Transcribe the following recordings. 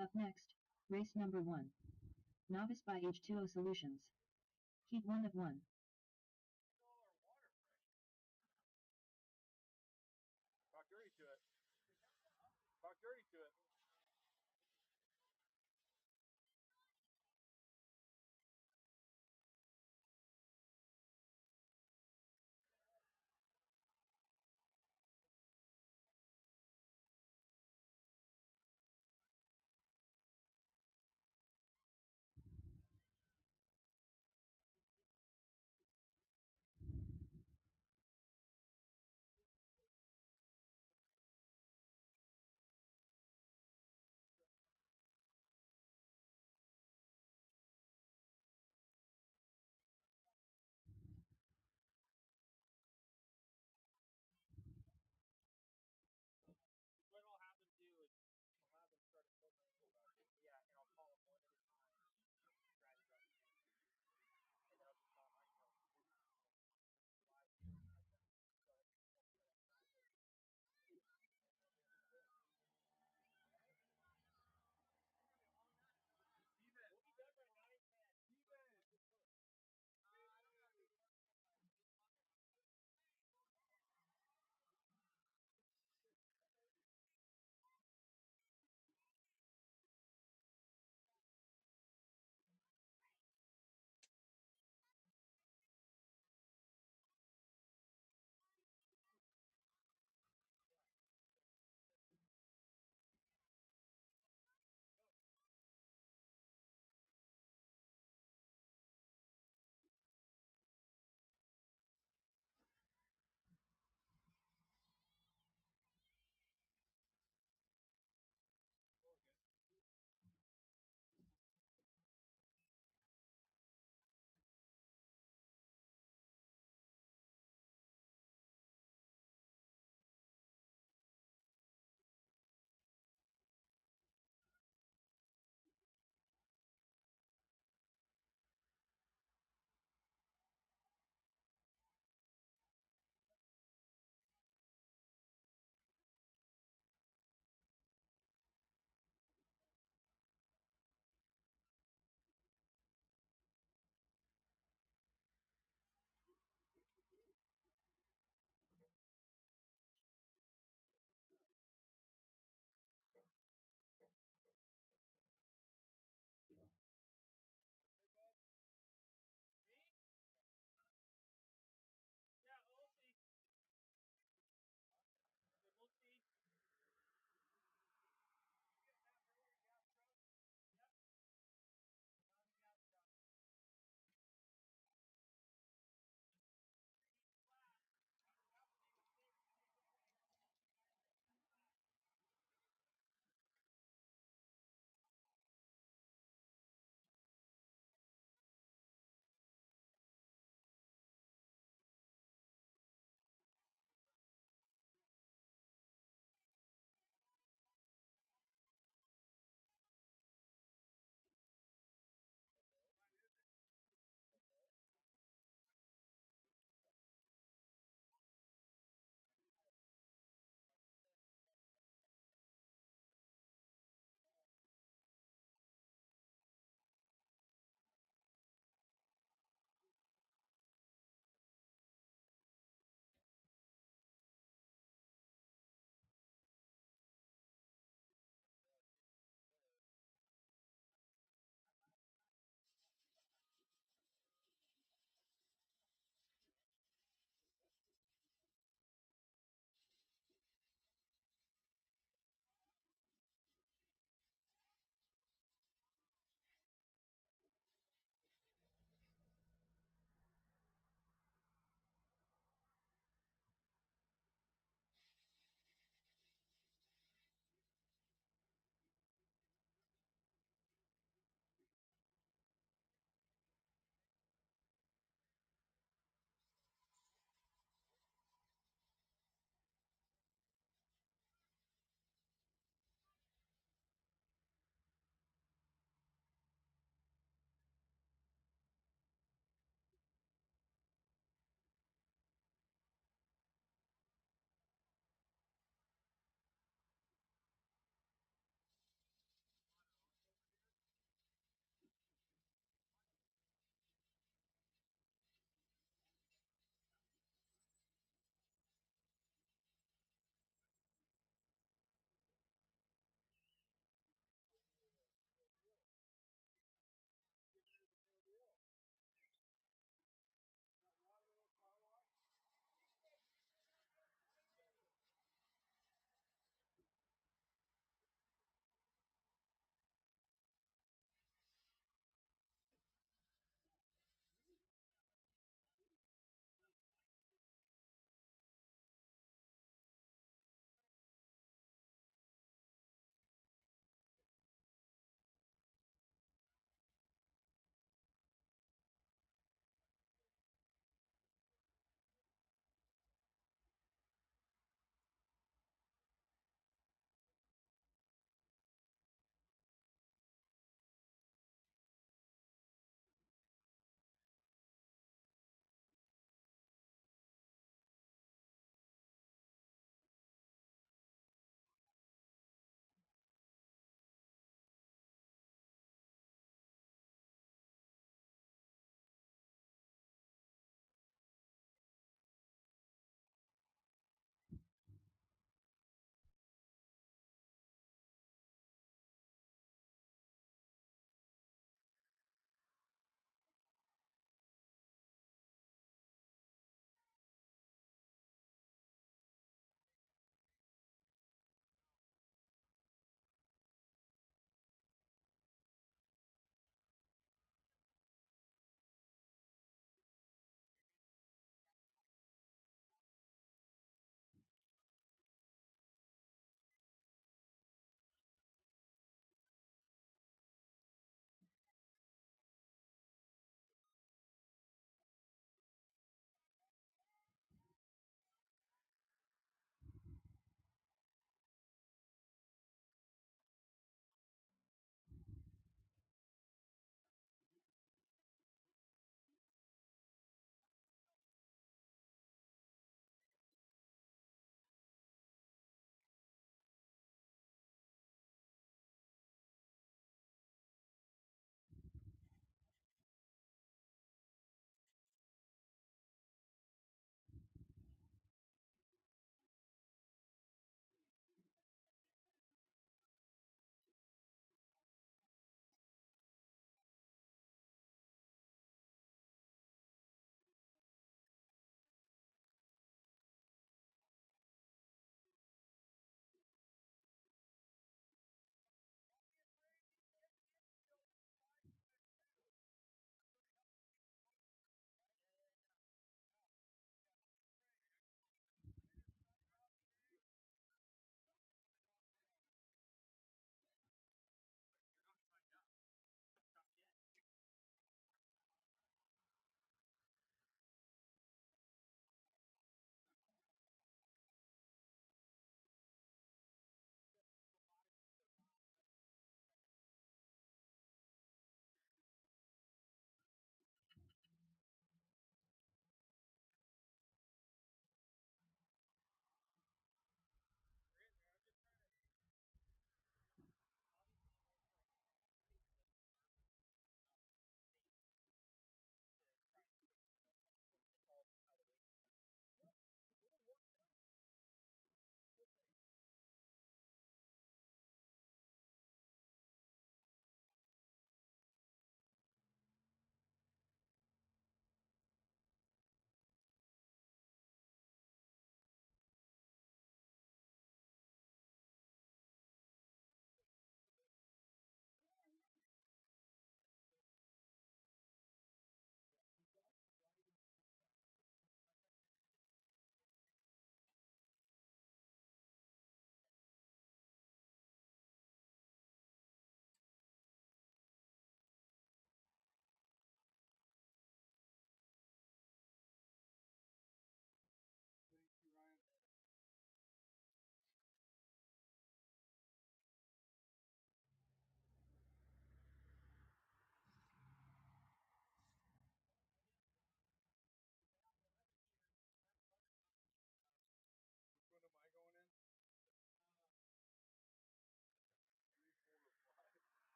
Up next, race number 1. Novice by H2O Solutions. Heat 1 of 1. Talk dirty to it. Talk dirty to it.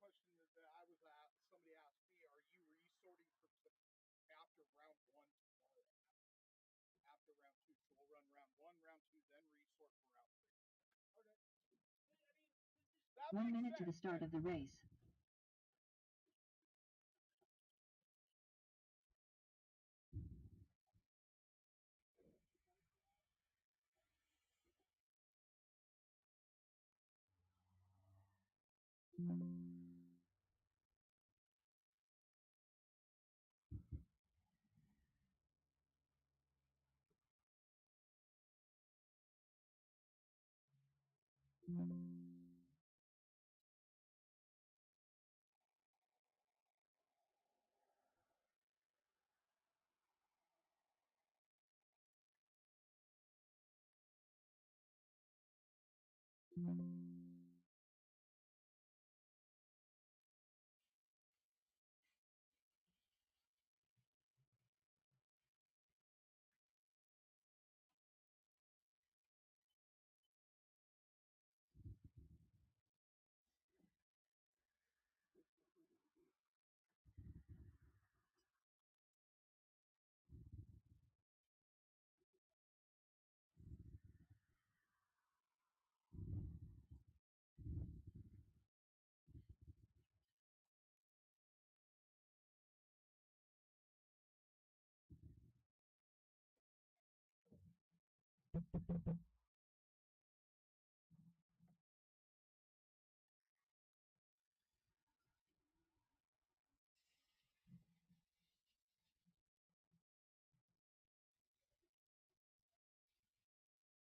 question that I was asked, somebody asked me, are you resorting from after round 1 tomorrow? After round 2, so we'll run round 1, round 2, then resort for round 3. Okay. I mean, 1 minute to the start of the race.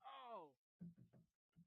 Oh! I know what that is, dude.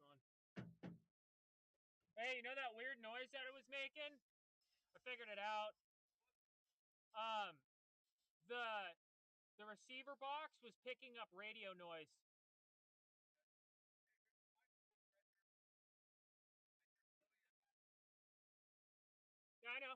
Gone. Hey, you know that weird noise that it was making? I figured it out. The receiver box was picking up radio noise. Yeah, I know.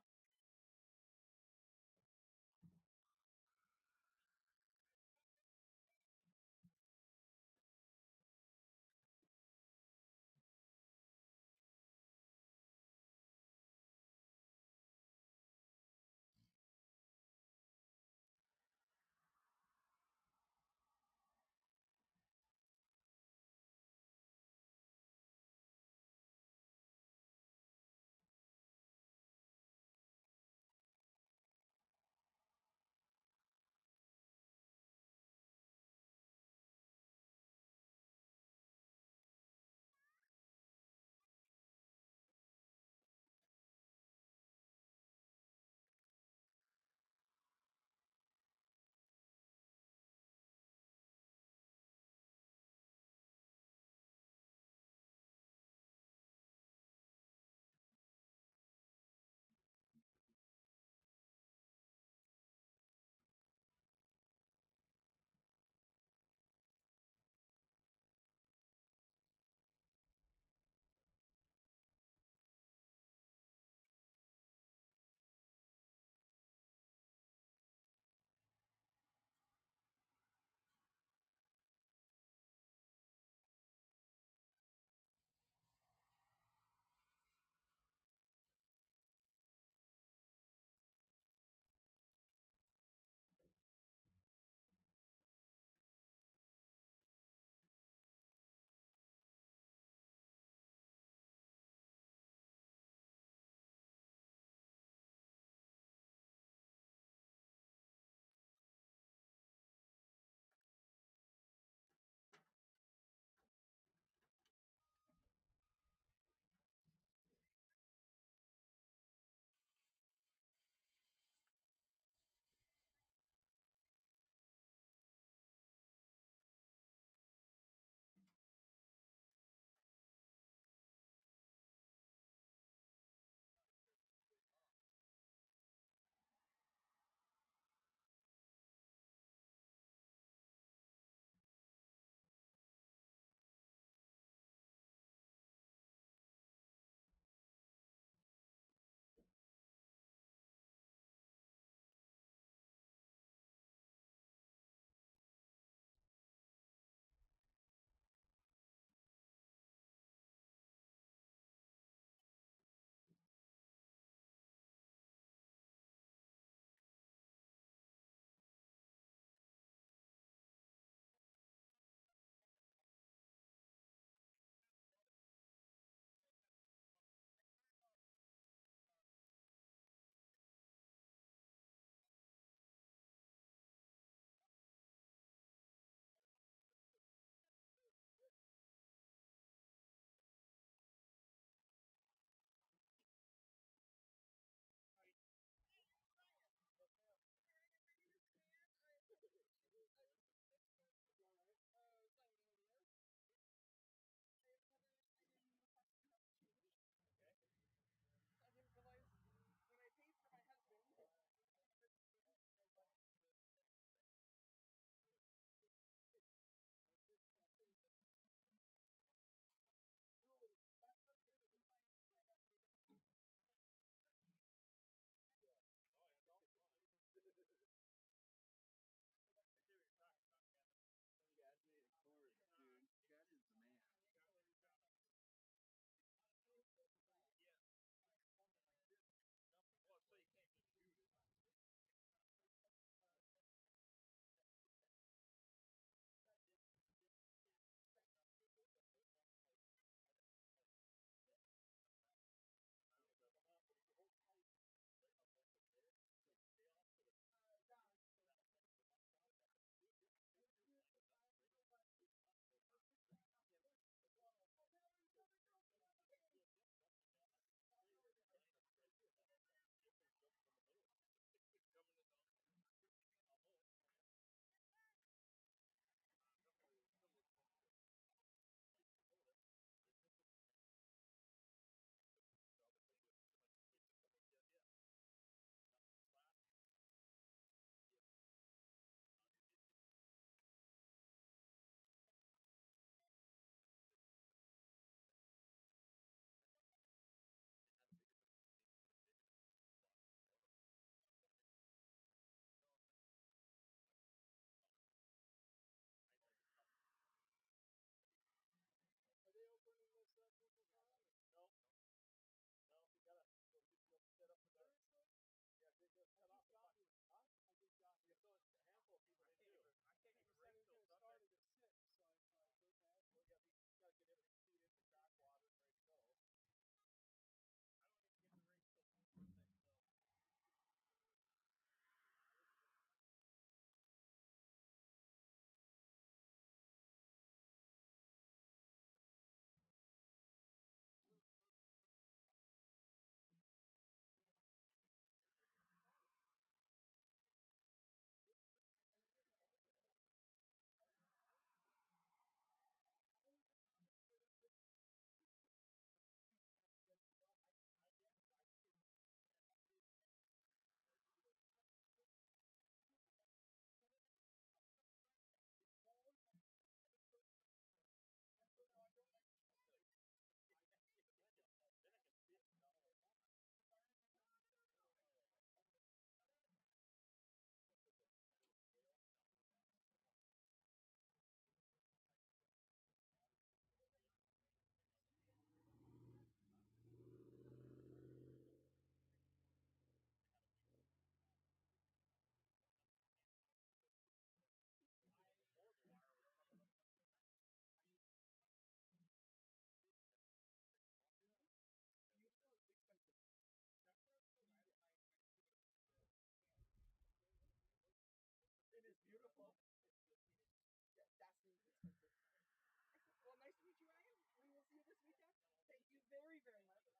Thank you very, very much.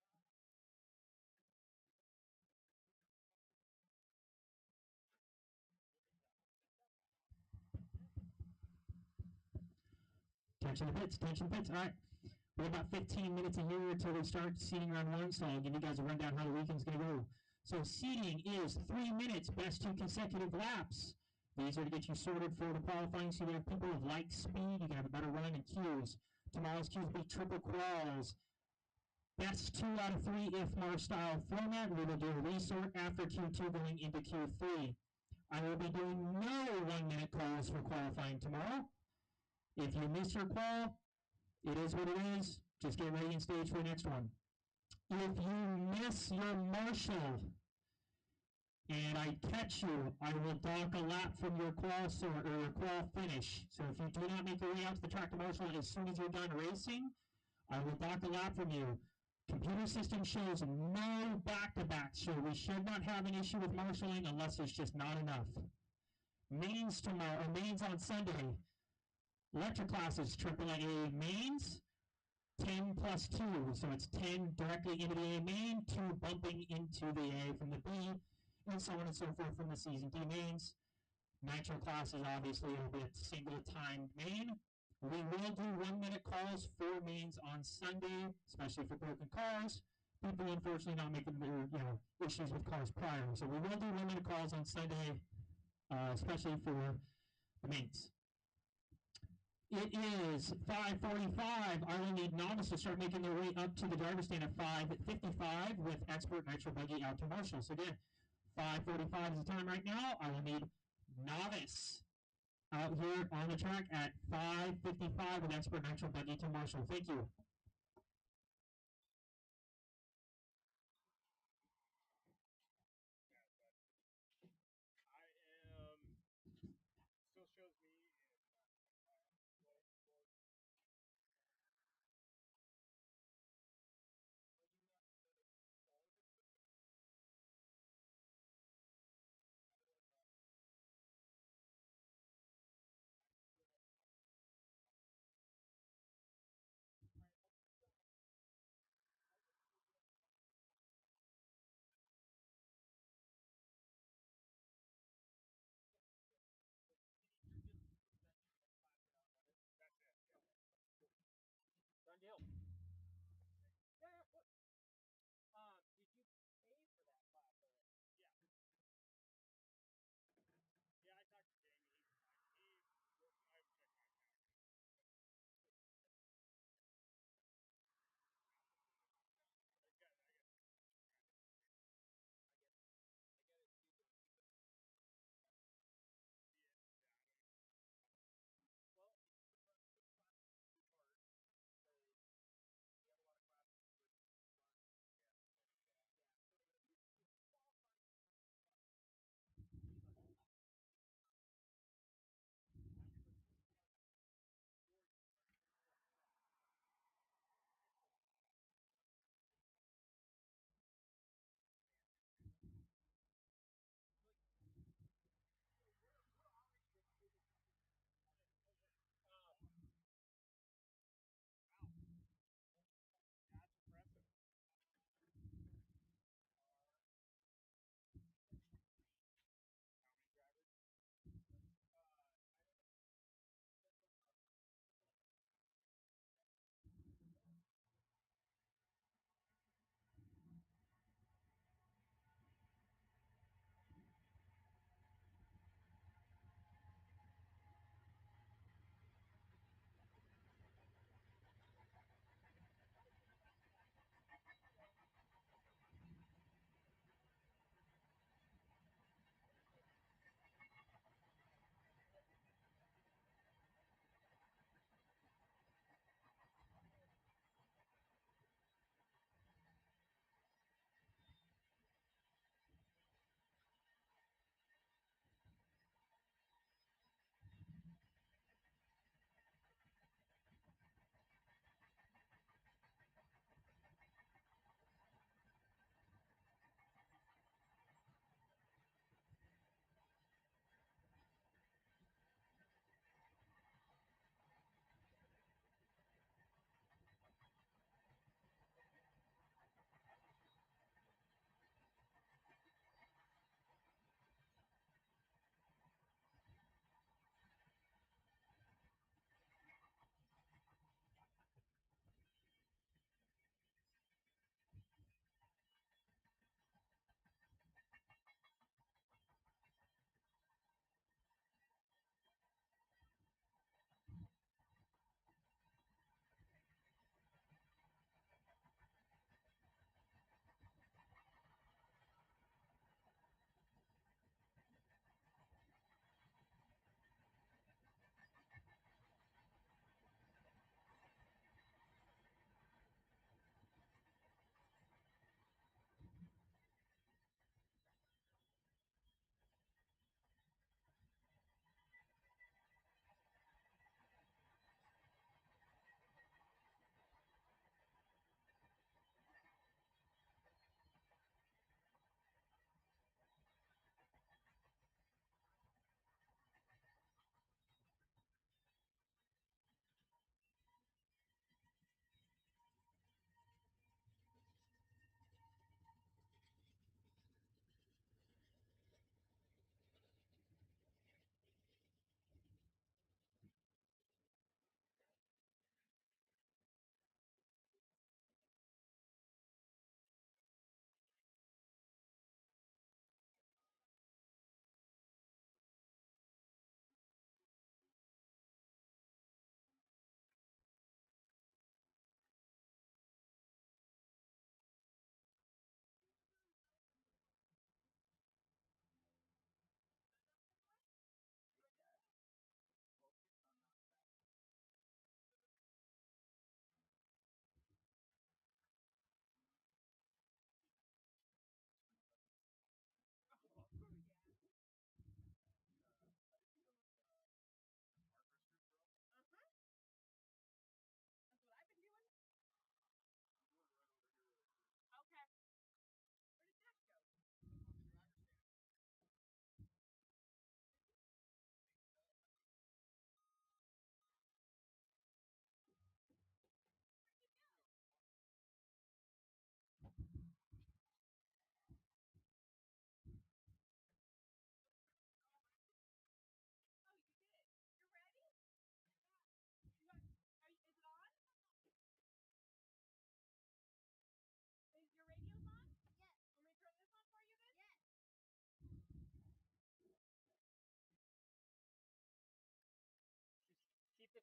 Attention to pits, attention to pits. All right. We have about 15 minutes in here until we start seating round one, so I'll give you guys a rundown how the weekend's going to go. So seating is 3 minutes, best 2 consecutive laps. These are to get you sorted for the qualifying, so you have people of like speed, you can have a better run in queues. Tomorrow's queues will be triple quals. Best 2 out of 3 IFMAR style format. We will do a resort after Q2 going into Q3. I will be doing no 1 minute calls for qualifying tomorrow. If you miss your qual, it is what it is. Just get ready and stage for the next one. If you miss your marshal and I catch you, I will dock a lap from your qual sort or your qual finish. So if you do not make your way out to the track to marshal as soon as you're done racing, I will dock a lap from you. Computer system shows no back-to-backs, so we should not have an issue with marshaling unless it's just not enough. Mains tomorrow, or mains on Sunday. Lecture classes, AAA mains, 10 plus 2, so it's 10 directly into the A main, 2 bumping into the A from the B, and so on and so forth from the C's and D mains. Nitro classes, obviously, will be a single timed main. We will do 1 minute calls for mains on Sunday, especially for broken cars. People, unfortunately, not making their issues with cars prior. So we will do 1 minute calls on Sunday, especially for the mains. It is 5:45. I will need novices to start making their way up to the driver's stand at 5:55 with expert nitro buggy out to marshal. So again, 5:45 is the time right now. I will need novice out here on the track at 5:55 with expert nitro buggy to marshal. Thank you. I am. Still shows me in.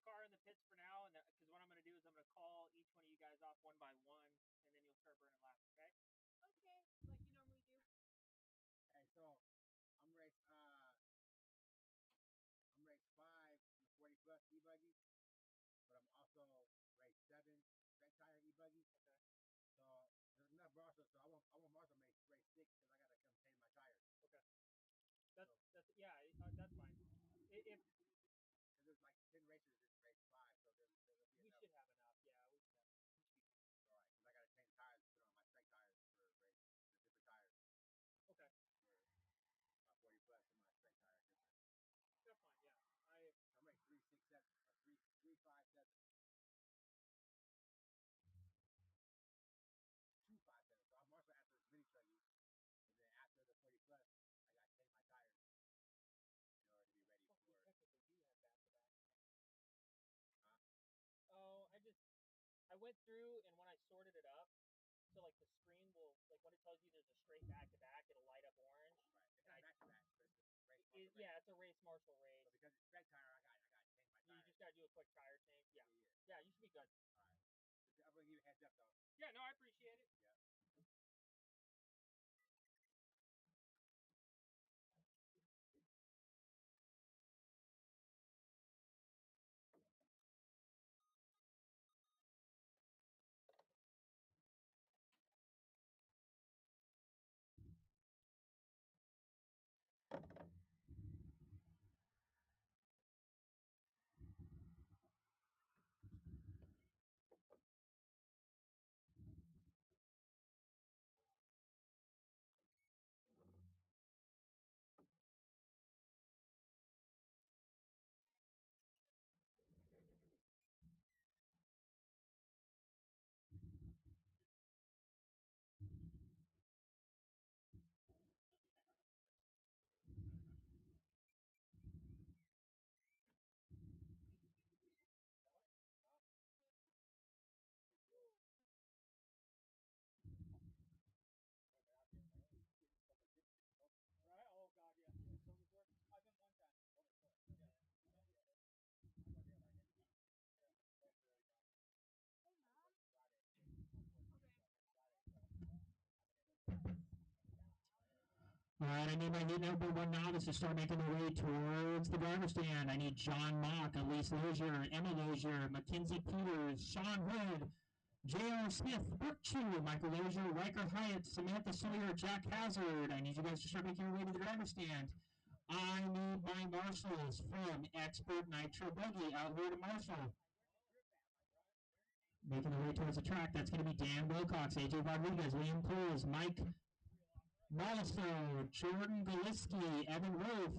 car in the pits for now, and because what I'm going to do is I'm going to call each one of you guys off one by one, and then you'll start burning laps. Okay? Okay, like you normally do. Hey, so I'm race 5 in the 40 plus e-buggy, but I'm also race 7 straight tire e-buggy. Okay. So there's enough Marshall, so I won't Marshall race 6 because I gotta come change my tires. Okay. That's that's fine. If There's like 10 racers in race 5, so there'll be we enough. should have enough, yeah, we should have. We should be fine. All right, because I gotta change tires, put on my straight tires for race the different tires. Okay. My 40 plus and my straight tire different. That's fine. Yeah. I'm race 3, 6, 7, or 3, 3, 5, 7. 2, 5, 7. So I'm also after this mini truggy, and then after the 40 plus, I got to change my tires in order to be ready we for. technically do have back to back. Huh? Oh, I went through, and when I sorted it up, so like the screen will, like when it tells you there's a straight back to back, it'll light up orange. Right. It's not back to back, but it's a race. Race. Yeah, it's a race Marshall race. So because it's straight tire, I got to change my tires. You just got to do a quick tire change. Yeah. Yeah. Yeah, you should be good. All right. I'm gonna give you a heads up though. Yeah, no, I appreciate it. Yeah. Right? Oh God, yeah. You been before? I've been one time. Oh, before. Yeah. Hey, Mom. All right, I need my heat number one novice to start making their way towards the driver's stand. I need John Mock, Elise Lozier, Emma Lozier, Mackenzie Peters, Sean Hood, J.R. Smith, Brooke Chu, Michael Lozier, Riker Hyatt, Samantha Sawyer, Jack Hazard. I need you guys to start making your way to the driver's stand. I need my marshals from Expert Nitro Buggy out here to Marshall. Making their way towards the track. That's going to be Dan Wilcox, AJ Rodriguez, Liam Pools, Mike Molisto, Jordan Galiski, Evan Wolf,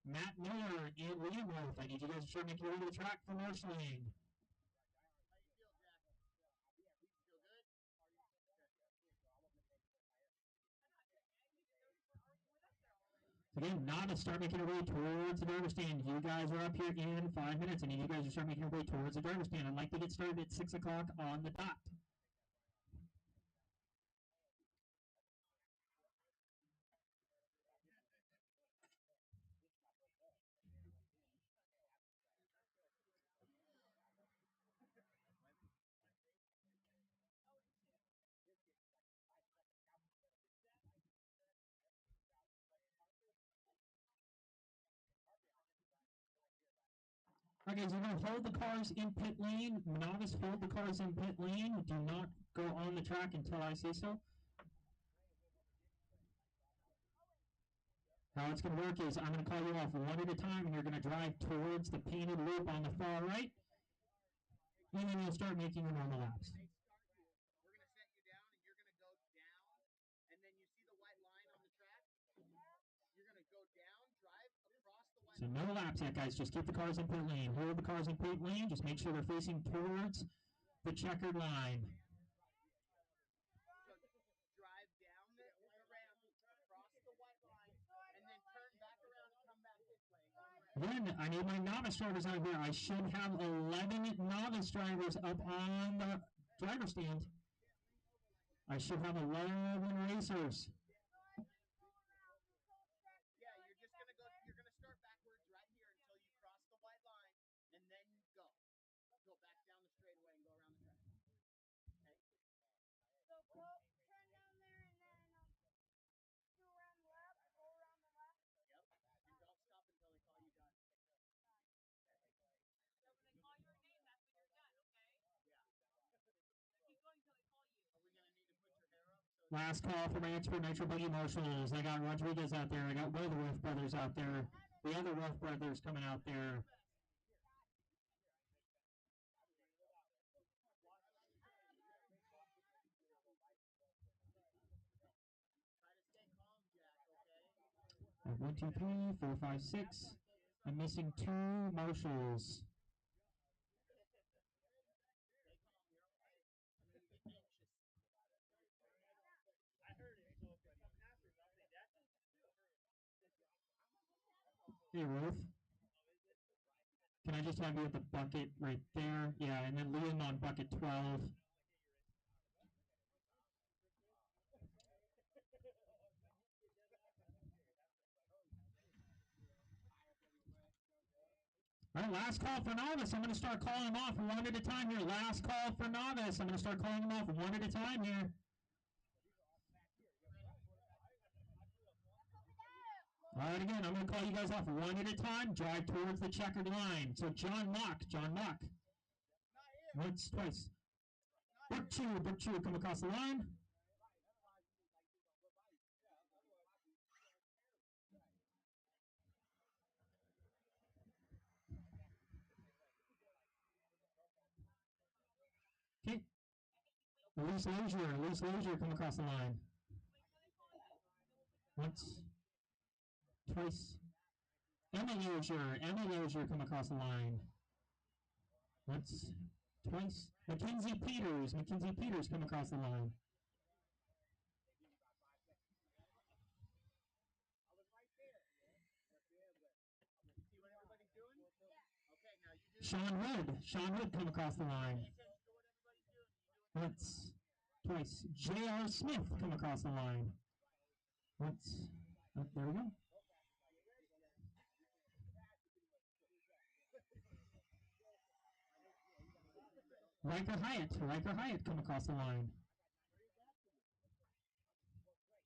Matt Miller, and Liam Wolf. I need you guys to start making your way to the track for marshaling. How you feel, Jack? Feel good? Again, novice, start making your way towards the driver's stand. You guys are up here in 5 minutes. I need you guys to start making your way towards the driver's stand. I'd like to get started at 6 o'clock on the dot. All right, guys, you're going to hold the cars in pit lane. Novice, hold the cars in pit lane. Do not go on the track until I say so. How it's going to work is I'm going to call you off one at a time, and you're going to drive towards the painted loop on the far right, and then you'll start making your normal laps. We're going to set you down, and you're going to go down, and then you see the white line on the track? You're going to go down, drive across the white line. So no laps yet, guys. Just keep the cars in pit lane. Hold the cars in pit lane. Just make sure they're facing towards the checkered line. So drive down the ramp across the white line, and then turn back around and come back this way. Then I need my novice drivers out here. I should have 11 novice drivers up on the driver's stand. I should have 11 racers. Yeah, you're just going to go, you're going to start backwards right here until you cross the white line, and then go. Last call for my expert nitro buggy marshals. I got Rodriguez out there. I got one of the Wolf brothers out there. The other Wolf brothers coming out there. One, two, three, four, five, six. I'm missing two marshals. Hey, Wolf. Can I just have you at the bucket right there? Yeah, and then Liam on bucket 12. All right, last call for novice. I'm going to start calling them off one at a time here. Last call for novice. I'm going to start calling them off one at a time here. All right, again, I'm going to call you guys off one at a time. Drive towards the checkered line. So John Mock. Once, twice. Book two, come across the line. Okay. Loose Leisure, come across the line. Once, twice. Emma Leisure, come across the line. Once, twice. Mackenzie Peters, come across the line. Sean Hood, come across the line. Once, twice. J.R. Smith, come across the line. Once, there we go. Riker Hyatt, come across the line.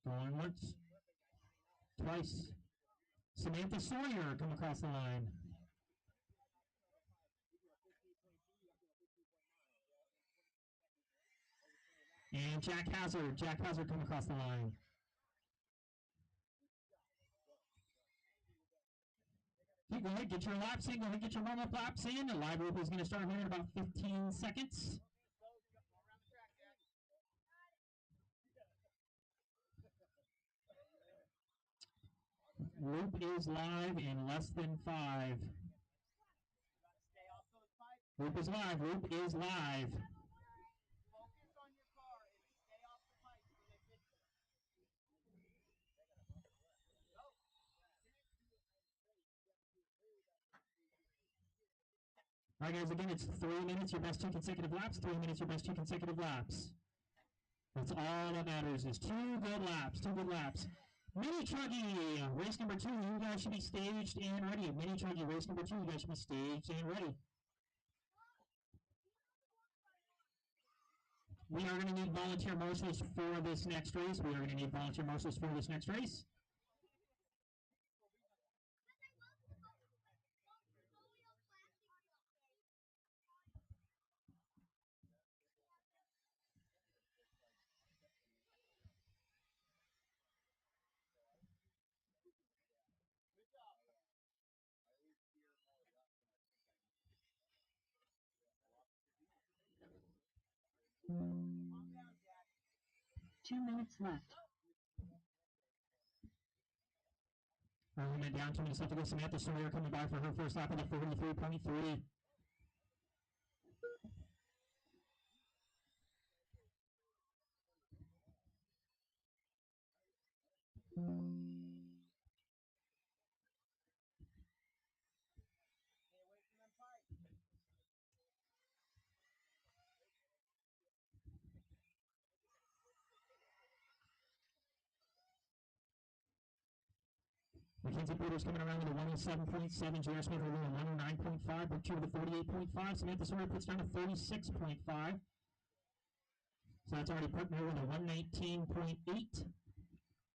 Going once, twice. Samantha Sawyer, come across the line. And Jack Hazard, come across the line. Okay, go ahead, get your laps in. Go ahead, get your warm-up laps in. The live rope is going to start here in about 15 seconds. Loop is live in less than 5. Loop is live. Focus on your car and stay off the pipes when they fix it. All right, guys, again, it's 3 minutes, your best 2 consecutive laps. 3 minutes, your best 2 consecutive laps. That's all that matters is 2 good laps. Mini Truggy, race number 2, you guys should be staged and ready. Mini Truggy, race number 2, you guys should be staged and ready. We are going to need volunteer marshals for this next race. Calm down, Jack. 2 minutes left. Early down 2 minutes left to go. Samantha Sawyer coming by for her first lap of the 43.3. Stay away from them pipes. Mackenzie Peters coming around with a 107.7. J.R. Smith over a 109.5. Book 2 with a 48.5. Samantha Sawyer puts down a 36.5. So that's already putting her with a 119.8.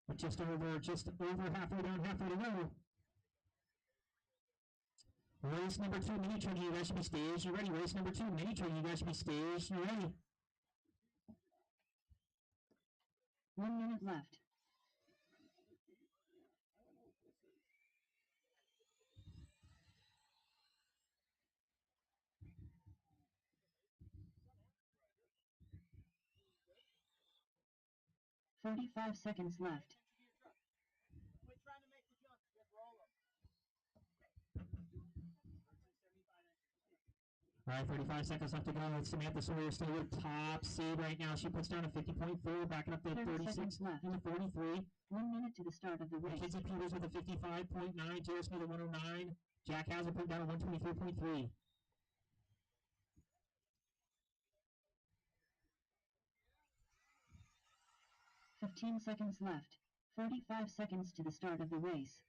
But just over halfway down, halfway to go. Race number 2, Mini Truggy, you guys should be staged. You ready? Race number 2, Mini Truggy, you guys should be staged. You ready? 1 minute left. "45 seconds left. Quit trying to make the jumps, just roll them. All right, 35 seconds left to go. With Samantha Sawyer still with top seed right now. She puts down a 50.4, backing up to 30 36 seconds left. and the 43. 1 minute to the start of the race. Mackenzie Peters with a 55.9, Jared Smith at 109. Jack Hazard put down a 123.3. 15 seconds left. 45 seconds to the start of the race.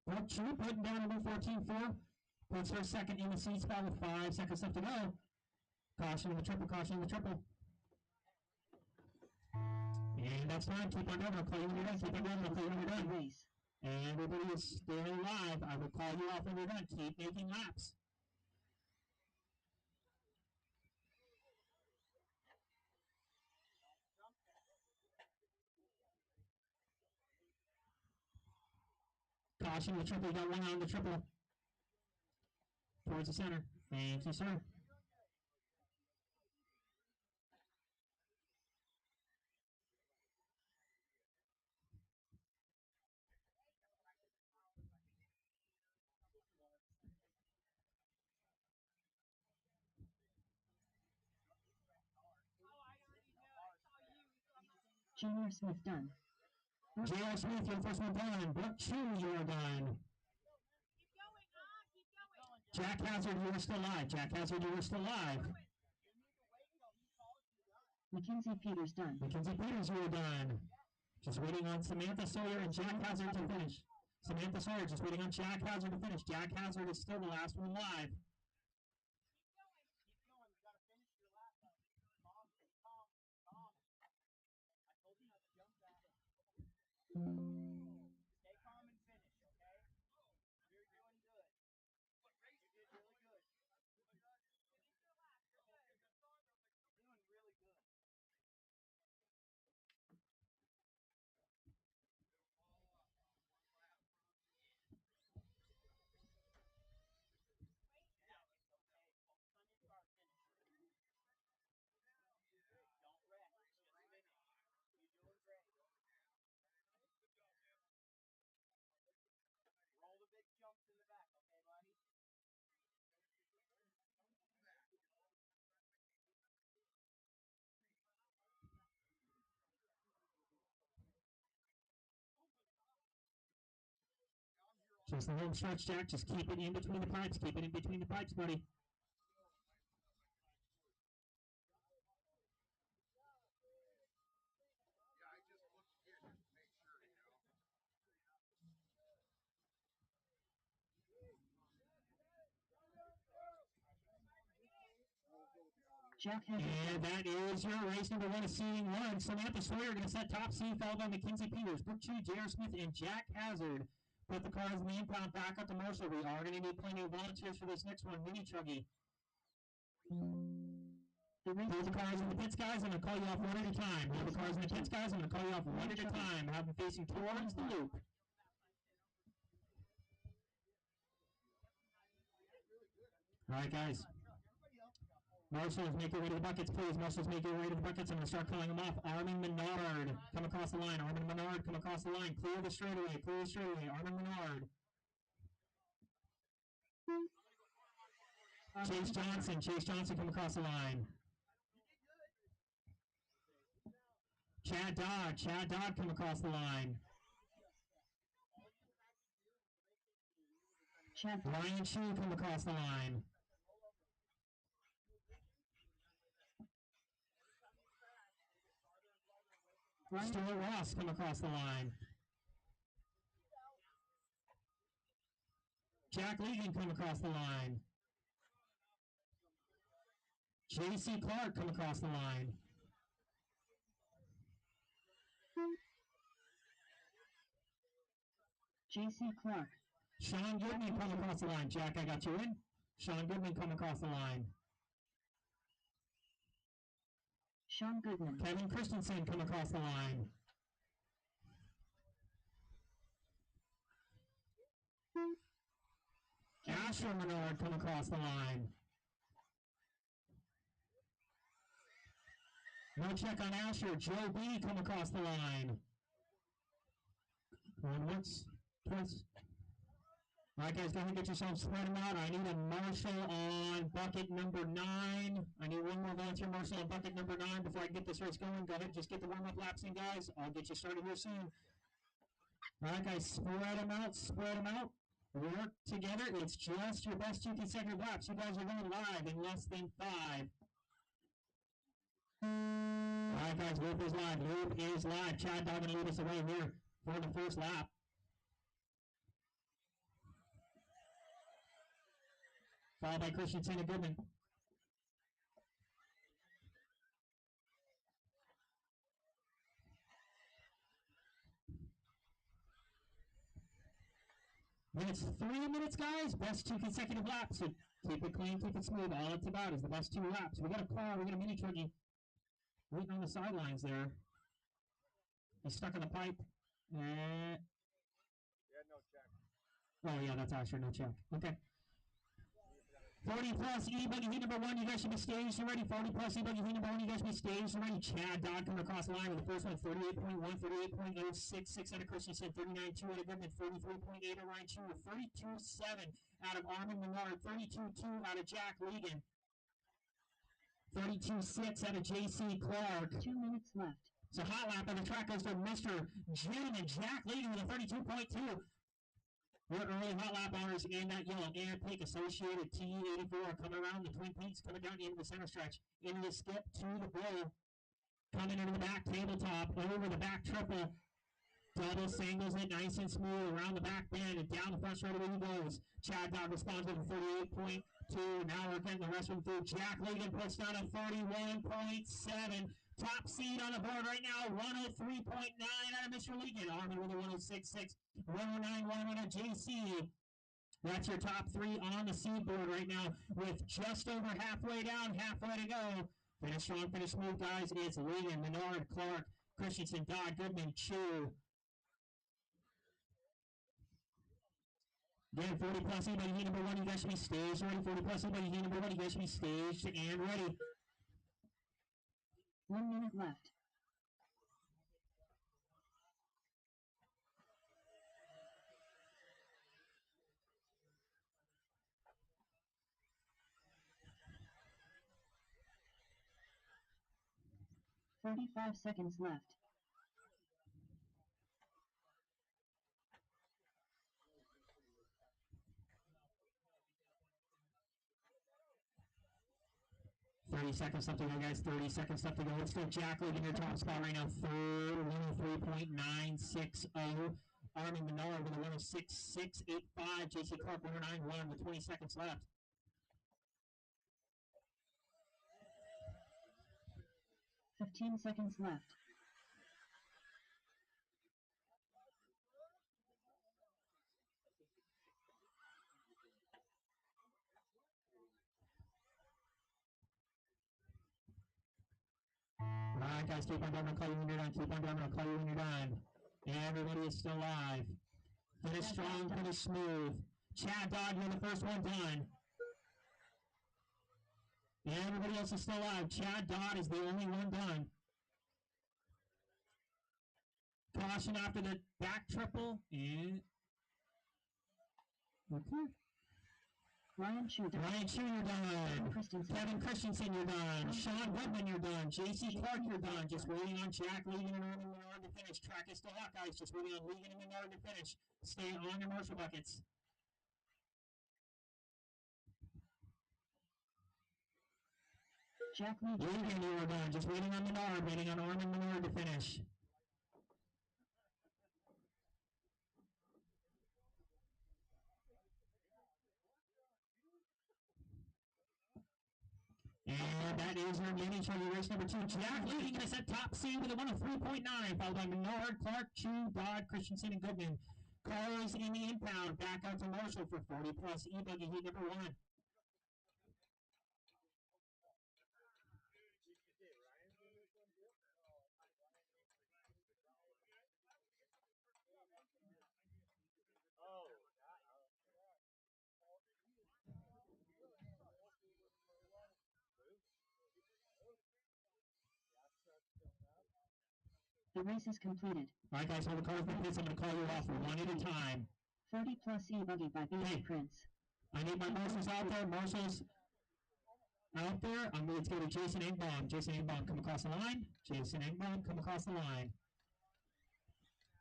Brooke Chu putting down a new 14.4. Puts her second in the seat spot with 5 seconds left to go. Caution in the triple, caution in the triple. And that's time. Keep on going. I'll call you when you're done. Keep on going. I'll call you when you're done. Race. And everybody is still alive. I will call you off when you're done. Keep making laps. Caution the triple. You got one on the triple. Towards the center. Thank you, sir. Junior Smith done. J.R. Smith, your first one done. Brooke Chu, you are done. Keep going, keep going. Jack Hazard, you are still live. Jack Hazard, you are still live. Mackenzie Peters done. Mackenzie Peters, you are done. Just waiting on Samantha Sawyer and Jack Hazard to finish. Samantha Sawyer just waiting on Jack Hazard to finish. Jack Hazard is still the last one live. Keep going. You gotta finish your lap. Calm. I told you not to jump that. Stay calm and finish, okay? You're doing good. You did really good. You're doing really good. Roll the big jumps in the back, okay, buddy? Just the home stretch, Jack. Just keep it in between the pipes. Keep it in between the pipes, buddy. Jack Hazard. And that is your race number one of seeding one. Samantha Sawyer going to set top seed, followed by Mackenzie Peters, Brooke Chu, J.R. Smith, and Jack Hazard. Put the cars in the impound back up to Marshall. We are going to need plenty of volunteers for this next one. Mini Chuggy. Leave the cars in the pits, guys. I'm going to call you off one at a time. Leave the cars in the pits, guys. I'm going to call you off one at a time. Have them facing towards the loop. All right, guys. Marshals, make your way to the buckets, please. Marshals, make your way to the buckets. I'm going to start calling them off. Armin Menard, come across the line. Armin Menard, come across the line. Clear the straightaway. Clear the straightaway. Armin Menard. Chase Johnson. Chase Johnson, come across the line. Chad Dodd. Chad Dodd, come across the line. Ryan Chu, come across the line. Stuart Ross, come across the line. Jack Legan, come across the line. J.C. Clark, come across the line. J.C. Clark. Sean Goodman, come across the line. Jack, I got you in. Sean Goodman, come across the line. Sean Goodman. Kevin Christensen come across the line. Asher Menard come across the line. No check on Asher. Joe B come across the line. Going once, twice. All right, guys, go ahead and get yourselves spread them out. I need a marshal on bucket number 9. I need one more volunteer marshal on bucket number 9 before I get this race going. Go ahead and just get the warm-up laps in, guys. I'll get you started here soon. All right, guys, spread them out, spread them out. Work together. It's just your best 2 consecutive laps. You guys are going live in less than 5. All right, guys, loop is live. Loop is live. Chad Dog going to lead us away here for the first lap. Followed by Christensen and Goodman. It's 3 minutes, guys. Best 2 consecutive laps. So keep it clean, keep it smooth. All it's about is the best 2 laps. We got a car, we got a mini truckie waiting on the sidelines there. He's stuck in the pipe. Yeah, no check. Oh, yeah, that's Asher, no check. Okay. 40 plus E-Buggy heat number 1, you guys should be staged already. 40 plus E-Buggy heat number 1, you guys should be staged already. Chad Dodd coming across the line with the first one, 38.1, 38.066 out of Christensen, 39.2 out of Goodman, 43.8 out of Ryan Chewer, 32.7 out of Armin Menard, 32.2 out of Jack Legan, 32.6 out of J.C. Clark. 2 minutes left. So hot lap on the track goes to Mr. Gentleman Jack Legan with a 32.2. We're early hot lap honors in that yellow and pink associated T84 coming around the Twin Peaks, coming down into the center stretch, into the skip to the blow, coming into the back tabletop, over the back triple, double singles it nice and smooth around the back bend and down the front straight away he goes. Chad Dog responds with a 38.2. Now we're getting the rest of them through. Jack Legan puts down a 31.7. Top seed on the board right now, 103.9 out of Mr. Legan. Armin with a 106.6, 109.1 out of JC. That's your top 3 on the seed board right now with just over halfway down, halfway to go. Finish strong, finish smooth, guys. It's Legan, Menard, Clark, Christensen, Dodd, Goodman, Chew. Again, 40 plus E-Buggy heat number 1, you guys should be staged ready. 40 plus E-Buggy heat number 1, you guys should be staged and ready. 1 minute left. $35 seconds left. $30 left to go, guys. 30 seconds left to go. It's still Jack Legan in your top spot right now. Third, 103.960. Armin Menard with a 106.685. JC Clark 109.1 with 20 seconds left. $15 seconds left. All right, guys, keep on going. I'll call you when you're done. Keep on going. I'll call you when you're done. Everybody is still live. Finish strong, finish smooth. Chad Dodd, you're the first one done. Everybody else is still alive. Chad Dodd is the only one done. Caution after the back triple. And okay. Ryan Chew, you're done. Kevin Christensen, you're done. Sean Goodman, you're done. J.C. Clark, you're done. Just waiting on Jack Legan and Armin Menard to finish. Track is still hot, guys. Just waiting on Legan and Menard to finish. Stay on your marshal buckets. Jack Legan, you are done. Just waiting on Menard, waiting on Armin Menard to finish. And that is your mini charity race number 2. Jack Legan going to set top seed with a 103.9, followed by Menard, Clark, Chew, Dodd, Christensen, and Goodman. Cars in the impound. Back out to Marshall for 40 plus E-Buggy heat number 1. The race is completed. All right, guys, hold the cars in the pits. I'm going to call you off one at a time. 40 plus E-Buggy by BJ Prince. I need my marshals out there. Marshals out there. It's going to be Jason Engbaum. Jason Engbaum, come across the line. Jason Engbaum, come across the line.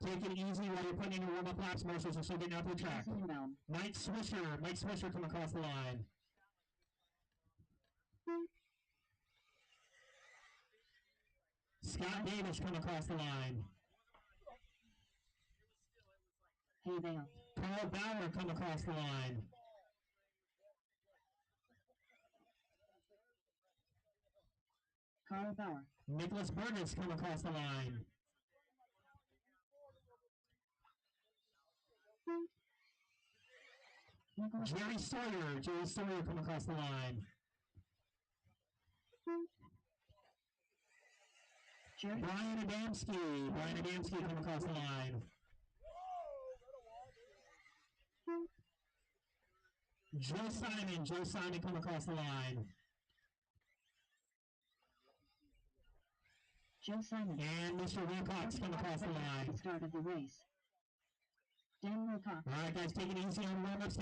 Take it easy while you're putting in your warm-up laps. Marshals are still getting out the track. Mike Swisher, come across the line. Scott Davis, come across the line. Hey there. Carl Bauer, come across the line. Carl Bauer. Nicholas Burgess, come across the line. Jerry Sawyer, come across the line. Brian Adamski, come across the line. Joe Simon, come across the line. Joe Simon. And Mr. Wilcox, come across the line. Start of the race. Dan Wilcox. All right, guys, take it easy on warm-ups.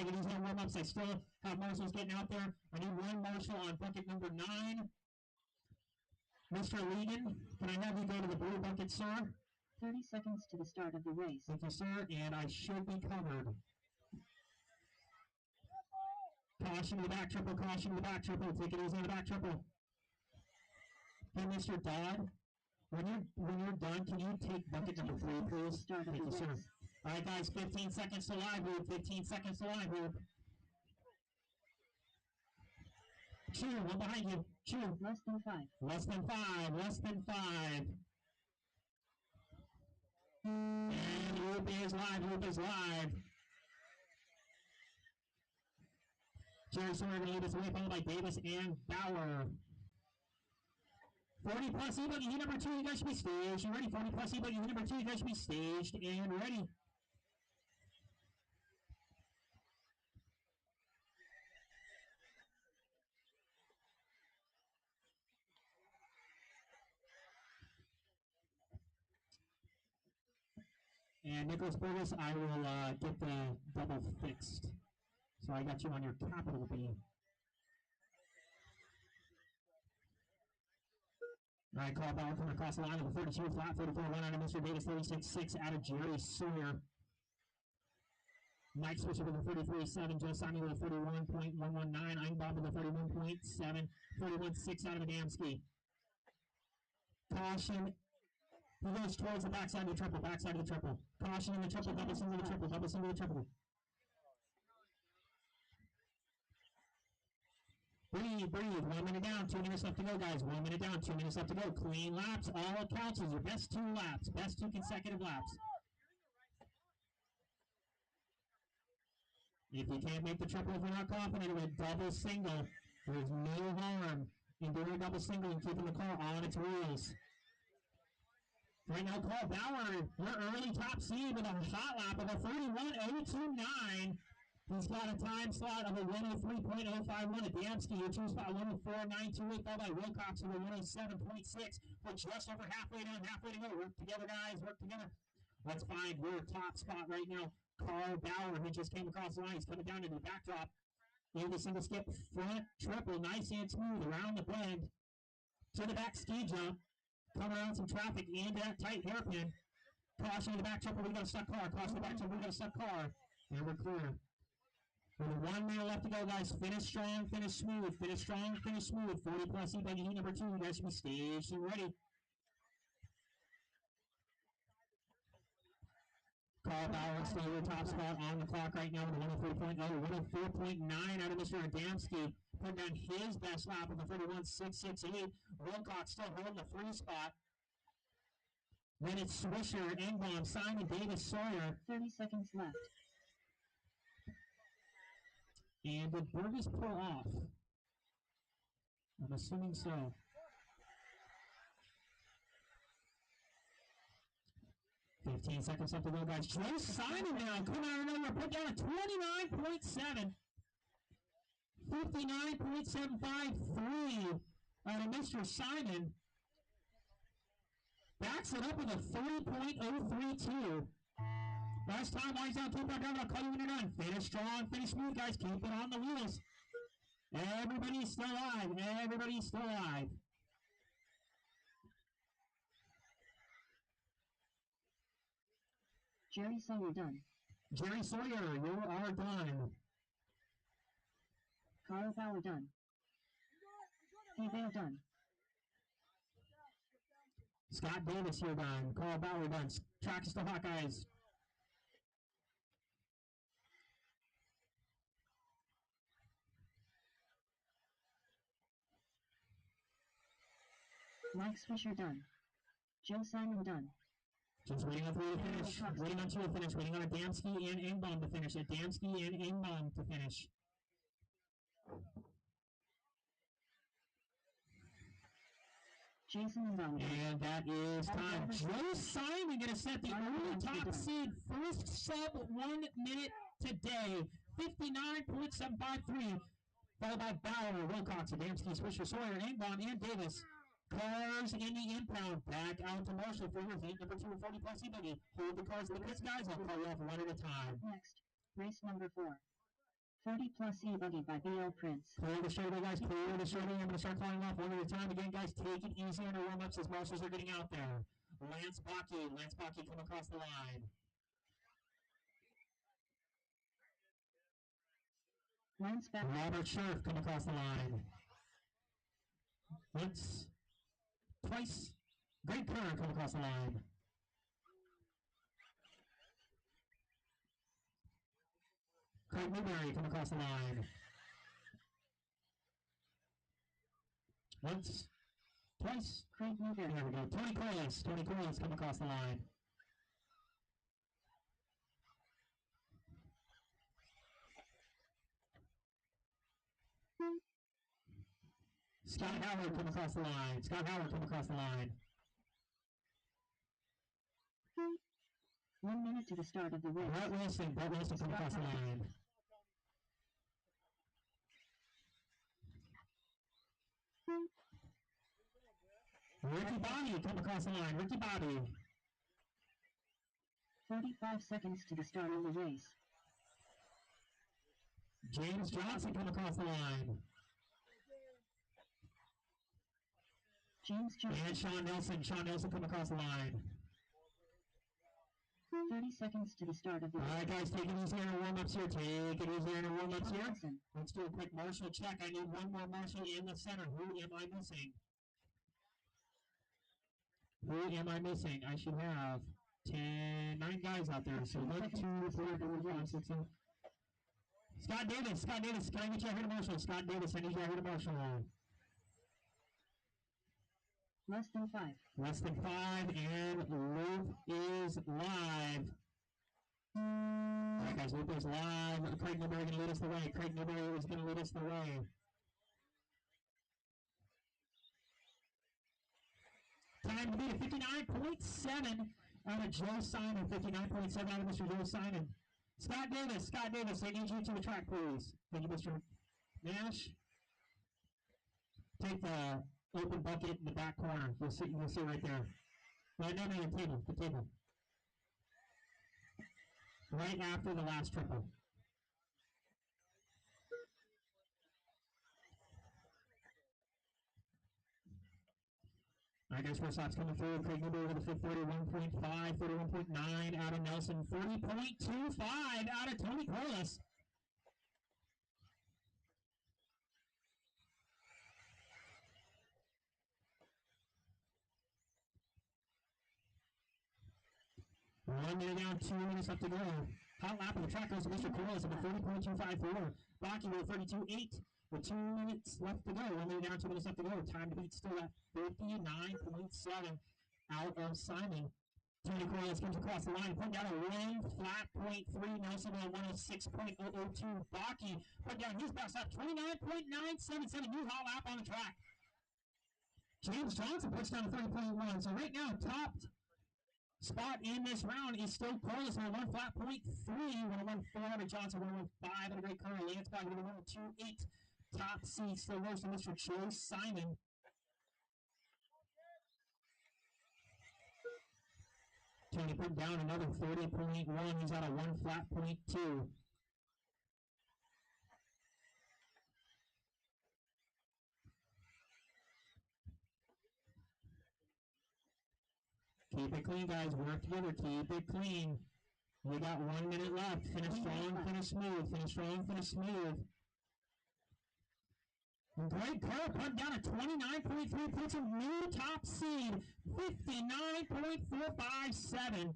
I still have marshals getting out there. I need one marshal on bucket number 9. Mr. Legan, can I have you go to the blue bucket, sir? 30 seconds to the start of the race. Thank you, sir, and I should be covered. Caution to the back triple. Take it easy on the back triple. Hey, Mr. Dodd, when you're done, can you take bucket number 3, please? Thank you, sir. All right, guys, 15 seconds to live loop. 15 seconds to live loop. Chew, one behind you. Chew. Less than 5. Less than 5. And loop is live. Jerry Sawyer going to lead us away, followed by Davis and Bauer. 40 plus E-Buggy, heat number 2, you guys should be staged and ready. 40 plus E-Buggy, heat number 2, you guys should be staged and ready. And Nicholas Burgess, I will get the double fixed. So I got you on your capital B. All right, Carl Bauer coming across the line with a 32 flat, 34 1 out of Mr. Davis, 36-6 out of Jerry Sawyer. Mike Swisher with a 33.7, Joe Simon with a 41.119, Einbaum with a 31.7, 41.6 out of Adamski. Caution. He goes towards the backside of the triple. Caution in the triple, double single the triple. Breathe. 1 minute down, 2 minutes left to go, guys. 1 minute down, 2 minutes left to go. Clean laps. All it counts is your best 2 laps. Best 2 consecutive laps. If you can't make the triple, if you're not confident in a double single, there's no harm in doing a double single and keeping the car on its wheels. Right now, Carl Bauer, your early top seed with a hot lap of a 31.029. He's got a time slot of a 103.051. Adamski, your 2 spot 104.928, followed by Wilcox with a 107.6. We're just over halfway to go. Work together, guys. Work together. Let's find your top spot right now. Carl Bauer, who just came across the line. He's coming down into the backdrop. In the single skip, front triple, nice and smooth around the bend. To the back ski jump. Come around some traffic into that tight hairpin. Caution in the back triple, we got a stuck car. Caution in the back triple, we got a stuck car. And we're clear. With 1 minute left to go, guys. Finish strong, finish smooth. 40 plus E-Buggy heat number 2. You guys should be staged and ready. Carl Bauer still your top spot on the clock right now with a 104.0, 104.9 out of Mr. Adamski. Putting down his best lap of a 31.668. Wilcox still holding the 3 spot. Then it's Swisher, Engbaum, Simon, Davis, Sawyer. 30 seconds left. And did Burgess pull off? I'm assuming so. $15 seconds left to go, guys. Joe Simon now coming out of nowhere, put down a 29.7. 59.753 out of Mr. Simon. Backs it up with a 3.032. Last time, lines down, keep that down. I'll call you when you're done. Finish strong, finish smooth, guys. Keep it on the wheels. Everybody's still alive. Everybody's still alive. Jerry Sawyer done. Jerry Sawyer, you are done. Carl Bauer done. Vale done. Scott Davis here done. Carl Bauer done. Track is still hot, guys. Mike Swisher done. Joe Simon done. Just waiting on three to finish. Waiting on two to finish. Waiting on Adamski and Engbaum to finish. Adamski and Engbaum to finish. Jason Engbaum. And that is time. Joe Simon going to set the early top seed first sub 1 minute today. 59.753. Followed by Bauer, Wilcox, Adamski, Swisher, Sawyer, Engbaum, and Davis. Cars in the impound. Back out to Marshall for your heat number 240 plus E-Buggy. Hold the cars in the pits, guys. I'll call you off one at a time. Next, race number 4. 30 plus E-Buggy by BL Prince. Clear the straightaway, guys. Clear the straightaway. I'm going to start calling off one at a time. Again, guys, take it easy on the warm-ups as marshals are getting out there. Lance Bakke come across the line. Lance back. Robert Scherf come across the line. Once, twice. Greg Kerr come across the line. Craig Newberry come across the line. Once, twice. Craig Newberry. There we go. Tony Corliss come across the line. Scott Howard come across the line. 1 minute to the start of the race. Brett Wilson come across the line. Ricky Bobby come across the line. Ricky Bobby. 45 seconds to the start of the race. James Johnson come across the line. James Johnson. And Sean Nelson come across the line. 30 seconds to the start of the race. All right, guys, take it easy on the warm-ups here. Let's do a quick marshal check. I need one more marshal in the center. Who am I missing? I should have 9 guys out there. So 1, 2, 3, 4, 5, 6, 7. Scott Davis, can I get you out here to marshal? Scott Davis, I need you out here to marshal. Less than 5. And Loop is live. All right, guys, Loop is live. Craig Newberry is going to lead us the way. Time to beat a 59.7 out of Joe Simon. 59.7 out of Mr. Joe Simon. Scott Davis, I need you to the track, please. Thank you, Mr. Nash. Take the open bucket in the back corner. You'll see right there. No, the table. Right after the last triple. All right, guys, first lap's coming through. Craig Newberry with a 31.5, 31.9 out of Nelson, 40.25 out of Tony Corliss. One minute down, 2 minutes left to go. Hot lap of the track goes to Mr. Corliss at 40.254. Bakke with 32.8 with 2 minutes left to go. 1 minute down, 2 minutes left to go. Time to beat still at 59.7 out of Simon. Tony Corliss comes across the line, put down a 1.3. Nelson at 106.002. Bakke put down his best lap, 29.977. New hot lap on the track. James Johnson puts down a 30.1. So right now, top spot in this round is still Corliss at 1.3. 101.4 out of Johnson, 101.5 out of Great Curry. Lance Bakke with a 102.8. Top seed still goes to Mr. Joe Simon. Trying to put down another 30.1. He's out of 1 flat .2. Keep it clean, guys. Work together. Keep it clean. We got 1 minute left. Finish strong, finish smooth. Finish strong, finish smooth. Greg Kerr put down a 29.3, puts a new top seed, 59.457.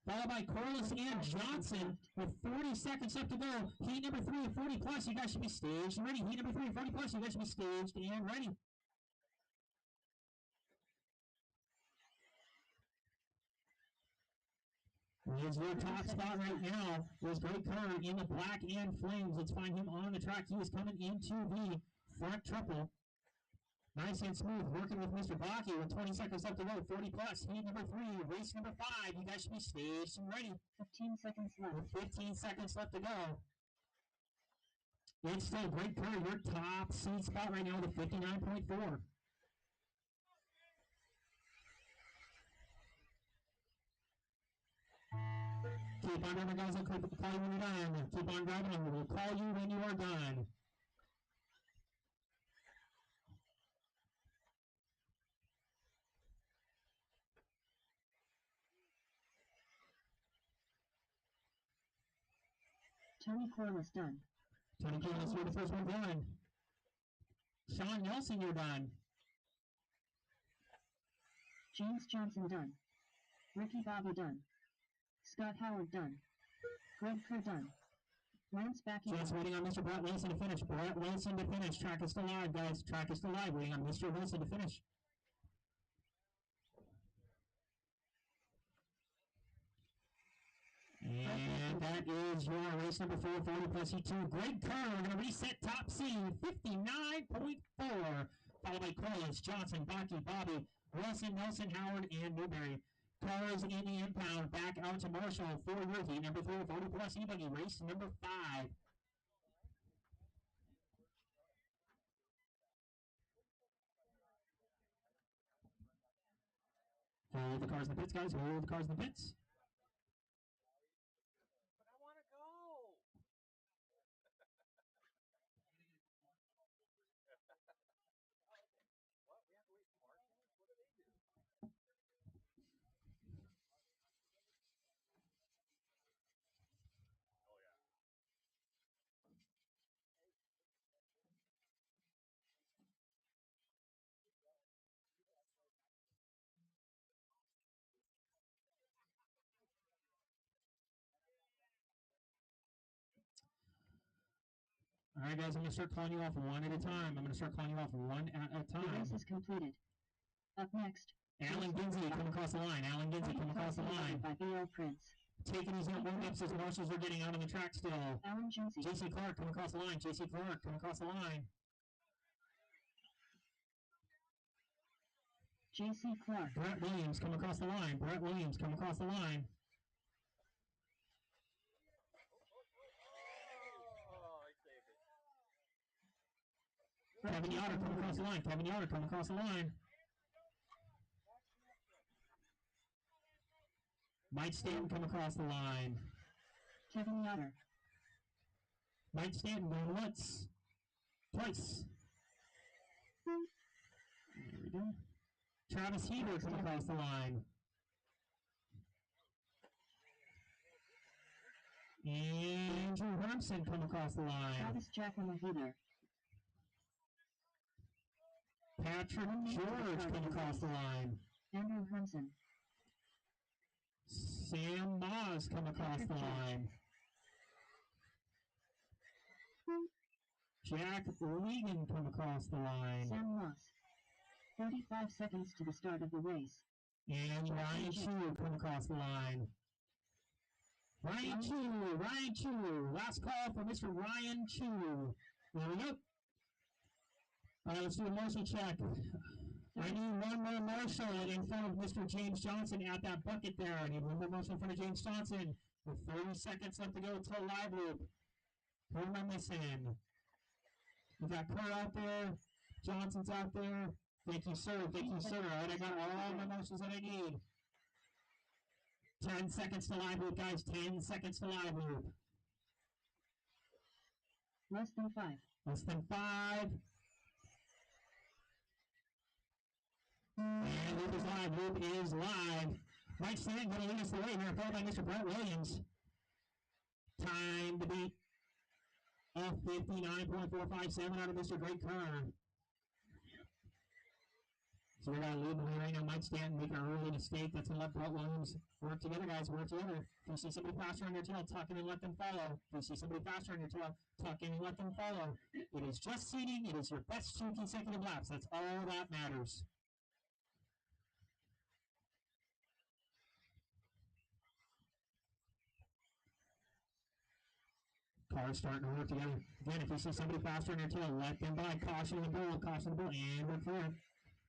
Followed by Corliss and Johnson with 40 seconds left to go. Heat number 3 at 40 plus. You guys should be staged and ready. Heat number 3 at 40 plus. You guys should be staged and ready. Here's your top spot right now. There's Greg Kerr in the black and flames. Let's find him on the track. He is coming into the front triple. Nice and smooth, working with Mr. Baki with 20 seconds left to go. 40 plus, heat number 3, race number 5. You guys should be staged and ready. 15 seconds left. With 15 seconds left to go. It's still Greg Kerr, your top seed spot right now with 59.4. Keep on driving, guys. I'll call you when you're done. Keep on driving, and we'll call you when you are done. Tony Corliss done. Tony Corliss, you're the first one done. Sean Nelson, you're done. James Johnson done. Ricky Bobby done. Scott Howard done. Greg Kerr done. Lance Backy Just done. waiting on Mr. Brett Wilson to finish. Brett Wilson to finish. Track is still live, guys. Track is still live. Waiting on Mr. Wilson to finish. And that is your race number 4, 40 plus E2. Greg Kerr, we're going to reset top seed, 59.4. Followed by Corliss, Johnson, Baki, Bobby, Wilson, Nelson, Howard, and Newberry. Cars in the impound, back out to Marshall for your heat number 4, 40 plus E-Buggy, race number 5. Hold the cars in the pits, guys. Hold the cars in the pits. But I want to go. What? We have to wait for marshals? What do they do? Oh, yeah. All right, guys, I'm going to start calling you off one at a time. I'm going to start calling you off one at a The race time. is completed. Up next. Alan Ginsey, come across the line. Alan Ginsey, come across the line. By B.O. Prince. Taking his warm-ups as marshals are getting out on the track still. Alan Ginsey. J.C. Clark, come across the line. J.C. Clark, come across the line. J.C. Clark. Brett Williams, come across the line. Brett Williams, come across the line. Oh, I saved it. Kevin Yoder, come across the line. Kevin Yoder, come across the line. Mike Stanton, come across the line. Kevin Yoder. Mike Stanton going once. Twice. There we go. Travis Heber, come across the line. Andrew Hermson, come across the line. Travis Jacqueline Heber. Patrick George, come across the line. Andrew Hermson. Sam Moss, come across the line. Jack Regan, come across the line. Sam Moss. 35 seconds to the start of the race. And Ryan Chu, come across the line. Ryan Chu. Last call for Mr. Ryan Chu. There we go. All right, let's do a marshal check. I need one more marshal in front of Mr. James Johnson at that bucket there. I need one more marshal in front of James Johnson with 30 seconds left to go till live loop. Who am I missing? We got Kerr out there. Johnson's out there. Thank you, sir. Thank you, sir. All right, I got all the motions that I need. 10 seconds to live loop, guys. 10 seconds to live loop. Less than 5. Less than 5. And loop is live. Loop is live. Mike Sand going to lead us the way here, followed by Mr. Brett Williams. Time to beat a 59.457 out of Mr. Greg Kerr. So we're going to lead the way right now. Mike Stanton make our early mistake. That's going to let Brett Williams work together, guys. Work together. If you see somebody faster on your tail, tuck in and let them follow. If you see somebody faster on your tail, tuck in and let them follow. It is just seating. It is your best 2 consecutive laps. That's all that matters. Cars starting to work together. Again, if you see somebody faster on your tail, let them by. Caution the bull, and work for it.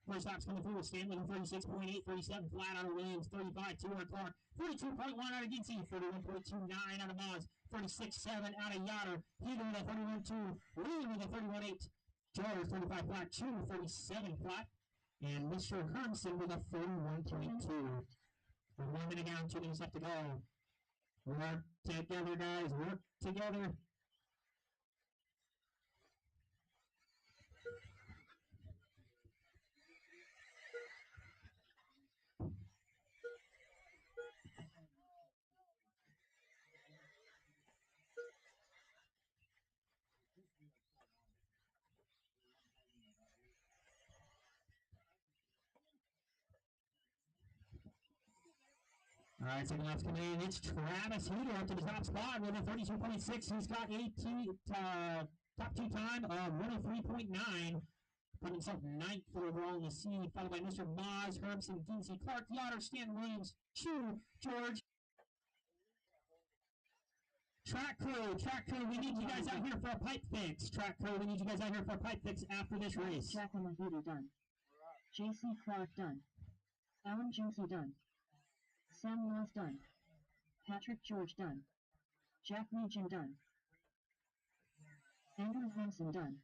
First lap's coming through with Stanley, 36.8, 37 flat out of Williams, 35, 2 out of Clark, 32.1 out of Ginsey, 31.29 out of Moz, 36.7 out of Yoder, Heater with a 31.2, Lee with a 31.8, George 35 flat, 2, 37 flat, and Mr. Hermson with a 41.2. We're 1 minute down, 2 minutes left to go. Work together, guys, work together. All right, second lap's coming in. It's Travis Heater up to the top spot with a 32.6. He's got top 2 time of 103.9. Put himself 9th overall in the seed, followed by Mr. Moz, Hermson, Ginsey, Clark, Yoder, Stan Williams, Chu, George. Track crew, we need you guys out here for a pipe fix. Track crew, we need you guys out here for a pipe fix after this race. Jack Heater done. JC Clark done. Alan Ginsey done. Sam Moss done. Patrick George done. Jack Legion done. Andrew Hansen done.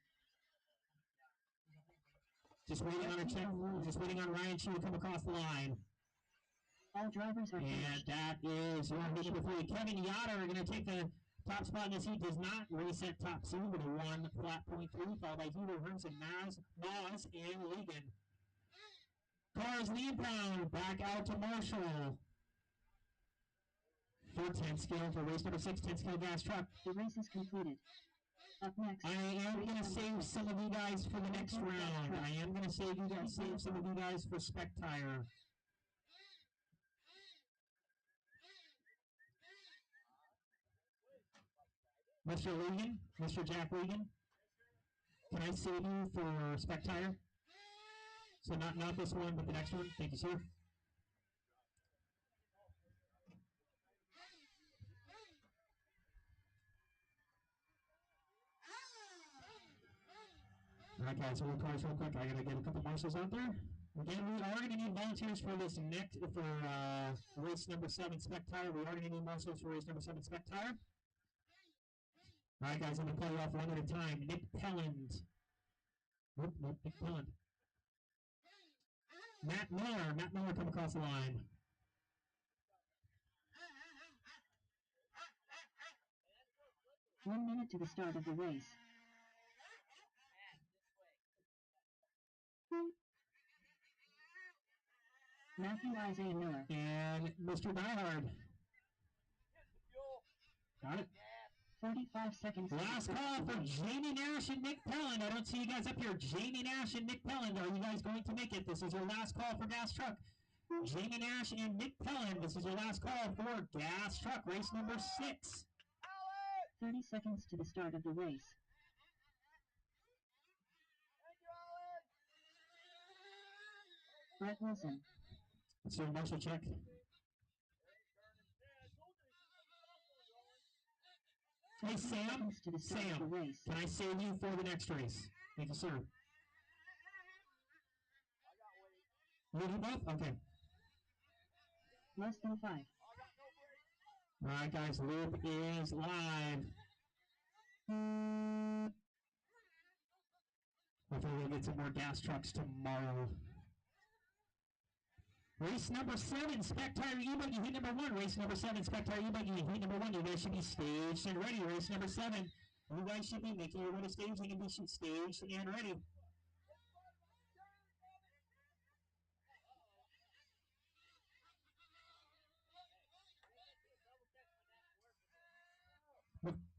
Just waiting on a check. Just waiting on Ryan Chu to come across the line. All drivers are finished. And that is your meeting before you. Kevin Yoder going to take the top spot in this heat. Does not reset top 2 with a 1 flat .3, followed by Heater, Hermson, Moss, and Legan. Cars in the impound. Back out to Marshall. For 10 scale for race number 6, 10 scale gas truck. The race is completed. Up next, I am going to save some of you guys for the next round. I am going to save some of you guys for Spec Tire. Mr. Legan, Mr. Jack Legan, can I save you for Spec Tire? So not this one, but the next one. Thank you, sir. All right, guys, so we'll cars real quick. I gotta get a couple marshals out there. Again, we are gonna need volunteers for this race number 7 Spec Tire. We are gonna need marshals for race number 7 Spec Tire. All right, guys, I'm gonna play you off one at a time. Nick Pelland. Nope, Nick Pelland. Matt Miller come across the line. One minute to the start of the race. Matthew Isaiah Miller. And Mr. Diehard. Got it. 35 seconds. Last call for Jamie Nash and Nick Pelland. I don't see you guys up here. Jamie Nash and Nick Pelland. Are you guys going to make it? This is your last call for gas truck. Jamie Nash and Nick Pelland. This is your last call for gas truck, race number 6. 30 seconds to the start of the race. Brett Wilson. Let's do a marshal check. Hey, Sam, can I save you for the next race? Thank you, sir. You do both? Okay. Less than 5. All right, guys, loop is live. We're hopefully we'll get some more gas trucks tomorrow. Race number 7, Spec Tire E-Buggy, heat number 1. Race number 7, Spec Tire E-Buggy, heat number 1. You guys should be staged and ready. Race number 7. You guys should be making your way to staging and be staged and ready.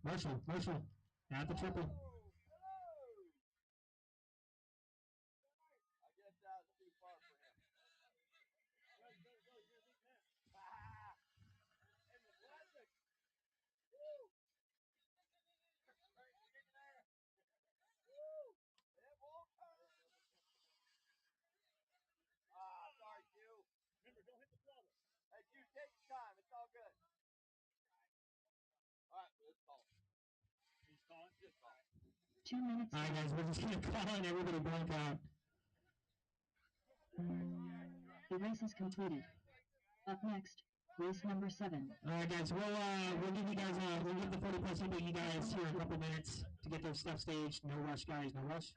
Marshall, at the triple. Take your time. It's all good. All right, let's call. He's calling? Just call. 2 minutes. All right, guys, we're just going to call and everybody blank out. The race is completed. Up next, race number 7. All right, guys, we'll give you guys we'll give the 40 plus people you guys here a couple minutes to get their stuff staged. No rush, guys, no rush.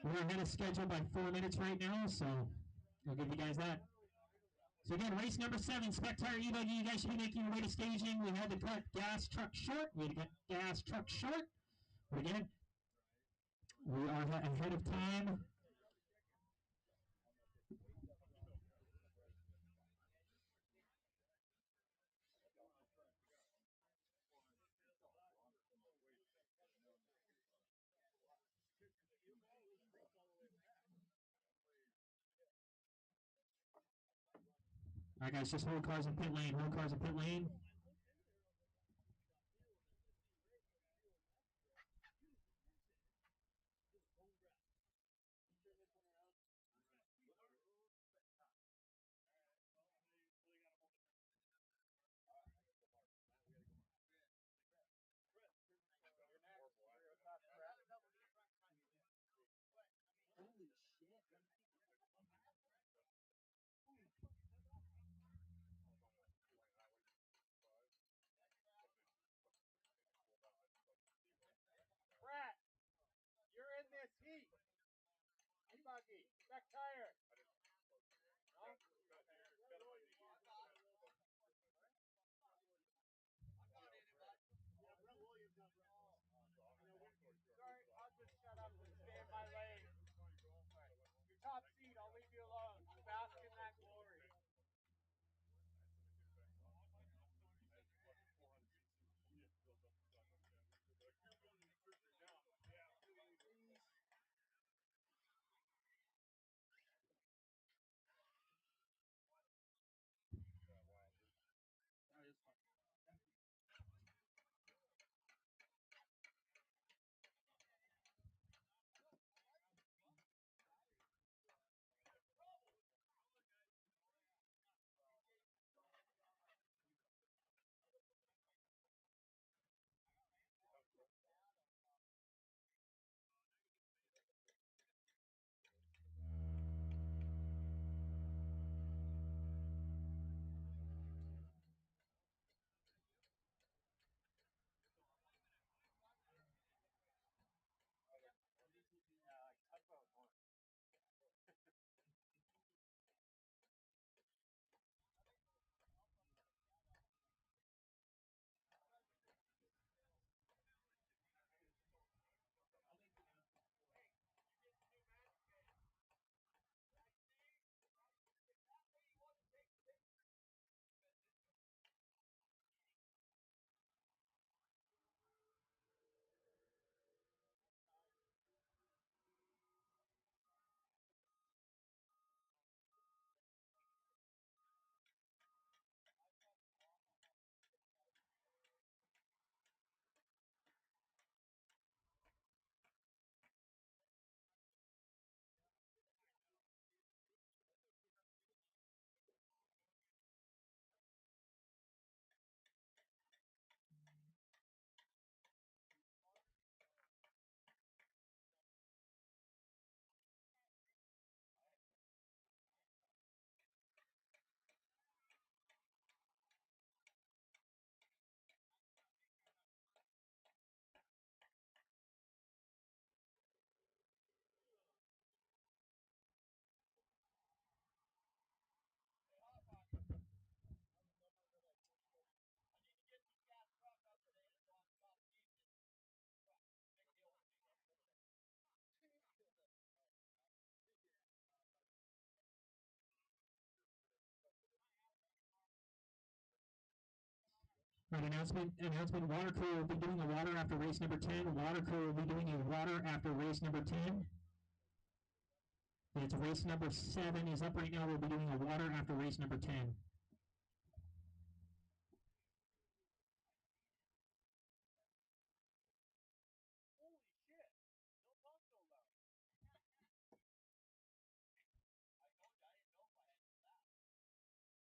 We're ahead of schedule by 4 minutes right now, so we'll give you guys that. So again, race number 7, Spec Tire E-Buggy. You guys should be making your way to staging. We had to cut gas truck short. We had to cut gas truck short. But again, we are ahead of time. All right, guys, just hold cars in pit lane. Hold cars in pit lane. Holy shit. Brett, you're in this heat. E-Buggy, Spec Tire. No? Sorry, I'll just shut up and stay in my lane. Your top seat, I'll leave you alone. Bask in that glory. Right, announcement. Water crew will be doing a water after race number 10. Water crew will be doing a water after race number 10. It's race number 7 is up right now. We'll be doing a water after race number 10. Holy shit! Don't talk so loud. I told you I didn't know if I had to do that.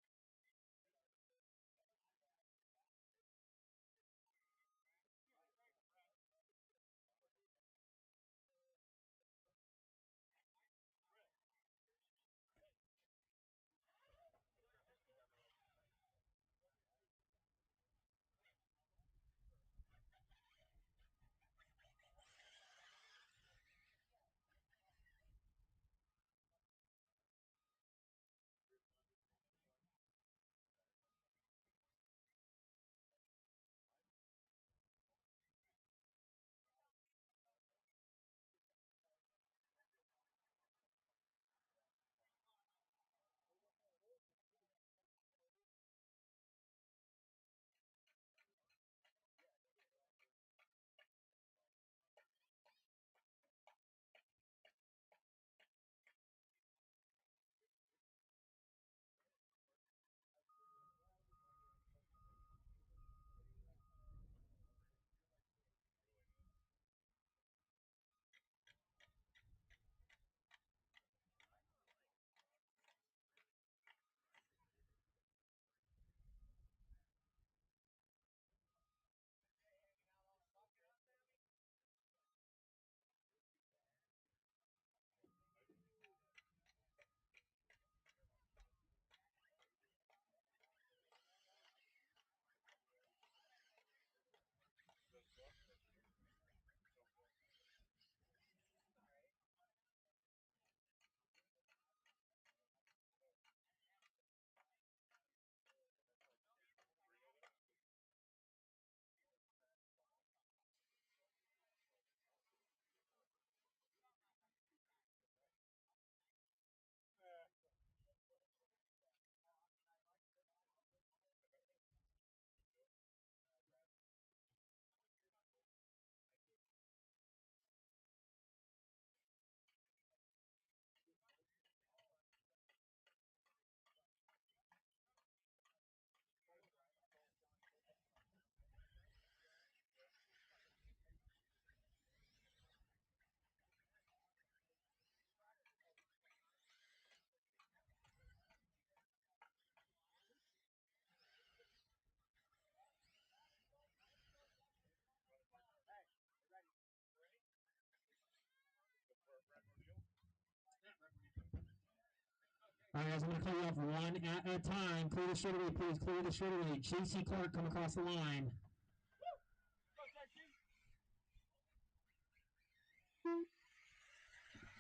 All right, guys, I'm going to call you off one at a time. Clear the straightaway, please. Clear the straightaway. JC Clark, come across the line.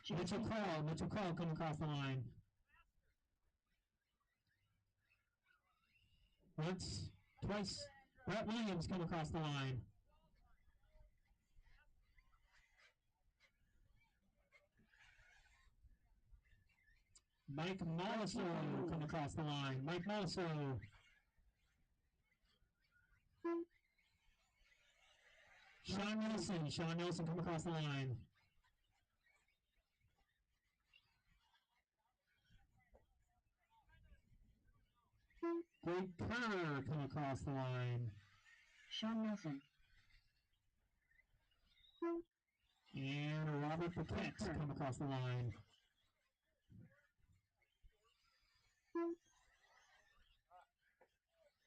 Mitchell Kroll, come across the line. Once, twice. Brett Williams, come across the line. Mike Moliso, come across the line. Mike Moliso. Sean Nelson, come across the line. Greg Kerr, come across the line. Sean Nelson. And Robert Paquette, come across the line.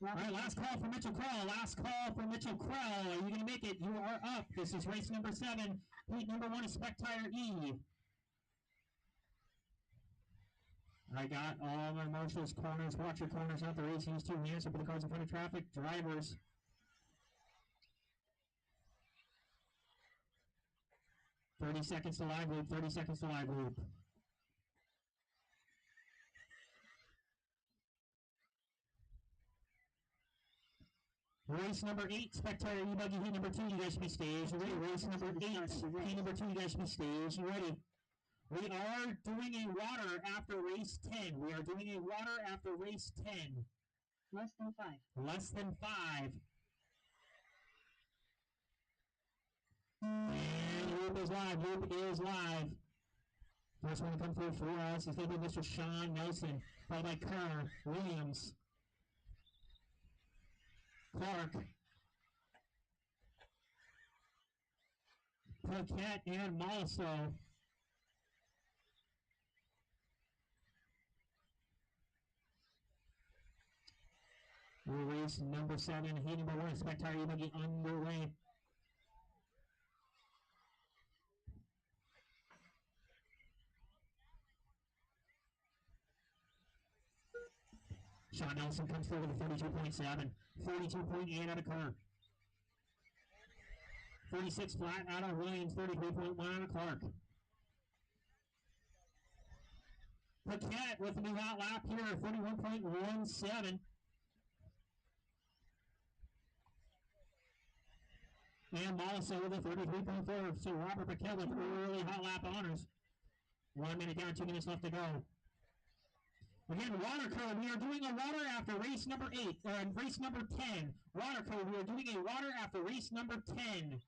All right, last call for Mitchell Krell. Are you going to make it? You are up. This is race number 7. Heat number 1 is Spec Tire E. I got all my marshals, corners. Watch your corners, not the race. Use 2 hands up for the cars in front of traffic. Drivers. 30 seconds to live loop. 30 seconds to live loop. Race number 8, Spectator E-Buggy, heat number 2, you guys should be staged. Race number 8, heat number 2, you guys should be staged. You ready? We are doing a water after race 10. We are doing a water after race 10. Less than 5. Less than 5. And Loop is live. Loop is live. First one to come through for us is going to be Mr. Sean Nelson, followed by Kerr, Williams, Clark, Paquette, and Molso. Race number 7, heat number 1, Spectator E-Buggy underway. Sean Nelson comes through with a 32.7, 42.8 out of Kerr, 36 flat out of Williams, 33.1 out of Clark. Paquette with a new hot lap here, 31.17. And Molso with a 33.4. So Robert Paquette with early hot lap honors. 1 minute down, 2 minutes left to go. Again, water code. We are doing a water after race number 8, or race number 10. Water code. We are doing a water after race number 10.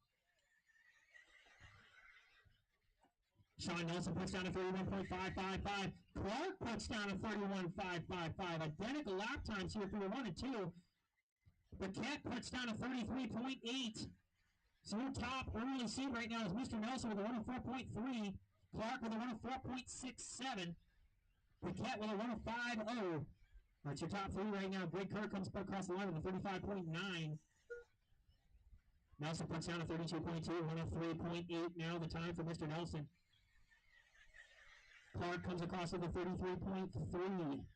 Sean Nelson puts down a 31.555. Clark puts down a 31.555. Identical lap times here for the 1 and 2. Paquette puts down a 33.8. So your top early seed right now is Mr. Nelson with a 104.3. Clark with a 104.67. Paquette with a 105.0. That's your top 3 right now. Greg Kerr comes across the line with a 35.9. Nelson puts down a 32.2, 103.8 now the time for Mr. Nelson. Clark comes across with a 33.3.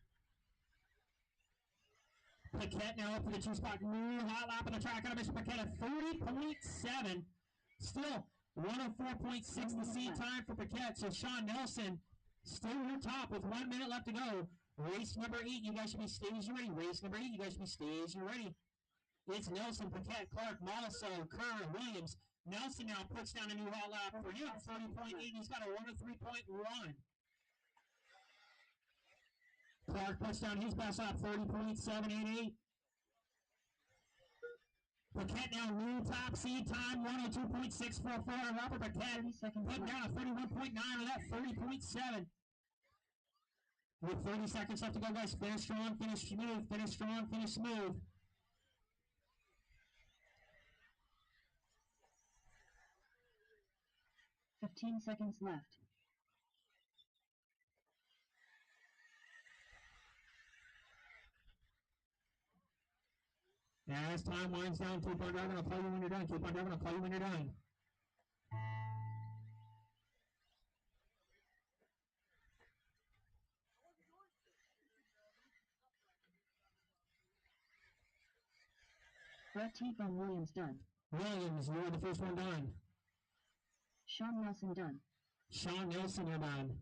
Paquette now up to the 2 spot. New hot lap on the track out of Mr. Paquette at 40.7. Still 104.6 the seed time for Paquette. So Sean Nelson still on top with 1 minute left to go. Race number 8, you guys should be staged and ready. Race number 8, you guys should be staged and ready. It's Nelson, Paquette, Clark, Molso, Kerr, Williams. Nelson now puts down a new hot lap for him, 30.8. He's got a 103.1. Clark puts down his best lap, 30.788. Paquette now new top seed time, 102.644. Robert Paquette put down a 31.9 on that, 30.7. With 30 seconds left to go, guys. Finish strong, finish smooth, finish strong, finish smooth. $15 seconds left. As time winds down, keep on driving. I'll call you when you're done. Keep on driving. I'll call you when you're done. Brett T-Bone Williams done. Williams, you're the first one done. Sean Nelson done. Sean Nelson, you're done.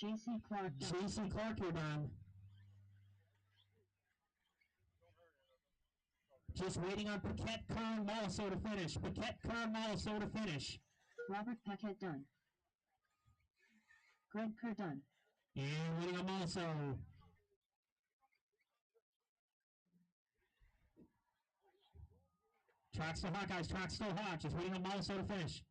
J.C. Clark done. J.C. Clark, you're done. Just waiting on Paquette, Kerr, and Molso to finish. Paquette, Kerr, and Molso to finish. Robert Paquette done. Greg Kerr done. And waiting on Molso. Track's still hot, guys. Track's still hot. Just waiting on Molso to finish.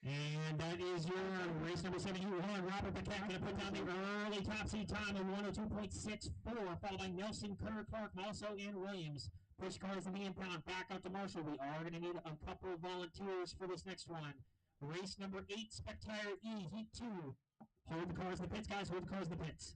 And that is your race number 71. Robert Paquette going to put down the early top seed time of 102.64, followed by Nelson, Kerr, Clark, Molso, and Williams. Push cars in the impound. Back up to Marshall. We are going to need a couple of volunteers for this next one. Race number 8, Spectator E, Heat 2. Hold the cars in the pits, guys. Hold the cars in the pits.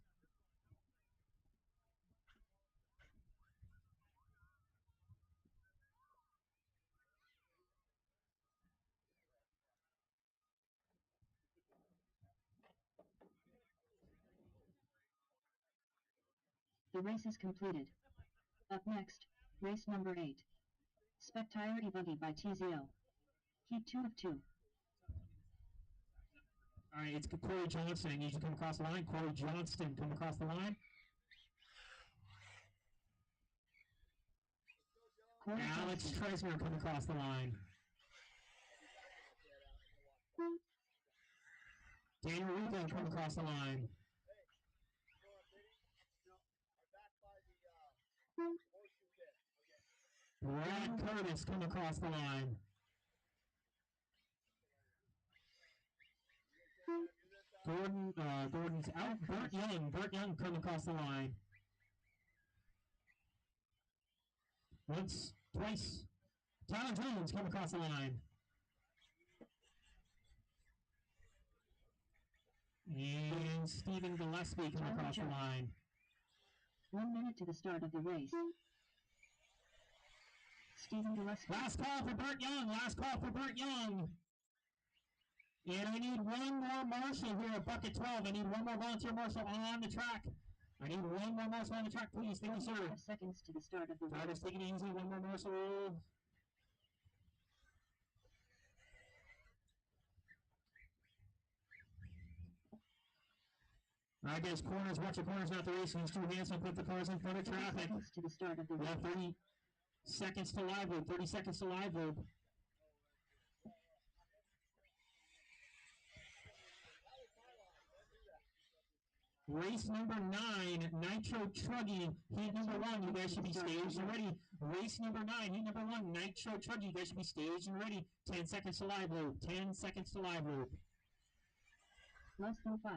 The race is completed. Up next, race number 8. Spectator E-Buggy by TZL. Heat 2 of 2. All right, it's Corey Johnston. You should come across the line. Corey Johnston, come across the line. Corey Alex Johnston. Tresner, come across the line. Daniel Rico, come across the line. Brad Curtis come across the line. Gordon's out. Burt Young come across the line. Once, twice. Tyler Jones come across the line. And Stephen Gillespie come across the line. 1 minute to the start of the race. Stephen Gillespie. Last call for Burt Young. Last call for Burt Young. And I need one more marshal here at bucket 12. I need one more volunteer marshal on the track. I need one more marshal on the track, please. Thank you, sir. 5 seconds to the start of the race. Drivers, take it easy. One more marshal. All right, guys, corners. Watch your corners, not the race. Use two hands to put the cars in front of 30 traffic. seconds to the start of the We race. have 30 seconds to live loop. 30 seconds to live loop. Race number 9, Nitro Truggy, heat number 1, you guys should be staged and ready. Race number 9, heat number 1, Nitro Truggy, you guys should be staged and ready. 10 seconds to live loop. 10 seconds to live loop. Less than 5.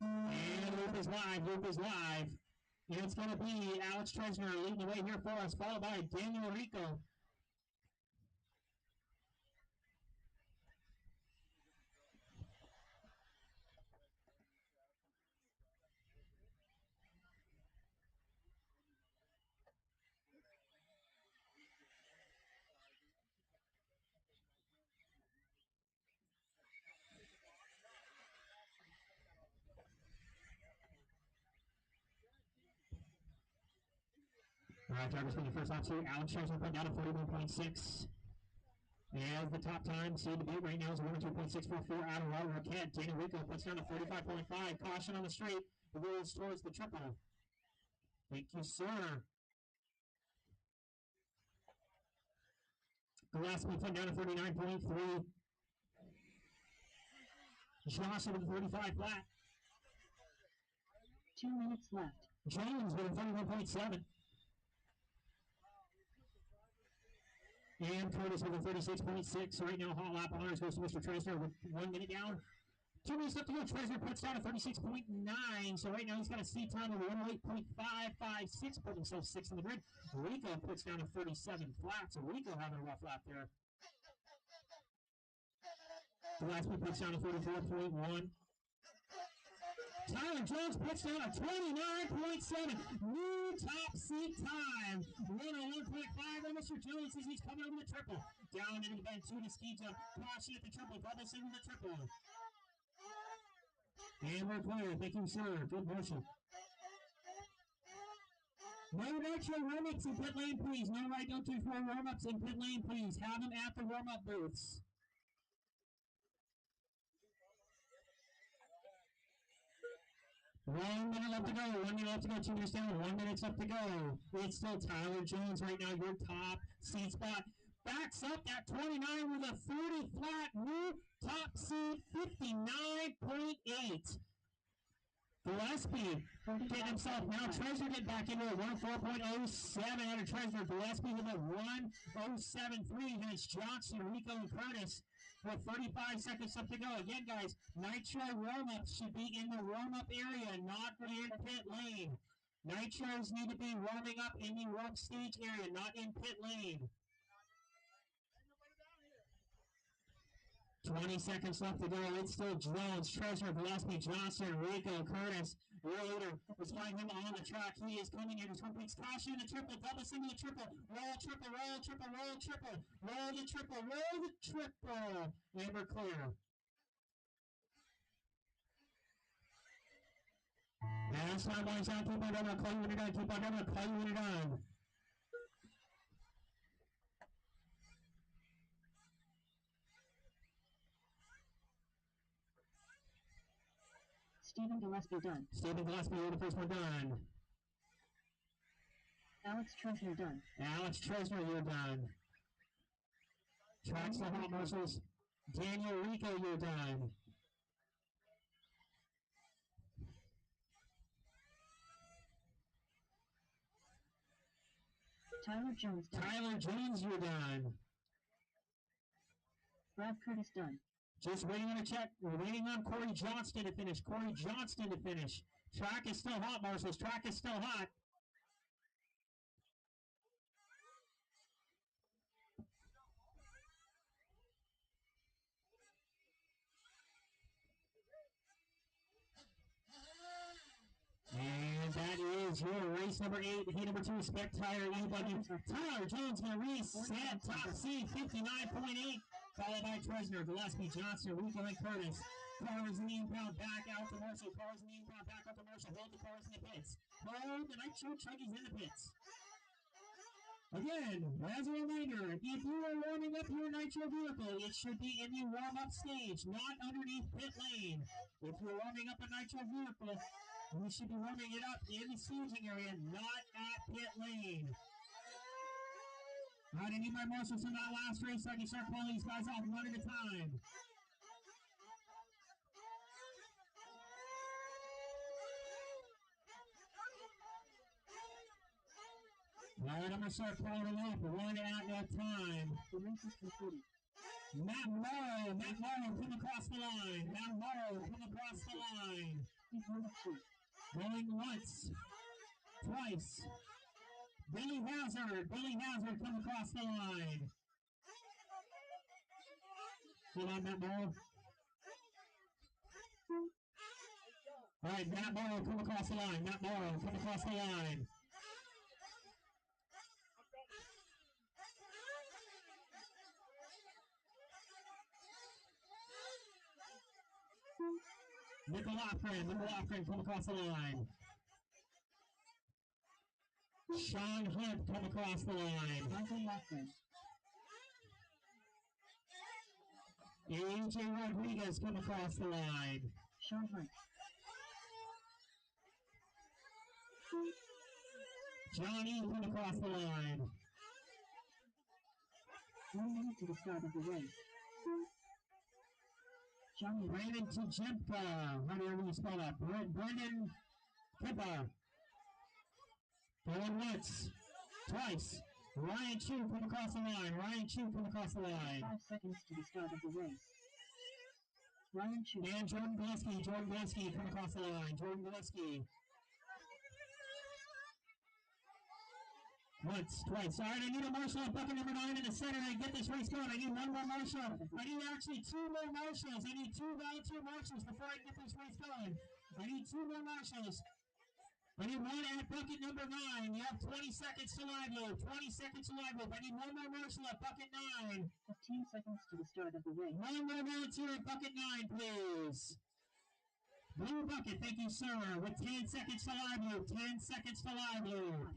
And loop is live, loop is live. And it's going to be Alex Tresner leading the way here for us, followed by Daniel Rico. All right, drivers, for the first lap, too. Alex Tresner put down a 41.6. And the top time, see the beat right now is 102.644 out of Water Roquette. Daniel Rico puts down a 35.5. Caution on the straight. The rolls towards the triple. Thank you, sir. Gillespie put down a 39.3. Johnson with a 35 flat. 2 minutes left. Jones with a 31.7. And Curtis with a 36.6. Right now, hot lap honors goes to Mr. Tresner with 1 minute down. 2 minutes left to go. Tresner puts down a 36.9. So right now he's got a seat time of 108.556, put himself 6th in the grid. Rico puts down a 37 flat. So Rico having a rough lap there. Gillespie puts down a 44.1. Tyler Jones puts down a 29.7. New top seat time. 101.5 on Mr. Jones as he's coming over the triple. Down into the bend, 2 to ski jump. Caution at the triple. Double single the triple. And we're clear. Thank you, sir. Good motion. No nitro warm-ups in pit lane, please. No right, don't do 4 warm-ups in pit lane, please. Have them at the warm-up booths. One minute left to go. 1 minute left to go. 2 minutes down. 1 minute left to go. It's still Tyler Jones right now. Your top seat spot. Backs up at 29 with a 30 flat. New top seat 59.8. Gillespie getting himself now. Tresner get back into a 104.07 out of Tresner. Gillespie with a 107.3. Then it's Johnson, Rico, and Curtis with 35 seconds left to go. Again, guys, nitro warm-ups should be in the warm-up area, not in pit lane. Nitros need to be warming up in the warm stage area, not in pit lane. 20 seconds left to go. It's still Jones, Tresner, Gillespie, Johnson, Rico, Curtis. Your leader was flying him on the track. He is coming in. He's going to be caution in the triple, double single the triple, roll triple, roll triple, roll triple, roll the triple, roll the triple. And we're clear. And time winds down. Keep on down. I'll call you when you're done. Keep on down. I'll call you when you're done. Stephen Gillespie done. Stephen Gillespie, you're the first one done. Alex Tresner done. Alex Tresner, you're done. Tracks the hot marshals. Daniel Rico, you're done. Tyler Jones done. Tyler Jones, you're done. Brad Curtis done. Just waiting on a check. We're waiting on Corey Johnston to finish. Corey Johnston to finish. Track is still hot, Marshals. Track is still hot. And that is your race number 8, heat number 2, Spec Tire E-Buggy. Tyler Jones going to reset top seed 59.8, followed by Tresner, Gillespie, Johnson, Rico, and Curtis. Cars in the impound, back out to Marshall. Cars in the impound, back out to Marshall. Hold the cars in the pits. Hold the Nitro Chuggies in the pits. Again, as a reminder, if you are warming up your Nitro vehicle, it should be in the warm-up stage, not underneath pit lane. If you're warming up a Nitro vehicle, you should be warming it up in the staging area, not at pit lane. All right, I need my marshals in that last race so I can start calling these guys off one at a time. All right, I'm going to start calling them off one at a time. The race is concluded. Matt Morrow, come across the line. Matt Morrow, come across the line. He's number 2. Going once, twice. Billy Hazard, come across the line. Hold on, Matt Morrow. All right, Matt Morrow, come across the line. Matt Morrow, come across the line. Nickel come across the line. Sean Hunt, come across the line. Michael Loughlin. AJ Rodriguez, come across the line. Sean Hunt. Johnny, come across the line. 1 minute to the start of the race. Johnny. Brandon Tjemka, whatever you spell that. Brendan Kipper. Going once, twice. Ryan Chu, come across the line. 5 seconds to the start of the race. Ryan Chu. And Jordan Gillespie, come across the line. Jordan Gillespie. Once, twice. All right, I need a marshal at bucket number 9 in the center to get this race going. I need one more marshal. I need actually 2 more marshals. I need 2 volunteer marshals before I can get this race going. I need 2 more marshals. I need one at bucket number 9. You have 20 seconds to live loop. 20 seconds to live loop. I need one more marshal at bucket 9. 15 seconds to the start of the race. One more volunteer at bucket 9, please. Blue bucket, thank you, sir. With 10 seconds to live loop. 10 seconds to live loop.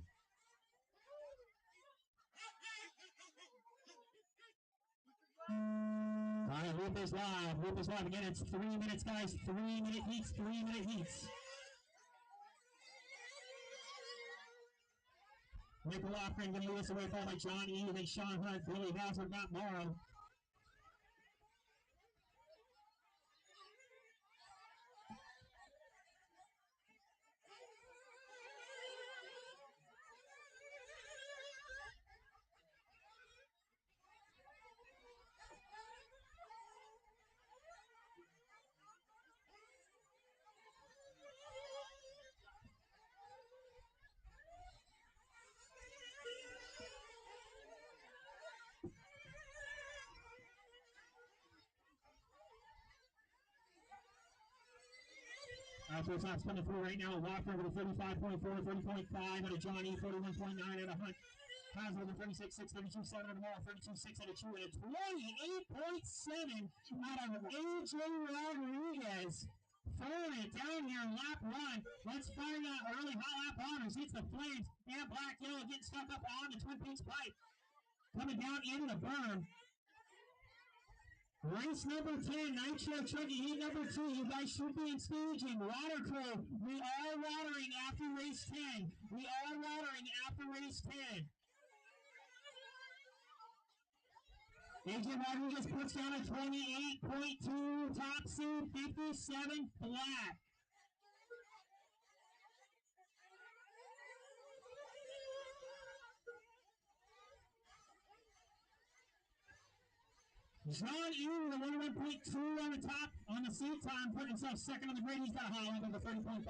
All right, loop is live. Again, it's 3 minutes, guys. 3-minute heats. 3-minute heats. Michael Loughlin going to lead us away followed by John E. Then Sean Hunt, Billy Hazard, Matt Morrow. First laps coming through right now. Walker with a 35.4, 30.5 out of Johnny, 41.9 out of Hunt. Hazard with a 36.6, 32.7 out of Moore, 32.6 out of Chu, and a 28.7 out of AJ Rodriguez. Throwing it down here in lap 1. Let's find out early hot lap honors. Hits the flames. And black yellow getting stuck up on the Twin Peaks pipe. Coming down into the berm. Race number 10, Nitro Chuggy, heat number 2. You guys should be in staging. Water crew, we are watering after race 10. AJ Rodriguez puts down a 28.2 top seed, 57 flat. John E. with a 101.2 on the top on the seat time, putting himself second on the grid. He's got a high line of a 30.5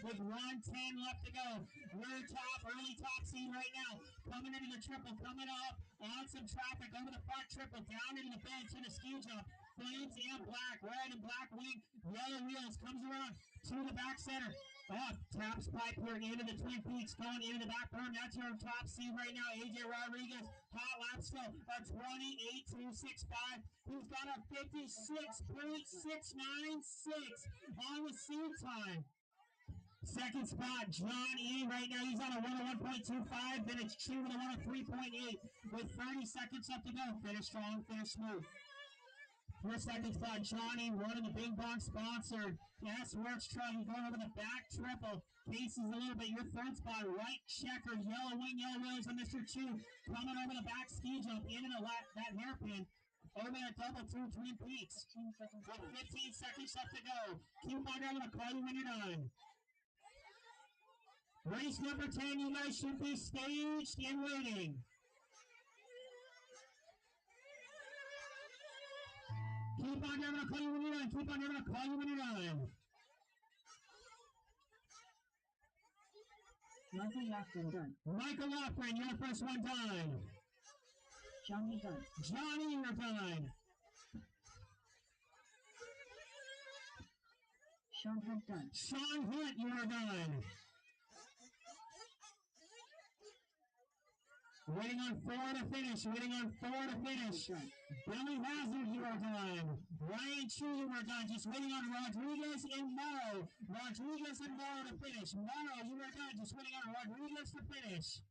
with 110 left to go. We're early top seed right now. Coming into the triple, coming up on some traffic over the front triple, down into the bench in a ski jump. Flames and black, red and black wing, yellow wheels, comes around to the back center. Up, taps pipe here into the Twin Peaks, going into the back berm. That's your top seed right now. AJ Rodriguez, hot lap still, a 28.265. He's got a 56.696 on the seed time. Second spot, John E. Right now, he's on a 101.25. Then it's Chu with a 103.8 with 30 seconds left to go. Finish strong, finish smooth. Your second spot, Johnny, one of the Big Bong sponsor. Gas Works truck, you're going over the back triple. Casey's a little bit. Your third spot, white checker, yellow wing, yellow wheels, and Mr. Chu coming over the back ski jump into that hairpin. Over that double through Twin Peaks. 15 seconds left to go. Keep on going. I'll call you when you're done. Race number 10, you guys should be staged and waiting. Keep on going. I'll call you when you're done. Keep on going. I'll call you when you're done. Michael Loughlin done. Michael Loughlin, you're the first one done. Johnny done. Johnny, you're done. Sean Hunt done. Sean Hunt, you are done. Waiting on 4 to finish. Waiting on 4 to finish. Billy Hazard, you are done. Ryan Chu, you are done. Just waiting on Rodriguez and Morrow. Rodriguez and Morrow to finish. Morrow, you are done. Just waiting on Rodriguez to finish.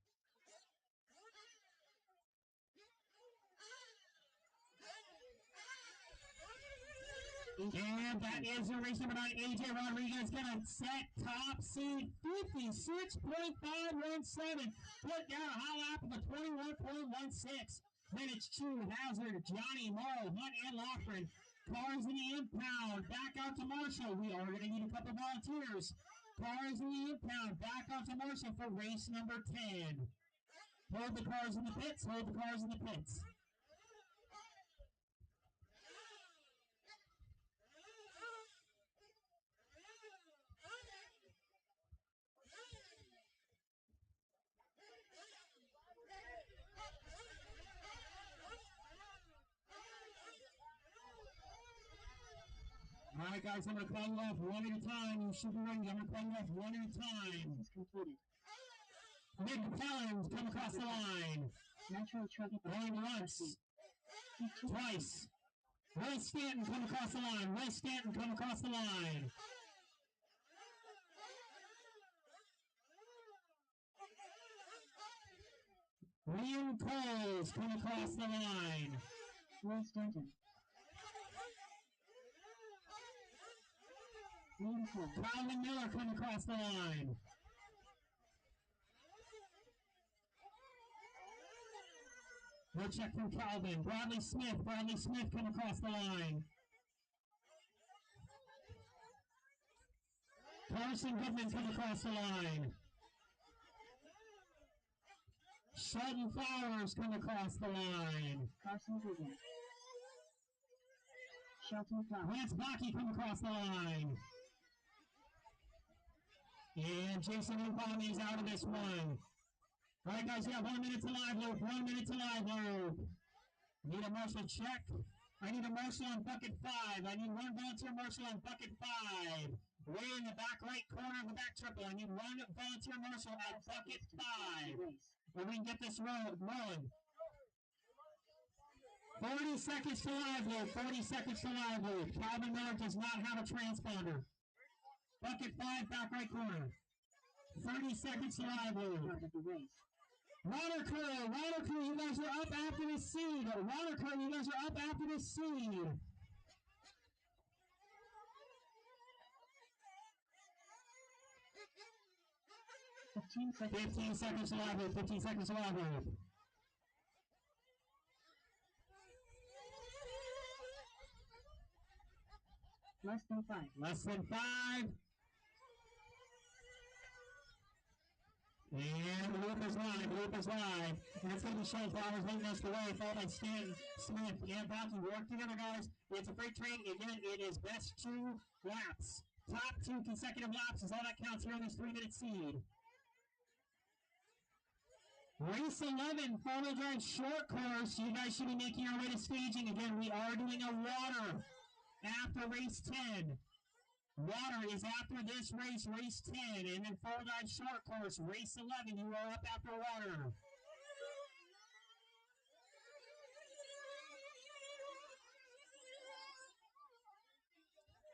And that is the race number 9. AJ Rodriguez gonna set top seed 56.517. Put down a high lap of a 21.16. Then it's Chu, Hazard, Johnny, Morrow, Hunt, and Loughlin. Cars in the impound. Back out to Marshall. We are going to need a couple volunteers. Cars in the impound. Back out to Marshall for race number 10. Hold the cars in the pits. Hold the cars in the pits. All right, guys, I'm going to call you off one at a time. You should be ready. I'm going to call you off one at a time. It's completed. Nick Collins, come across the line. Natural Trucking. Going once. Twice. Will Stanton, come across the line. Will Stanton, come across the line. Liam Coles, come across the line. Will Stanton. Liam Cole. Calvin Miller, come across the line. We'll check from Calvin. Bradley Smith, come across the line. Carson Goodman, come across the line. Sheldon Flowers, come across the line. Carson Goodman. Shelton Flowers. Lance Bakke, come across the line. And Jason Ubom is out of this one. All right, guys, we have 1 minute to live loop. 1 minute to live loop. Need a marshal check. I need a marshal on bucket 5. I need one volunteer marshal on bucket 5. Way in the back right corner of the back triple. I need one volunteer marshal at bucket 5. And we can get this rolling. 40 seconds to live loop. 40 seconds to live loop. Calvin Miller does not have a transponder. Bucket 5, back right corner. 30 seconds to live loop. Water crew, you guys are up after this seed. Water crew, you guys are up after this seed. 15 seconds to live loop. 15 seconds to live loop. Less than 5. Less than 5. And Loop is live. And it's going to be Shell Flowers leading us the way, followed by Stan, Smith, and Baki. Work together, guys. It's a freight train. Again, it is best 2 laps. Top 2 consecutive laps is all that counts here on this 3-minute seed. Race 11, four-wheel drive short course. You guys should be making your way to staging. Again, we are doing a water after race 10. Water is after this race, race 10. And then four-wheel drive short course, race 11. You are up after water.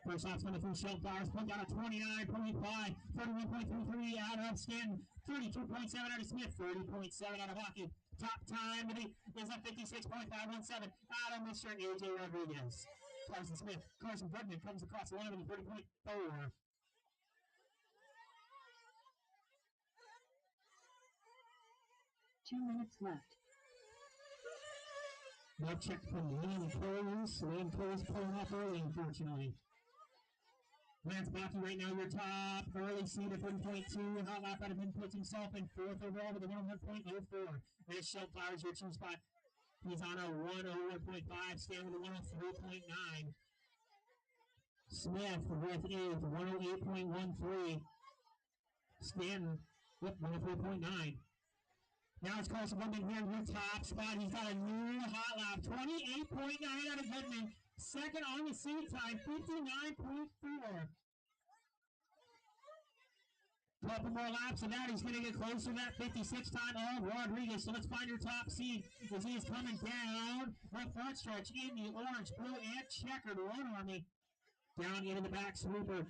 First lap's coming through Shell Flowers, put down a 29.5, 31.33 out of Stanton, 32.7 out of Smith, 30.7 out of Hockey. Top time is at 56.517 out of Mr. AJ Rodriguez. Carson Goodman comes across the line with a 30.4. Two minutes left. No check from Liam Coles. Liam Coles pulling off early, unfortunately. Lance Baki right now, your top early seed at 30.2. Hot lap out of him puts himself in fourth overall with a 101.04. There's Shell Flowers, your 2 spot. He's on a 101.5, staying with a 103.9. Smith with a 108.13. Stanton with 103.9. Now it's Carson Goodman here in your top spot. He's got a new hot lap, 28.9 out of Goodman. Second on the seat time, 59.4. Couple more laps of that. He's going to get closer to that 56 time of Rodriguez. So let's find your top seed as he is coming down the front stretch in the orange, blue, and checkered One Army. Down into the back sweeper.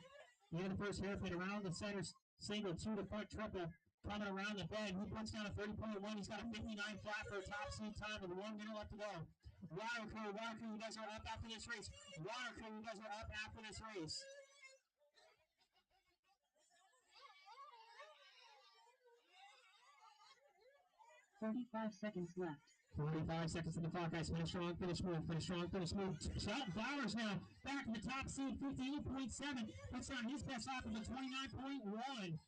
Into the first hairpin around the center single to the front triple. Coming around the bend. He puts down a 30.1. He's got a 59 flat for a top seed time with 1 minute left to go. Water Crew, you guys are up after this race. Water Crew, you guys are up after this race. 35 seconds left. 45 seconds on the clock, guys. Finish strong, finish smooth, finish strong, finish smooth. Shelton Flowers now back in the top seed, 58.7. Puts down his best lap of a 29.1.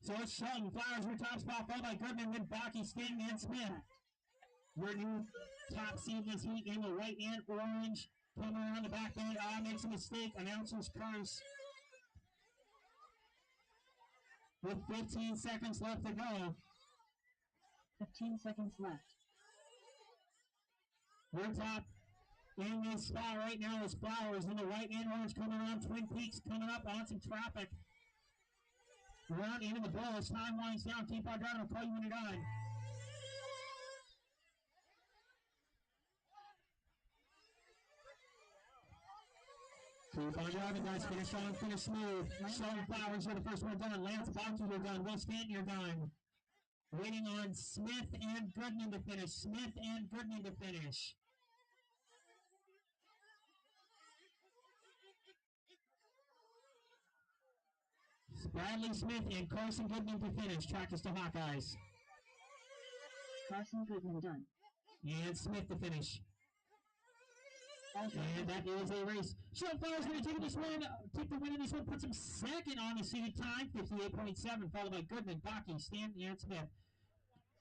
So it's Shelton Flowers, your top spot, followed by Goodman, then Baki, Stanton, and Smith. Your new top seed this heat in the white and orange. Coming around the back end, makes a mistake. Announcer's curse. With 15 seconds left to go. 15 seconds left. Your top in this spot right now is Flowers in the white and orange coming around Twin Peaks, coming up on some traffic. Around into the bulls, time winds down, keep on driving, I'll call you when you're done. Keep on driving, guys, finish strong, finish smooth. Sheldon Flowers, you're the first one done. Lance Baki, you're done. Will Stanton, you're done. Waiting on Smith and Goodman to finish. Smith and Goodman to finish. Bradley Smith and Carson Goodman to finish. Track is to Hawkeyes. Carson Goodman done. And Smith to finish. And that is a race. Sheldon Flowers going to take this one, take the win in this one, puts him second on the seated time, 58.7, followed by Goodman, Baki, Stanton, and Smith.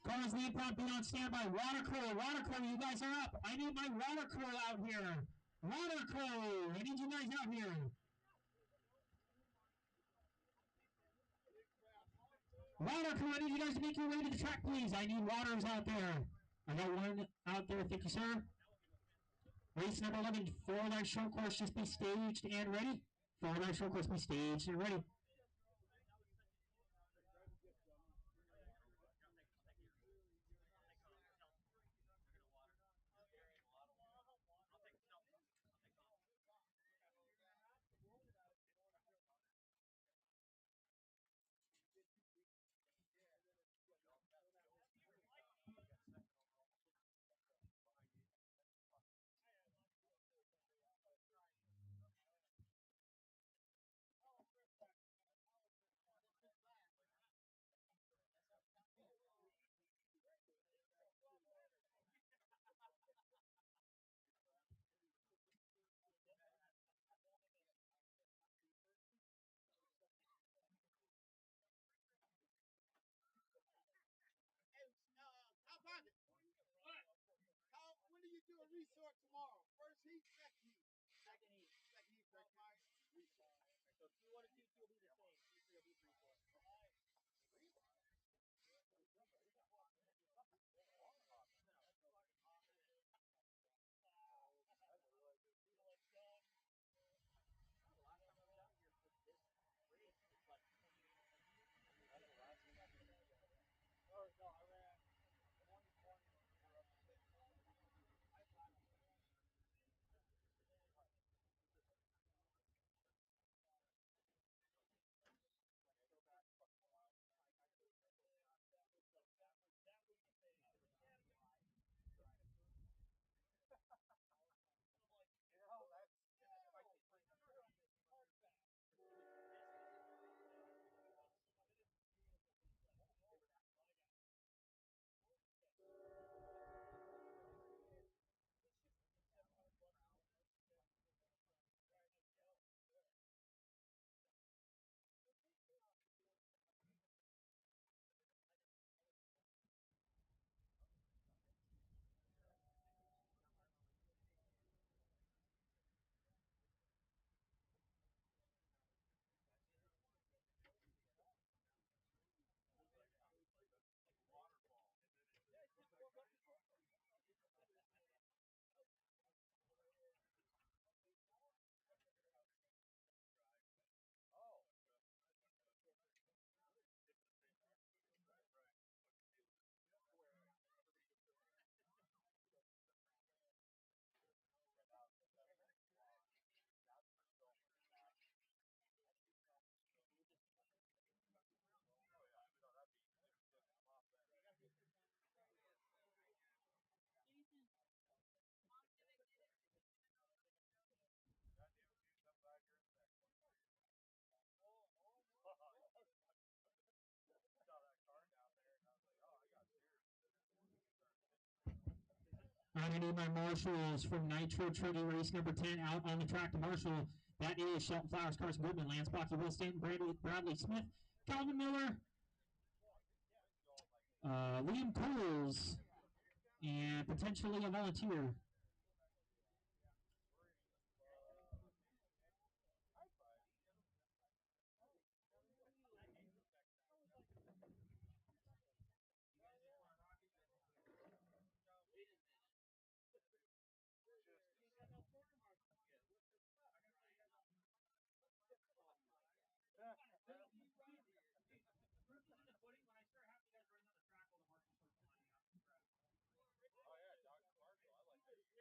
Cars the impound beat on standby. Water Crew, you guys are up. I need my Water Crew out here. Water Crew, I need you guys out here. Water Crew, I need you guys to make your way to the track, please. I need waters out there. I got one out there, thank you, sir. Race number 11, 4-line short course, just be staged and ready. 4-line short course, be staged and ready. the resort tomorrow. First heat, second heat. Second heat. Second heat, Fort Myers, resort. So Q1 and Q2 will be the same. Q3 will be resort. Or no, I ran 120. You know, that's I need my marshals from Nitro Trinity race number 10 out on the track to marshal. That is Shelton Flowers, Carson Goodman, Lance Bocky, Will Stanton, Bradley Smith, Calvin Miller, Liam Coles, and potentially a volunteer. When I start having you guys running on the track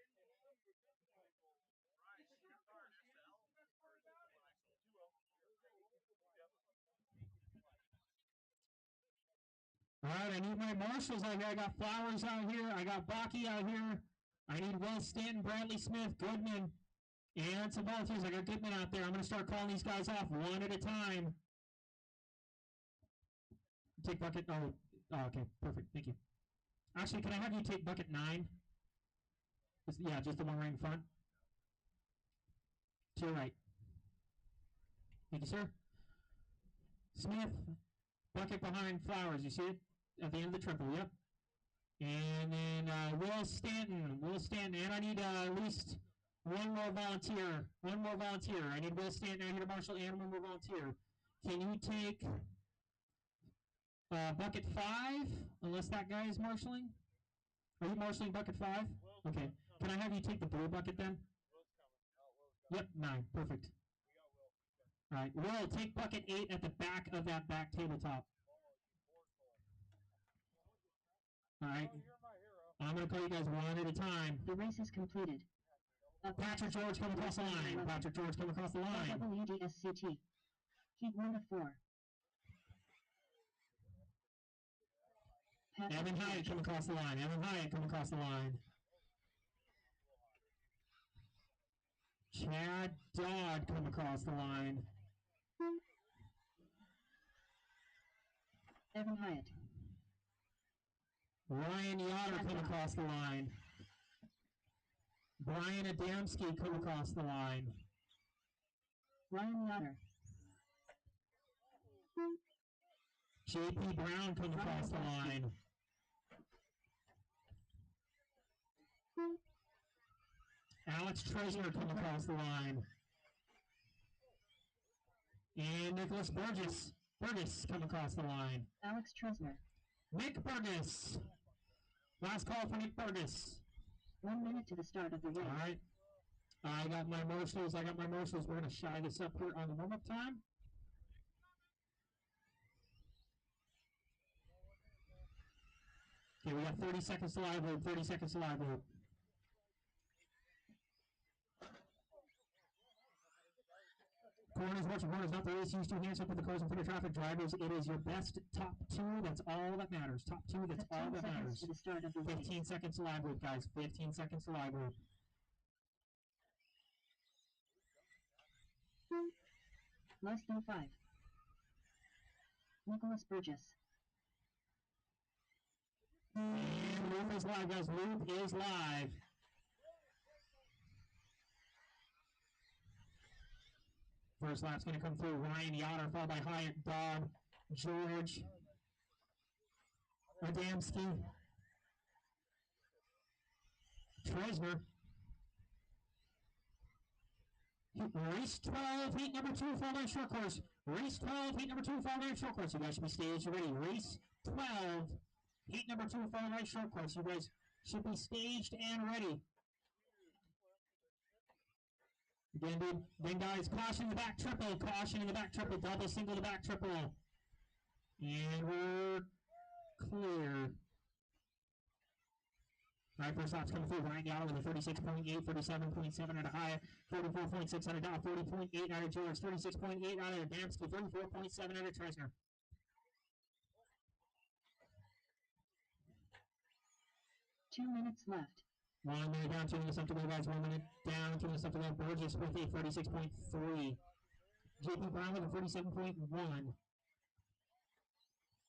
while the marshal starts lining up. Oh yeah, Dr. Marshall. I like that. Right. Your car SL. All right, I need my marshals out here. I got Flowers out here. I got Bocky out here. I need Will Stanton, Bradley Smith, Goodman, and some volunteers. I got Goodman out there. I'm going to start calling these guys off one at a time. Take bucket. Oh, okay, perfect. Thank you. Actually, can I have you take bucket 9? Yeah, just the one right in front. To your right. Thank you, sir. Smith, bucket behind Flowers. You see it at the end of the triple. Yep. And then Will Stanton, and I need at least one more volunteer. I need Will Stanton out here to marshal and one more volunteer. Can you take bucket 5? Unless that guy is marshaling. Are you marshaling bucket 5? Okay. Can I have you take the blue bucket then? Will's coming. Oh, Will's coming. Yep, 9. Perfect. We got Will. All right, Will, take bucket 8 at the back of that back tabletop. All right. Oh, you're my hero. I'm going to call you guys one at a time. The race is completed. Patrick George, come across the line. Patrick George, come across the line. WDSCT. Heat 1 of 4. Evan Hyatt, come across the line. Evan Hyatt, come across the line. Chad Dodd, come across the line. Evan Hyatt. Ryan Yoder, come across the line. Brian Adamski, come across the line. Ryan Yoder. JP Brown, come across the line. Alex Treasure come across the line. And Nicholas Burgess come across the line. Alex Tresner. Nick Burgess. Last call for Nick Burgess. 1 minute to the start of the race. All right. I got my marshals. We're going to shy this up here on the warm-up time. Okay, we got 30 seconds to live load. 30 seconds to live load. Corners, watching corners, not the race. Use two hands up with the cars in front of traffic. Drivers, it is your best top two. That's all that matters. Top two, that's all that matters. To the start of the 15 seconds to live load, guys. 15 seconds to live load. Less than 5. Nicholas Burgess. And Loop is live, guys. Loop is live. First lap's going to come through. Ryan Yoder, followed by Hyatt, Dodd, George, Adamski, Tresner. Race 12, heat number 2, fall-down short course. Race 12, heat number 2, fall-down short course. You guys should be staged ready. Race 12, heat number 2, fall-down short course. You guys should be staged and ready. Again, then guys, caution in the back triple, caution in the back triple, double, single, the back triple. And we're clear. All right, first lap's coming through. Ryan Yoder with a 36.8, 37.7 at a high, 44.6 at a Dow, 40.8 out of George, 36.8 out of Adamski, 34.7 out of Tresner. Two minutes left. 1 minute down, 2 minutes left to go, guys. 1 minute down, 2 minutes left to go. Burgess with a 36.3. JP Brown with a 37.1.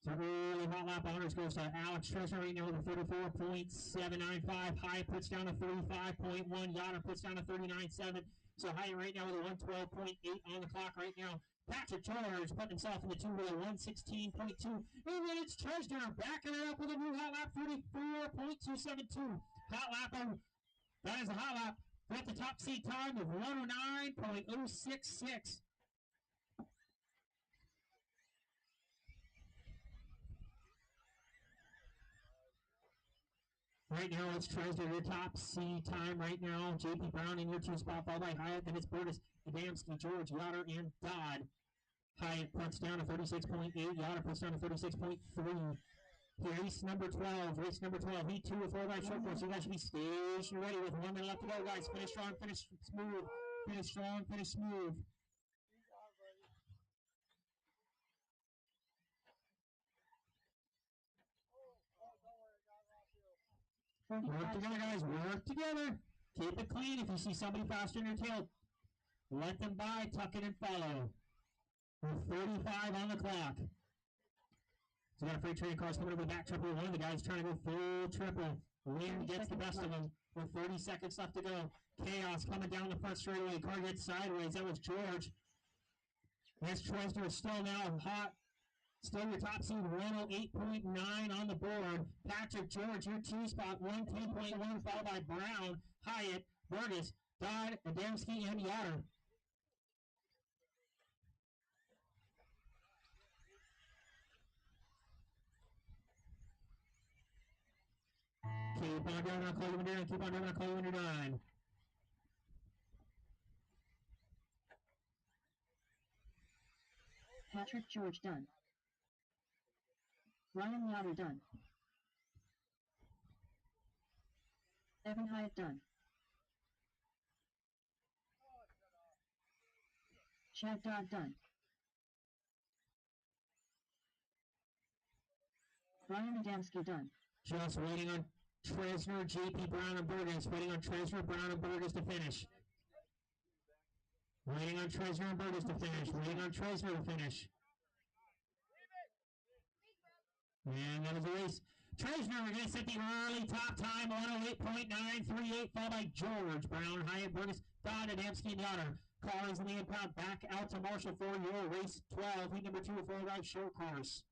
So early hot lap honors goes to Alex Tresner right now with a 34.795. Hyatt puts down a 35.1. Yoder puts down a 39.7. So Hyatt right now with a 112.8 on the clock right now. Patrick George putting himself in the two with a 116.2. And then it's Tresner backing it up with a new hot lap, 34.272. Hot lap, that is a hot lap. Got the top seat time of 109.066. Right now, it's Tresner, your top C time right now. JP Brown in your 2 spot, followed by Hyatt. Then it's Burgess, Adamski, George, Yoder, and Dodd. Hyatt puts down a 36.8. Yoder puts down a 36.3. Race number 12. Heat 2 with 4-by short course. You guys should be staged and ready with 1 minute left to go, guys. Finish strong, finish smooth. Finish strong, finish smooth. Work together, guys. Work together. Keep it clean. If you see somebody faster in your tail, let them by. Tuck it and follow. With 35 on the clock. So we got a freight train cars coming over the back triple. One of the guys trying to go full triple. Wind gets the best of them with 30 seconds left to go. Chaos coming down the front straightaway. Car gets sideways. That was George. This Tresner is still now hot. Still your top seed, 108.9 on the board. Patrick George, your 2 spot, 110.1, followed by Brown, Hyatt, Burgess, Dodd, Adamski, and Yoder. Keep on doing, I'll call you when you're done. Keep on doing, I'll call you when you're done. Patrick George done. Ryan Yoder done. Evan Hyatt done. Chad Dodd done. Ryan Adamski done. Just waiting on Tresner, JP Brown, and Burgess. Waiting on Tresner, Brown, and Burgess to finish. Waiting on Tresner and Burgess to finish. Waiting on Tresner to finish. And that was the race. Tresner, we're going to set the early top time, 108.938, followed by George, Brown, Hyatt, Burgess, Dodd, Adamski, and Yoder. Cars in the impound back out to Marshall for your race 12, heat number 2 of 4-ride short course.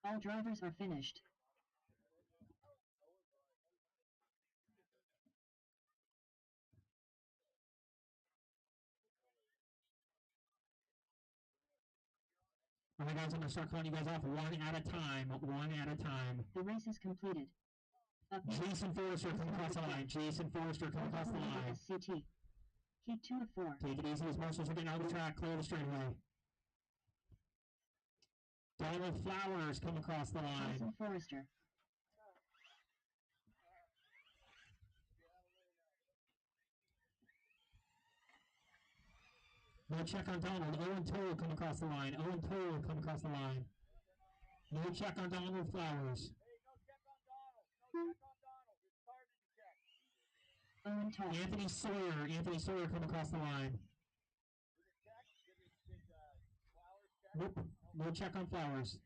All drivers are finished. All right, guys, I'm going to start calling you guys off one at a time. One at a time. The race is completed. Up next, Jason Forrester coming across the line. Jason Forrester coming across the line. SCT. Heat 2 of 4. Take it easy as marshals are getting out of the track. Clear the straightaway. Donald Flowers come across the line. Jason Forrester. No check on Donald. Owen Toll come across the line. Owen Toll come across the line. No check on Donald Flowers. Owen Toll. Anthony Sawyer. Anthony Sawyer come across the line. Nope. No check on Flowers.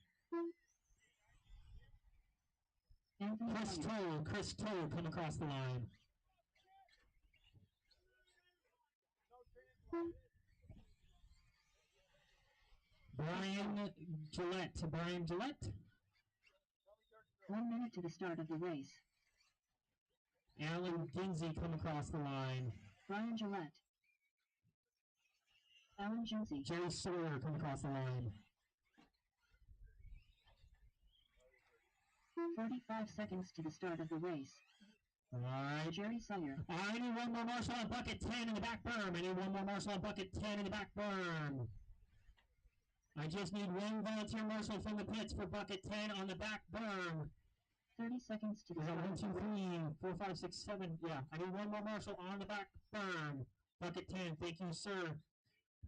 Anthony Chris Sawyer. Toll. Chris Toll come across the line. Brian Gillette. Brian Gillette. 1 minute to the start of the race. Alan Ginsey come across the line. Brian Gillette. Alan Ginsey. Jerry Sawyer come across the line. 45 seconds to the start of the race. All right. Jerry Sawyer. I need one more marshal on bucket 10 in the back berm. I need one more marshal on bucket 10 in the back berm. I just need one volunteer marshal from the pits for bucket 10 on the back berm. 30 seconds to the We got start. 1, 2, 3, 4, 5, 6, 7. Yeah, I need one more marshal on the back berm. Bucket 10. Thank you, sir.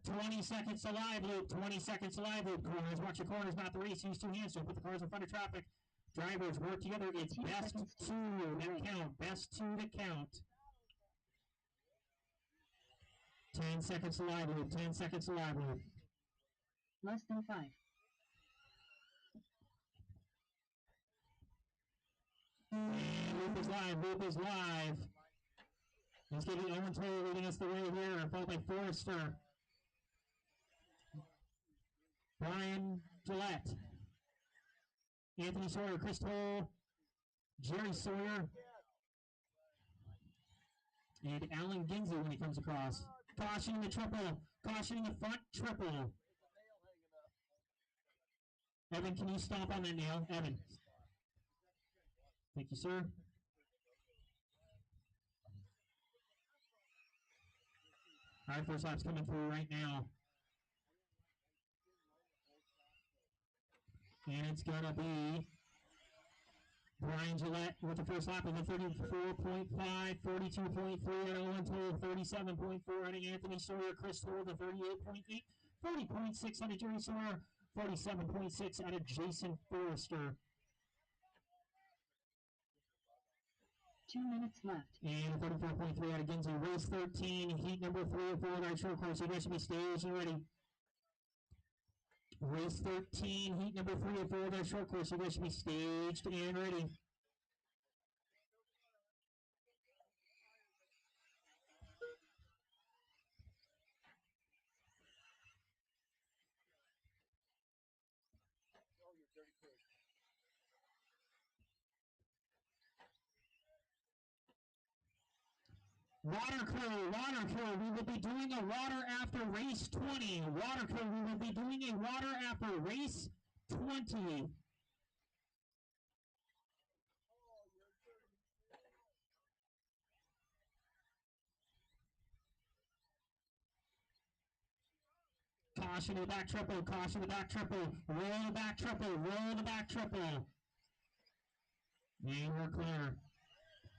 20 seconds to live loop. 20 seconds to live loop. Corners, watch your corners, not the race. Use 2 hands to put the cars in front of traffic. Drivers work together. It's best 2 that count. Best 2 that count. 10 seconds to live loop. 10 seconds to live loop. Less than 5. And loop is live. Loop is live. Let's get the Owen Toll leading us the way here, followed by Forrester. Brian Gillette. Anthony Sawyer, Chris Toll, Jerry Sawyer, and Alan Ginsey when he comes across. Caution in the triple. Caution in the front triple. Evan, can you stomp on that nail? Evan. Thank you, sir. All right, first lap's coming through right now. And it's going to be Brian Gillette with the first lap of the 34.5, 42.3 at Owen Toll, 37.4 out of Anthony Sawyer, Chris Toll, the 38.8, 40.6 out of Jerry Sawyer, 47.6 out of Jason Forrester. 2 minutes left. And 34.3 out of Ginsey. Race 13, heat number 3 of 4 night short course. You guys should be staged and ready. Race 13, heat number 3 of 4 night short course. You guys should be staged and ready. Water crew, we will be doing a water after race 20. Water crew, we will be doing a water after race 20. Caution to the back triple, caution to the back triple, roll the back triple, roll the back triple. And we're clear.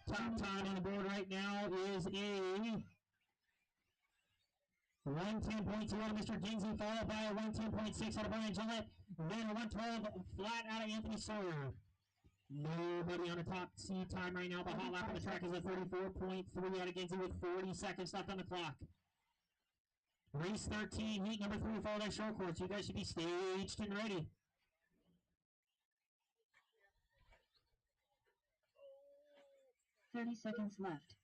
Top time on the board right now is a 110.2 out of Mr. Ginsey, followed by a 110.6 out of Brian Gillette, then a 112 flat out of Anthony Sawyer. Nobody on the top seed time right now. The hot lap on the track is a 34.3 out of Ginsey with 40 seconds left on the clock. Race 13, heat number 3 followed by short course. You guys should be staged and ready. $30 seconds left.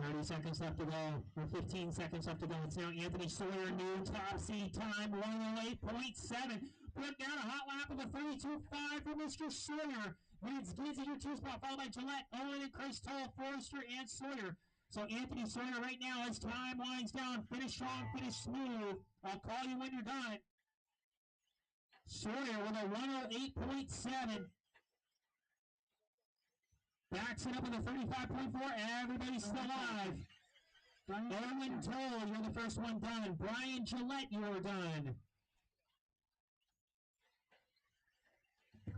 30 seconds left to go, or 15 seconds left to go. It's now Anthony Sawyer, new top seed time, 108.7. Put down a hot lap of a 32.5 for Mr. Sawyer. Leads Gizzy your two spot, followed by Gillette, Owen, and Chris Toll, Forrester, and Sawyer. So Anthony Sawyer right now, as time winds down, finish strong, finish smooth. I'll call you when you're done. Sawyer with a 108.7. Backs it up with a 35.4. Everybody's still alive. Owen Toll, you're the first one done. Brian Gillette, you're done.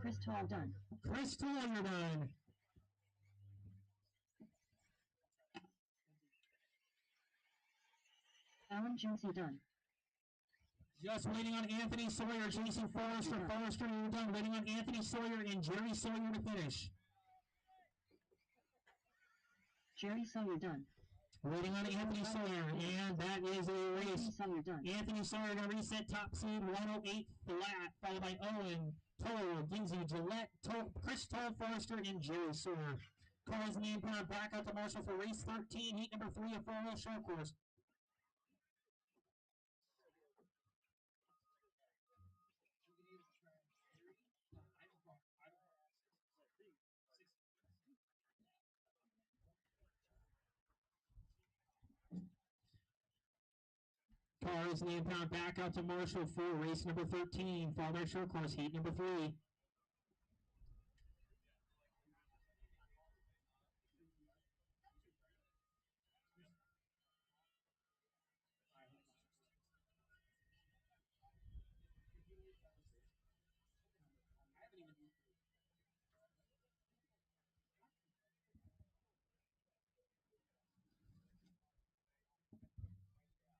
Chris Toll done. Chris Toll, you're done. Alan Jinsey done. Just waiting on Anthony Sawyer, Jason Forrester, Forrester, you're done. Waiting on Anthony Sawyer and Jerry Sawyer to finish. Jerry Sawyer done. Waiting on Anthony Sawyer, and that is a race. Anthony Sawyer done. Anthony Sawyer going to reset top seed 108 flat, followed by Owen, Toll, Ginsey, Gillette, Chris Toll, Forrester, and Jerry Sawyer. Cars name pound back out to Marshall for race 13, heat number 3 of 4-wheel short course. Cars name pound back out to Marshall for race number 13, followed by short course, heat number 3.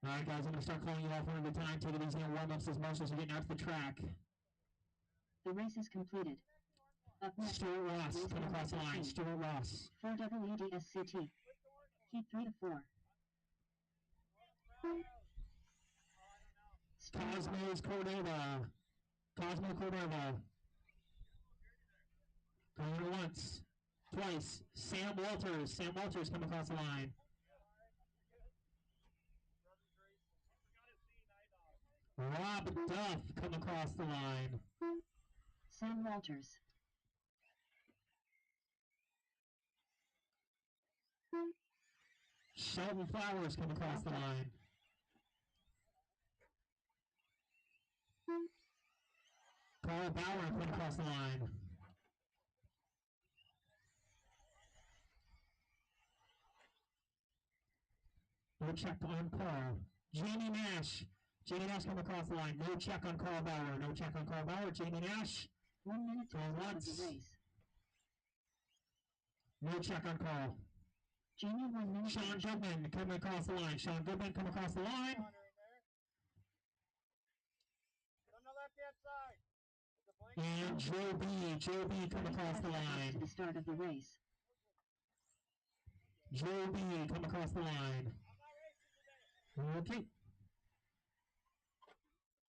All right, guys, I'm going to start calling you off one at a time. Take it easy on warm-ups as Marshals are getting out to the track. The race is completed. Up next, Stuart Ross coming across the line. Stuart Ross. 4WEDSCT. Heat 3 to 4. Cosmo's Cordova. Cosmo Cordova. Going once. Twice. Sam Walters. Sam Walters coming across the line. Rob Duff come across the line. Sam Walters. Sheldon Flowers come across the line. Carl Bauer come across the line. No check on Carl. Jamie Nash. Jamie Nash come across the line. No check on Carl Bauer. No check on Carl Bauer. Jamie Nash. 1 minute Going to once. the race. No check on Carl. Jamie 1 minute. Sean Goodman coming across the line. Sean Goodman come across the line. On the left-hand side. And Joe B. Joe B come across the To line. the start of the race. Joe B come across the line. Okay.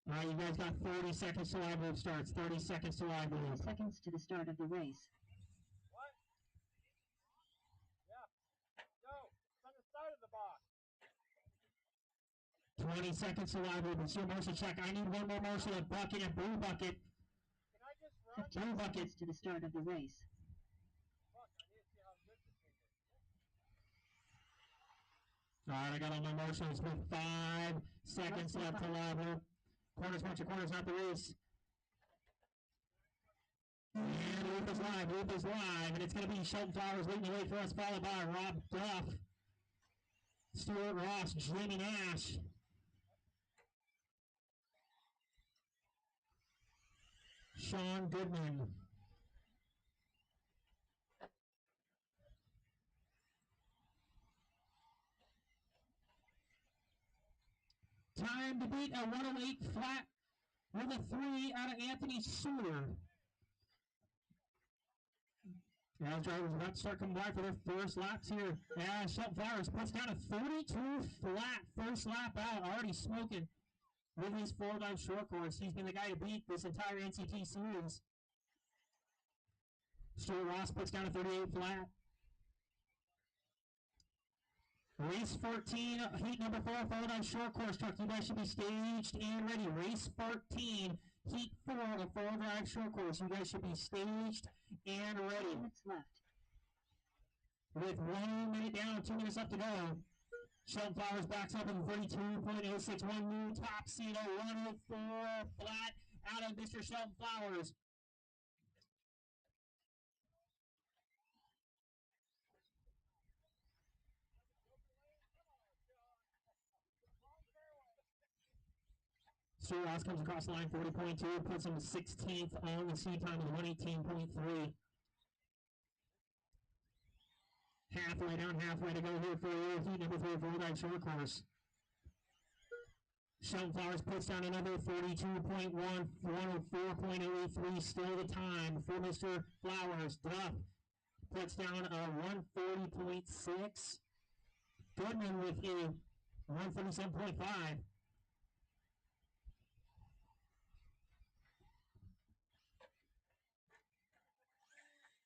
All right, you guys got 30 seconds till live loop starts. 30 seconds till live 30 loop. seconds to the start of the race. What? Yeah. Go. It's on the side of the box. 20 seconds till live loop. It's your Marshall check. I need one more Marshall, a bucket, and blue bucket. Can I just run? 15 seconds to the start of the race. Fuck, I need to see how good this thing is. All right, I got all my Marshalls with 5 seconds left to live loop. Corners, watch your corners, not the race. And loop is live, and it's going to be Shelton Flowers leading the way for us, followed by Rob Duff, Stuart Ross, Jamie Nash. Sean Goodman. Time to beat a 108 flat with a 3 out of Anthony Sawyer. Now drivers about to start coming by for their first laps here. Yeah, Shelton Flowers puts down a 32 flat first lap out, already smoking with his 4-dive short course. He's been the guy to beat this entire NCT series. Stuart Ross puts down a 38 flat. Race 14, heat number 4, followed by short course truck. You guys should be staged and ready. Race 14, heat 4 of 4-drive short course. You guys should be staged and ready. 2 minutes left. With 1 minute down, 2 minutes left to go. Shelton Flowers backs up in 32.061. New top seed, 104 flat out of Mr. Shelton Flowers. Stuart Ross comes across the line, 40.2, puts him 16th on the seed time of 118.3. Halfway down, halfway to go here for heat number 3 for that short course. Shelton Flowers puts down another 42.1, 104.083, still the time for Mr. Flowers. Duff puts down a 140.6. Goodman with a 137.5.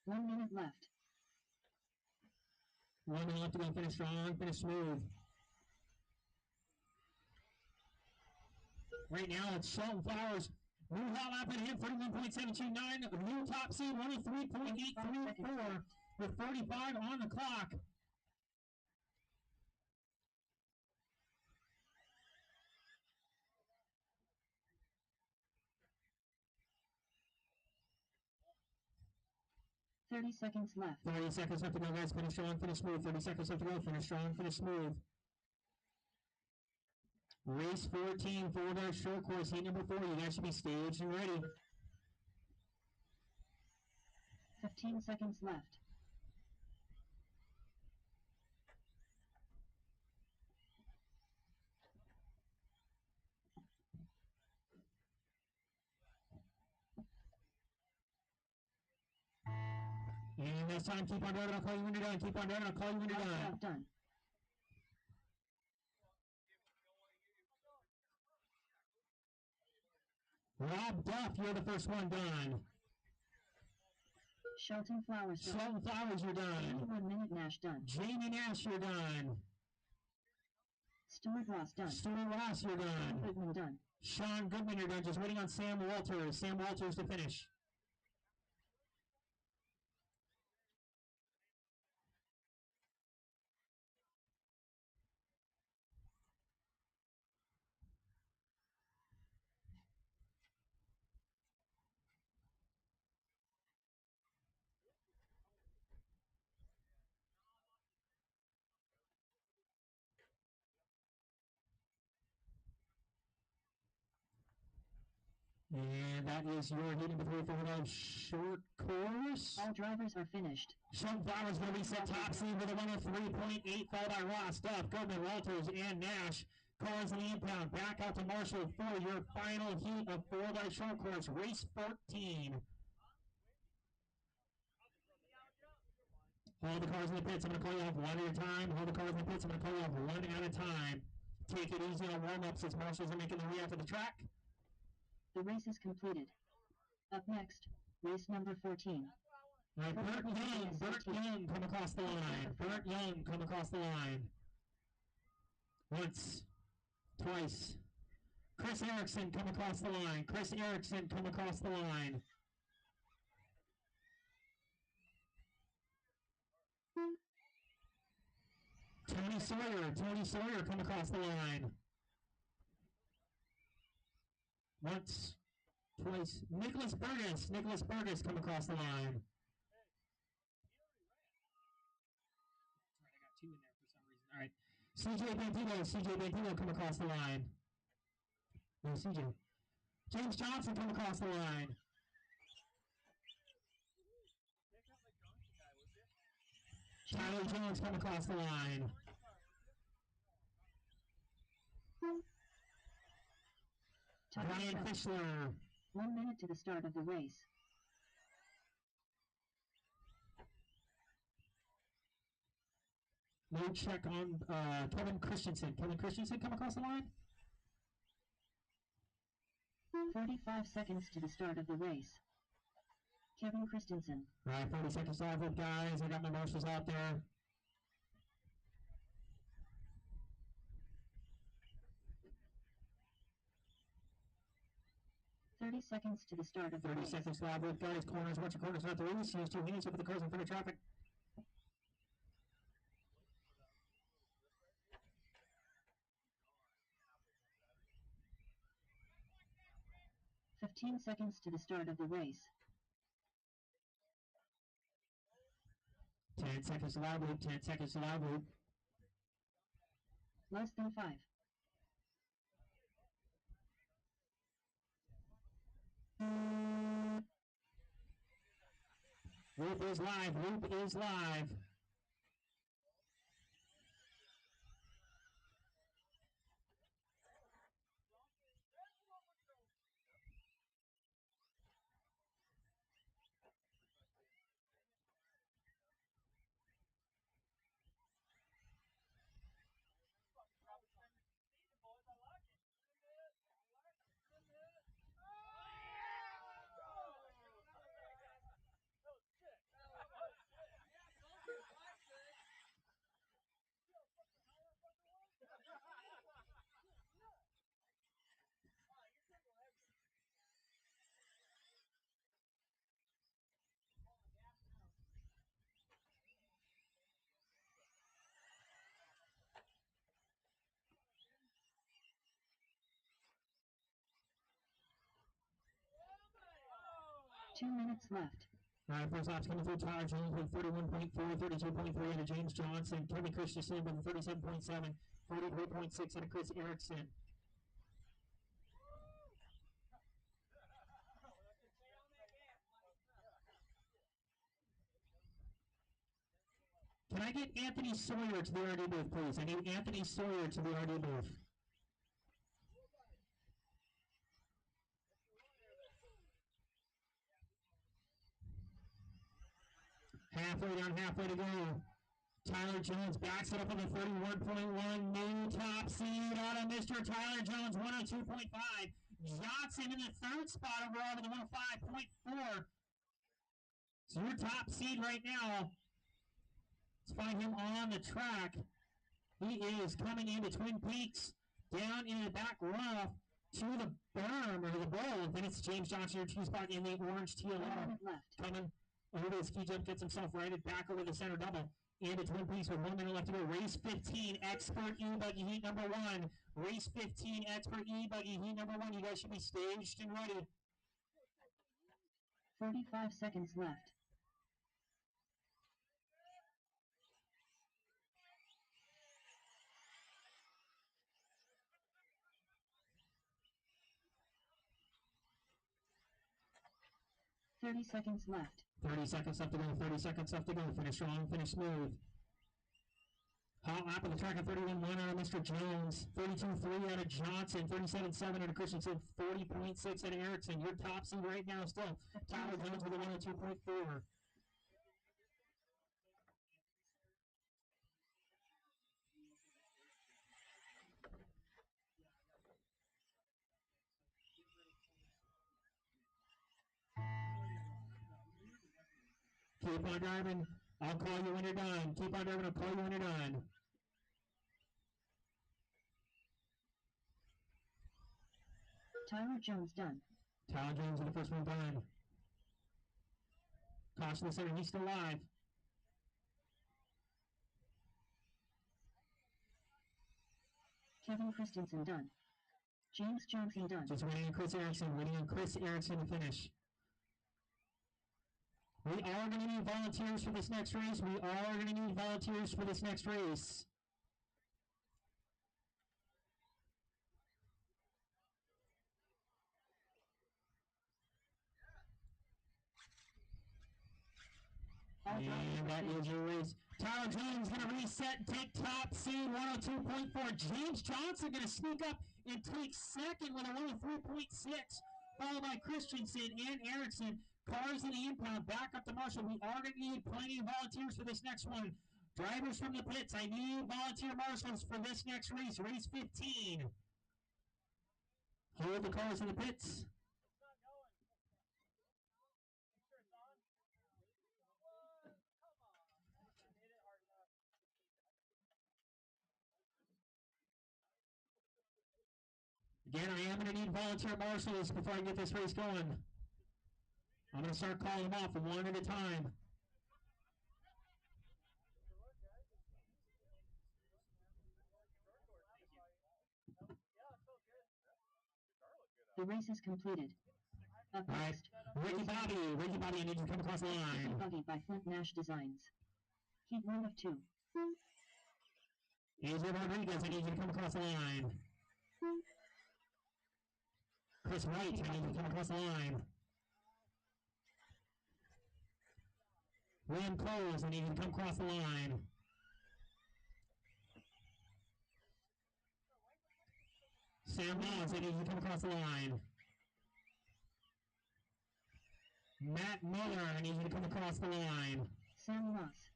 1 minute left. 1 minute left to go. Finish strong, finish smooth. Right now it's Shelton Flowers. New hot lap at him, 31.729. New top seed, 103.834 with 45 on the clock. Thirty seconds left. 30 seconds left to go, guys. Finish strong, finish smooth. 30 seconds left to go. Finish strong, finish smooth. Race 14, 4-drive short course, heat number 4. You guys should be staged and ready. 15 seconds left. And that's time. Keep on driving. I'll call you when you're done. Keep on driving. I'll call you when you're done. Done. Rob Duff, you're the first one done. Shelton Flowers done. Shelton Flowers, you're done. 1 minute Nash done. Jamie Nash, you're done. Stuart Ross done. Stuart Ross, you're done. Goodman done. Sean Goodman, you're done. Just waiting on Sam Walters. Sam Walters to finish. And that is your heat number 3 for short course. All drivers are finished. Shelton Flowers will be set top seed with a 103.8, followed by Ross, Duff, Goodman, Walters, and Nash. Cars in the impound. Back out to Marshall for your final heat of 4-by short course, race 14. Hold the cars in the pits. I'm going to call you off one at a time. Hold the cars in the pits. I'm going to call you off one at a time. Take it easy on warm-ups as Marshalls are making their way out to the track. The race is completed. Up next, race number 14. All right, Burt Young come across the line. Burt Young come across the line. Once, twice. Chris Erickson come across the line. Chris Erickson come across the line. Tony Sawyer come across the line. Once, twice. Nicholas Burgess come across the line. I got 2 in there for some reason. All right. CJ Bandito come across the line. No, CJ. James Johnson come across the line. Tyler Jones come across the line. Brian Fischler. 1 minute to the start of the race. No check on Kevin Christensen. Kevin Christensen come across the line? 45 seconds to the start of the race. Kevin Christensen. All right, 30 seconds off it, guys. I got my marshals out there. 30 seconds to the start of the 30 race. seconds lap loop, guys. Corners, watch your corners, not the race. Use 2 hands up with the cars in front of traffic. 15 seconds to the start of the race. 10 seconds to lap loop, 10 seconds to lap loop. Less than 5. Loop is live, loop is live. Two minutes left. All right, first lap's coming through. Tyler Jones with 31.4, 32.3 into James Johnson. Kevin Christensen with 37.7, 43.6 into Chris Erickson. Can I get Anthony Sawyer to the RD booth, please? I need Anthony Sawyer to the RD booth. Halfway to go. Tyler Jones backs it up with a 31.1. New top seed out of Mr. Tyler Jones, 102.5. Johnson in the third spot overall with a 105.4. So your top seed right now, let's find him on the track. He is coming into Twin Peaks, down in the back rough to the berm or the bowl. Then it's James Johnson, your 2 spot in the orange TLR. Coming over the ski jump, gets himself righted back over the center double. Into Twin Peaks with 1 minute left to go. Race 15, Expert E-Buggy Heat number 1. Race 15, Expert E-Buggy Heat number 1. You guys should be staged and ready. 45 seconds left. Seconds left. 30 seconds left to go. 30 seconds left to go. Finish strong, finish smooth. Hot lap of the track at 31.1 out of Mr. Jones. 32.3 out of Johnson. 37.7 out of Christensen. 40.6 out of Erickson. Your top seed right now still Tyler Jones with a 102.4. Keep on driving. I'll call you when you're done. Keep on driving. I'll call you when you're done. Tyler Jones done. Tyler Jones in the first one done. Caution the center. He's still alive. Kevin Christensen done. James Johnson done. Just waiting on Chris Erickson. Waiting on Chris Erickson to finish. We are going to need volunteers for this next race. We are going to need volunteers for this next race. And that is your race. Tyler Jones going to reset and take top seed, 102.4. James Johnson going to sneak up and take second with a 103.6, followed by Christensen and Erickson. Cars in the impound, back up to Marshall. We are going to need plenty of volunteers for this next one. Drivers from the pits, I need volunteer marshals for this next race, race 15. Hold the cars in the pits. Again, I am going to need volunteer marshals before I get this race going. I'm going to start calling them off one at a time. The race is completed. Up All right, next, Ricky Bobby, I need you to come across the Ricky line. Bobby by Flint Nash Designs. Heat 1 of 2. AJ Rodriguez, I need you to come across the line. Chris White, I need you to come across the line. William Coles, I need you to come across the line. Sam Moss, I need you to come across the line. Matt Miller, I need you to come across the line. Sam Moss.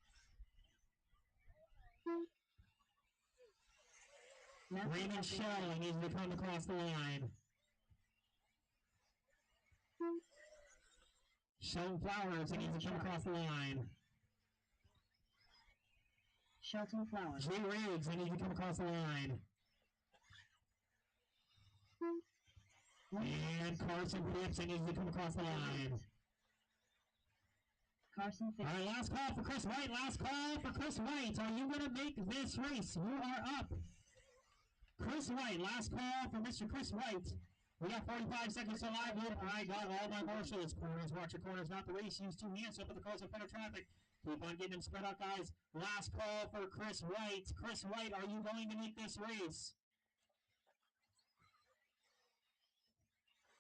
Raymond Shell, I need you to come across the line. Sheldon Flowers, I need you to come across the line. Shelton Flowers. Jay Riggs, I need you to come across the line. And Carson Phipps, I need you to come across the line. Carson Phipps. All right, last call for Chris White. Last call for Chris White. Are you going to make this race? You are up. Chris White, last call for Mr. Chris White. We got 45 seconds to live loop. I got all my marshals. Corners, watch your corners, not the race. Use 2 hands up at the cause of better traffic. Keep on getting them spread out, guys. Last call for Chris White. Chris White, are you going to make this race?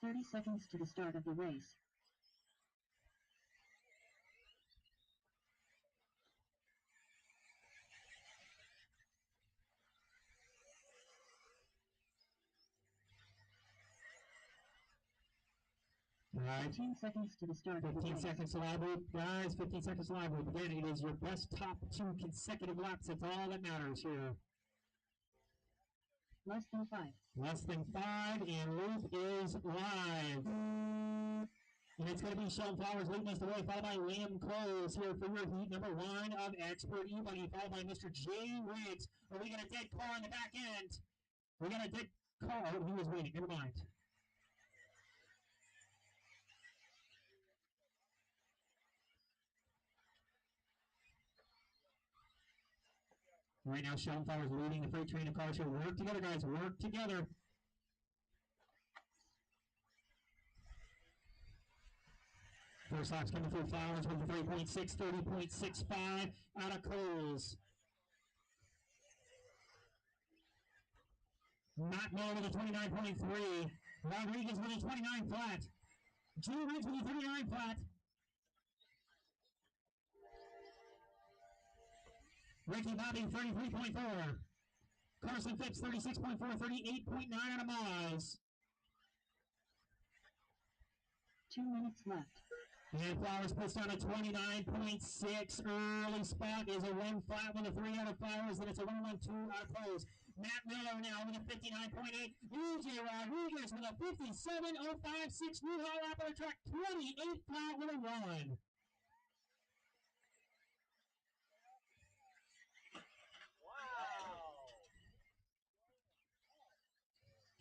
30 seconds to the start of the race. All right. 15 seconds to the start of the 15 race. seconds to live loop, guys. 15 seconds to live loop. Again, it is your best top 2 consecutive laps. That's all that matters here. Less than 5. Less than 5, and loop is live. And it's going to be Sheldon Flowers leading us the way, followed by Liam Coles here for your heat number 1 of Expert E-Buddy, followed by Mr. Jay Riggs. Are we got a dead car on the back end? We got a dead car. Oh, he was waiting. Never mind. Right now, Sheldon Flowers leading the freight train of cars here. Work together, guys. Work together. First lap's coming through Flowers with the 3.6, 30.65 out of Coles. Matt Miller with a 29.3. Rodriguez with a 29 flat. Jay Riggs with a 39 flat. Ricky Bobby, 33.4. Carson Phipps, 36.4, 38.9 out of Moz. 2 minutes left. And Flowers puts down a 29.6. Early spot is a 1 flat with a 3 out of Flowers. Then it's a 1-1-2 out of Coles. Matt Miller now with a 59.8. AJ Rodriguez with a 57.056. New high lap on the track. 28 flat with a 1.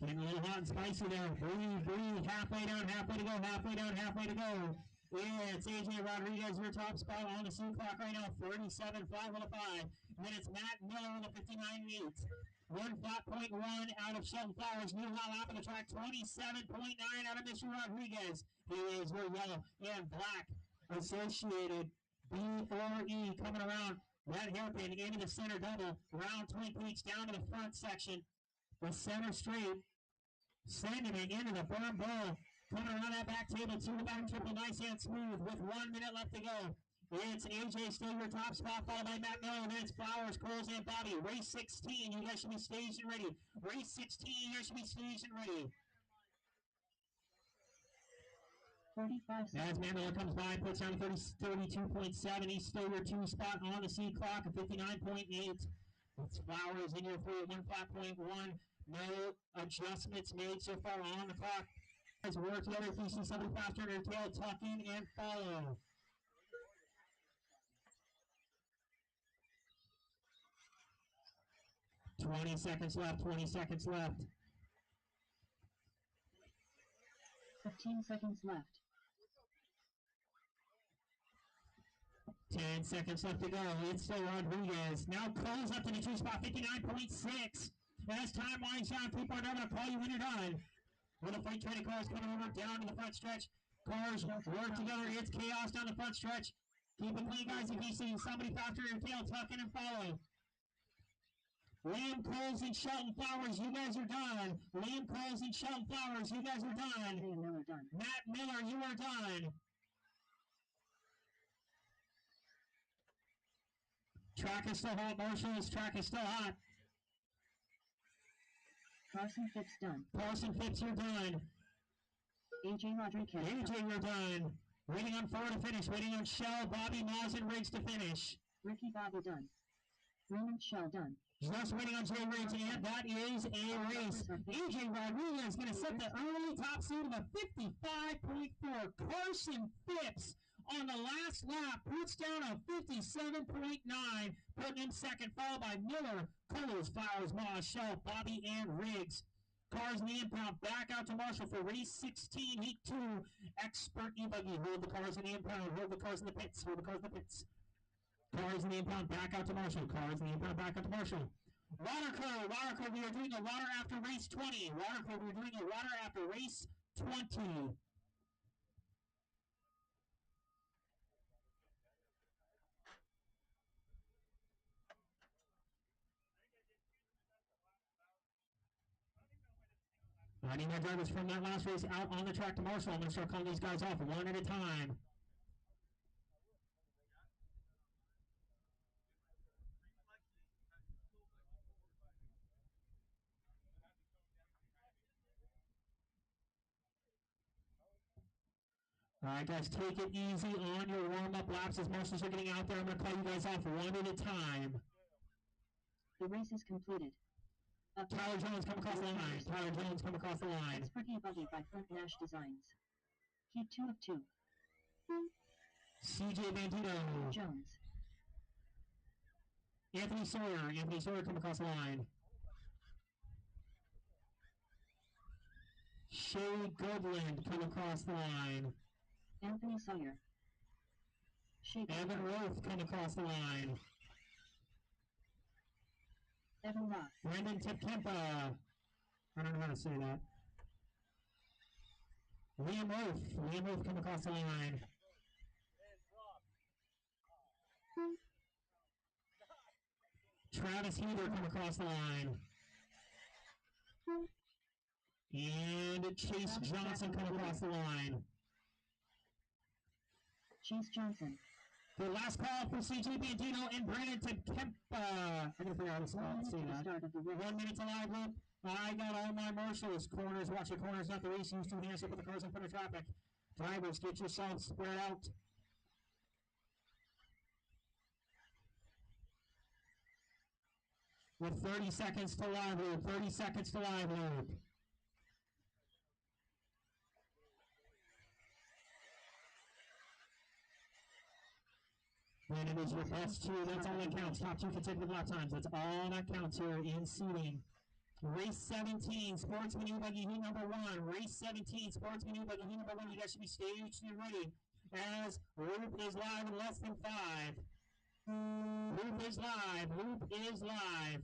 Getting a little hot and spicy there. Breathe. Halfway down, halfway to go, halfway down, halfway to go. Yeah, it's AJ Rodriguez, your top spot on the C clock right now. 37 flat with a 5. And then it's Matt Miller with a 59.8. 1 flat point 1 out of Sheldon Flowers. New high lap on the track. 27.9 out of Mr. Rodriguez. He is your yellow and black associated B4E coming around that hairpin into the center double. Round Twin Peaks down to the front section. The center straight. Sending it into the berm bowl. Coming around that back table to the back triple, nice and smooth with 1 minute left to go. It's AJ still your top spot, followed by Matt Miller. Then it's Flowers, Coles, and Bobby. Race 16, you guys should be staged and ready. Race 16, you guys should be staged and ready. 45 seconds. As Matt Miller comes by, puts down 32.7. He's still your 2 spot on the C clock at 59.8. It's Flowers in your 3 at 1 flat point 1. No adjustments made so far on the clock. Guys, work together. If you see somebody faster in your tail, tuck in and follow. Twenty seconds left. 15 seconds left. 10 seconds left to go. It's still Rodriguez. Now Cole's up to the 2 spot, 59.6. As time winds down, people are now going to call you when you're done. With the fight training cars coming over down to the front stretch. Cars work together. It's chaos down the front stretch. Keep it clean, guys. If you see somebody faster in your tail, tuck in and follow. Liam Coles and Shelton Flowers, you guys are done. Liam Coles and Shelton Flowers, you guys are done. Matt Miller, you are done. Track is still hot, Marshall's track is still hot. Carson Phipps done. Carson Phipps, you're done. AJ Rodriguez. AJ, you're done. Waiting on 4 to finish. Waiting on Shell, Bobby, Moz, and Riggs to finish. Ricky Bobby done. Raymond Shell done. Just waiting on Jay Riggs, and that is a race. AJ Rodriguez is going to set the early top speed of a 55.4. Carson Phipps on the last lap puts down a 57.9, putting him second, followed by Miller, Coles, Flowers, Moss, Shell, Bobby, and Riggs. Cars in the impound back out to Marshall for race 16, heat 2. Expert e-buggy. Hold the cars in the impound. Hold the cars in the pits. Hold the cars in the pits. Cars in the impound back out to Marshall. Cars in the impound back out to Marshall. Water crew, we are doing a water after race 20. Water crew, we're doing a water after race 20. I need my drivers from that last race out on the track to Marshall. I'm going to start calling these guys off one at a time. All right, guys, take it easy on your warm-up laps as Marshals are getting out there. I'm going to call you guys off one at a time. The race is completed. Tyler Jones, come across the line. Tyler Jones, come across the line. Expert e-buggy by Front Nash Designs. Heat 2 of 2. CJ Bandito. Jones. Anthony Sawyer. Anthony Sawyer, come across the line. Shay Goodland, come across the line. Anthony Sawyer. Evan Roth, come across the line. Evan Roth. Brendan Tipkempa. I don't know how to say that. Liam Roth, come across the line. Travis Heater, come across the line. And Chase Johnson, come across the line. Chase Johnson. The last call for CJ Bandito and Brandon Tipkempa. I gotta figure out how to say that. 1 minute to live loop. I got all my marshals. Corners, watch your corners, not the race. Use 2 hands to put the cars in front of traffic. Drivers, get yourselves spread out. With 30 seconds to live loop. 30 seconds to live loop. And it is your best 2. That's all that counts. Top 2 consecutive lap times. That's all that counts here in seating. Race 17, Sportsman U-Buggy heat number 1. Race 17, Sportsman U-Buggy heat number 1. You guys should be staged and ready as Loop is live in less than 5. Loop is live. Loop is live.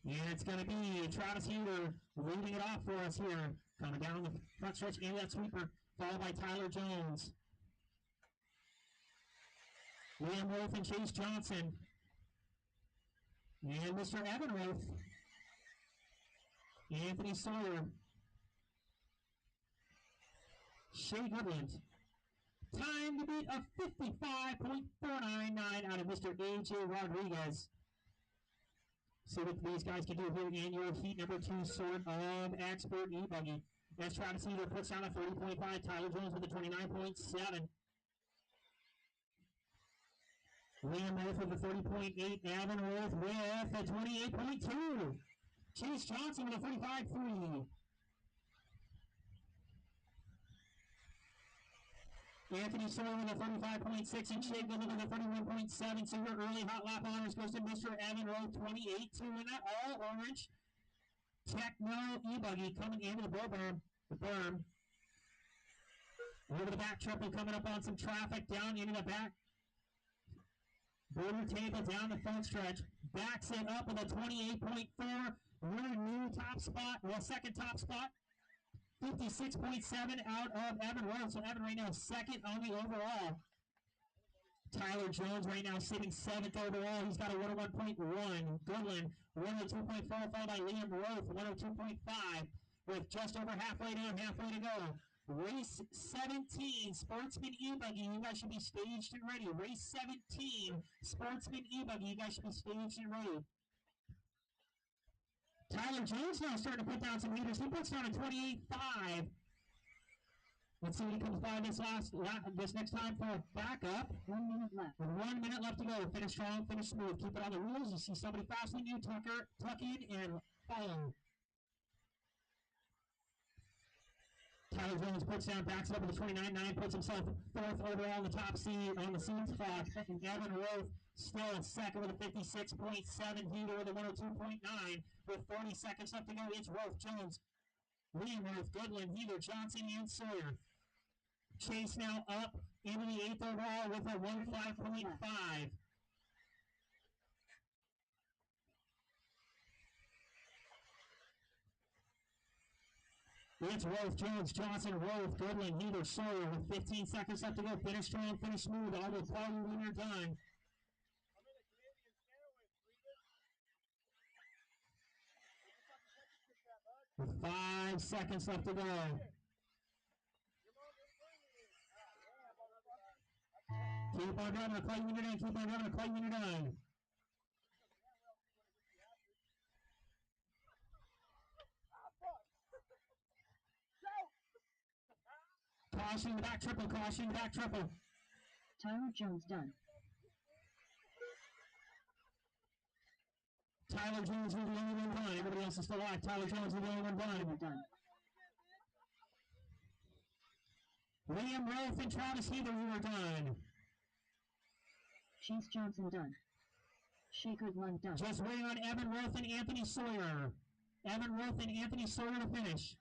And it's going to be Travis Heater leading it off for us here. Coming down the front stretch in that sweeper, followed by Tyler Jones. Liam Wolf and Chase Johnson. And Mr. Evan Wolf. Anthony Sawyer. Shay Goodland. Time to beat a 55.499 out of Mr. AJ Rodriguez. See what these guys can do here in your heat number 2 sort of expert e-buggy. As Travis Heater puts down a 30.5. Tyler Jones with a 29.7. Liam Wolf with a 30.8. Evan Wolf with a 28.2. Chase Johnson with a 45.3. Anthony Sawyer with a 35.6 and Shea Goodland with a 31.7. So your early hot lap honors goes to Mr. Evan Rowe, 28.2 in that all orange Techno E-Buggy coming into the berm. Over the back triple, coming up on some traffic, down into the back. Border table down the front stretch. Backs it up with a 28.4. We're new top spot. Well, second top spot. 56.7 out of Evan Rowe. So Evan right now second on the overall. Tyler Jones right now sitting seventh overall. He's got a 101.1. Goodland, 102.4, followed by Liam Roth, 102.5. With just over halfway down, halfway to go. Race 17, Sportsman E-Buggy. You guys should be staged and ready. Race 17, Sportsman E-Buggy. You guys should be staged and ready. Tyler Jones now starting to put down some meters. He puts down a 28.5. Let's see what he comes by this next time for backup. 1 minute left. 1 minute left to go. Finish strong, finish smooth. Keep it on the wheels. You see somebody faster than you, tuck in and follow. Tyler Jones puts down, backs it up with a 29.9, puts himself fourth overall on the top seat on the seat spot. Evan Roth still second with a 56.7. Heater with a 102.9. With 40 seconds left to go, it's Roth, Jones, Liam Roth, Goodland, Heater, Johnson, and Sawyer. Chase now up into the eighth overall with a 105.5. It's Roth, Jones, Johnson, Roth, Goodland, Heater, Sawyer with 15 seconds left to go. Finish strong, finish smooth. All the party when you're done. With 5 seconds left to go. Keep on driving, Clay when you're done. Keep on driving, Clay when you're done. Caution the back triple, caution the back triple. Tyler Jones done. Tyler Jones is the only one done. Everybody else is still alive. Tyler Jones is the only one done. Liam Roth and Travis Heather, you are done. Chase Johnson done. Shaker Lund done. Just waiting on Evan Roth and Anthony Sawyer. Evan Roth and Anthony Sawyer to finish.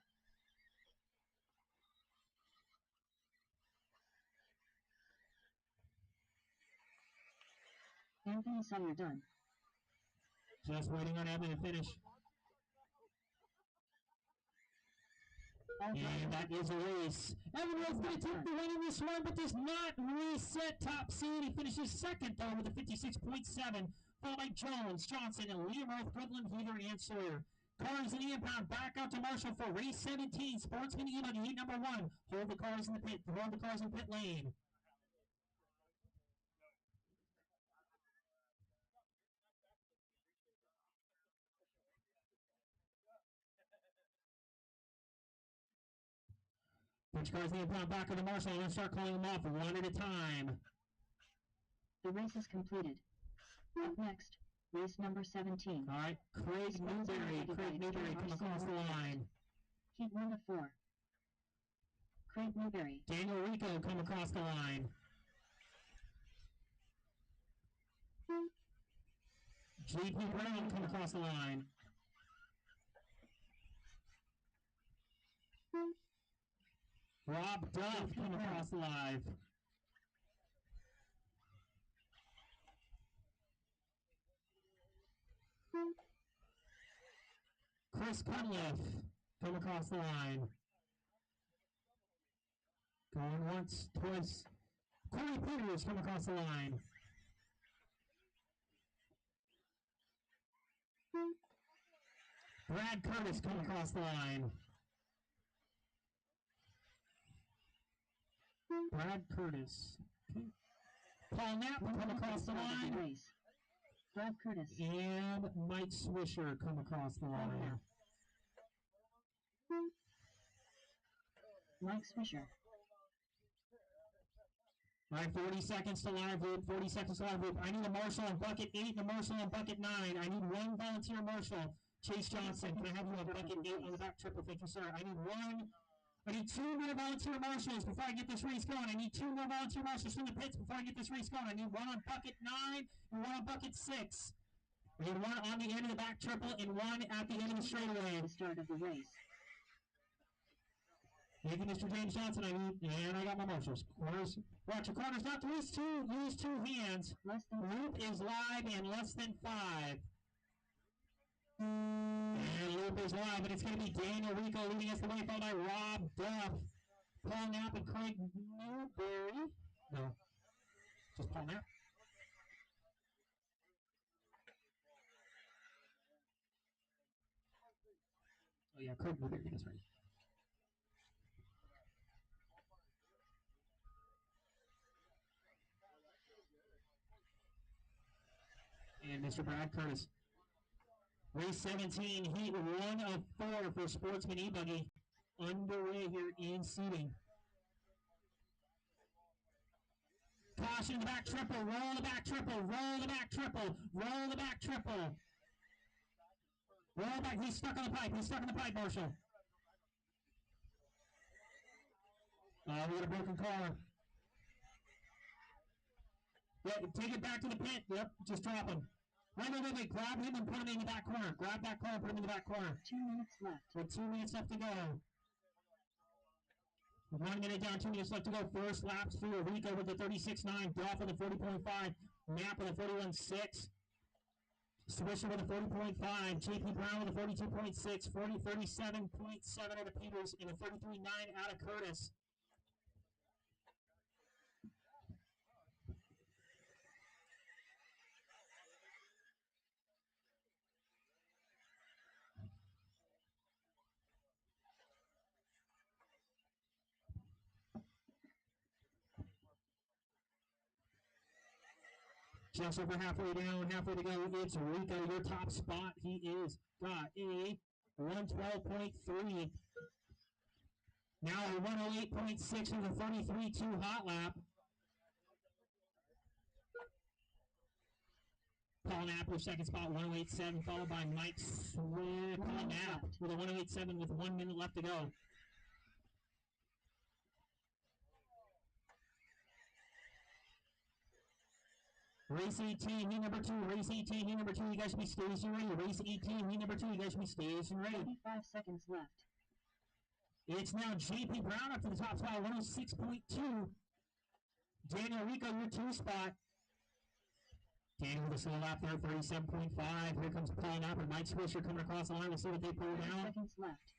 Anthony Sawyer done. Just waiting on Evan to finish. And that is a race. Evan Roth's going to take the win in this one, but does not reset top seed. He finishes second, though, with a 56.7, followed by Jones, Johnson, and Liam Roth, Goodland, Heather, and Sawyer. Cars in the impound, back out to Marshall for race 17. Sportsman E-Buggy, heat number 1. Hold the cars in the pit. Hold the cars in pit lane. Which cars in the impound, back out to Marshall. I'm going to start calling them off one at a time. The race is completed. Up next, race number 17. All right, Craig Newberry come across the line. Heat 1 of 4. Craig Newberry. Daniel Rico come across the line. JP Brown come across the line. Rob Duff come across the line. Chris Cunliffe come across the line. Going once, twice. Corey Peters come across the line. Brad Curtis come across the line. Brad Curtis. Paul Knapp come across the line. Brad Curtis. And Mike Swisher come across the line. Mike Swisher. All right, 40 seconds to live loop. 40 seconds to live loop. I need a marshal on bucket 8 and a marshal on bucket 9. I need one volunteer marshal. Chase Johnson, can I have you on bucket 8 on the back triple? Thank you, sir. I need 2 more volunteer marshals before I get this race going. I need 2 more volunteer marshals from the pits before I get this race going. I need one on bucket 9 and one on bucket 6. We had one on the end of the back triple and one at the end of the straightaway. The start of the race. Thank you, Mr. James Johnson. I got my marshals. Corners. Watch your corners, not to use two hands. Loop is live in less than 5. And Loop is live, but it's going to be Daniel Rico leading us the way, followed by Rob Duff, Paul Knapp, and Craig Newberry. No, just Paul Knapp. Oh, yeah, Craig Newberry, that's right. And Mr. Brad Curtis. Race 17, heat 1 of 4 for Sportsman E-Buggy. Underway here in seating. Caution in the back triple, roll the back triple, roll the back triple, roll the back triple. Roll back, he's stuck on the pipe, Marshall. We got a broken car. Yeah, take it back to the pit. Yep, just drop him. Wait. Grab him and put him in the back corner. Grab that car and put him in the back corner. 2 minutes left. With 2 minutes left to go. 1 minute down, 2 minutes left to go. First laps through. Rico with the 36.9. Duff with the 40.5. Knapp with the 41.6. Swisher with a 40.5, JP Brown with a 42.6, 37.7 out of Peters, and a 33.9 out of Curtis. Just over halfway down, halfway to go. It's Rico, your top spot. He is got a 112.3. Now a 108.6 with a 33.2 hot lap. Paul Knapp, your second spot, 108.7, followed by Mike Swift. Paul Knapp with a 108.7 with 1 minute left to go. Race 18, heat number 2. Race 18, heat number 2. You guys should be station ready. Race 18, heat number 2. You guys should be station ready. 35 seconds left. It's now JP Brown up to the top spot, 106.2. Daniel Rico, your 2 spot. Daniel with a slow lap there, 37.5. Here comes Paul Knapp and Mike Swisher coming across the line. We'll see what they pull 30 down. seconds left.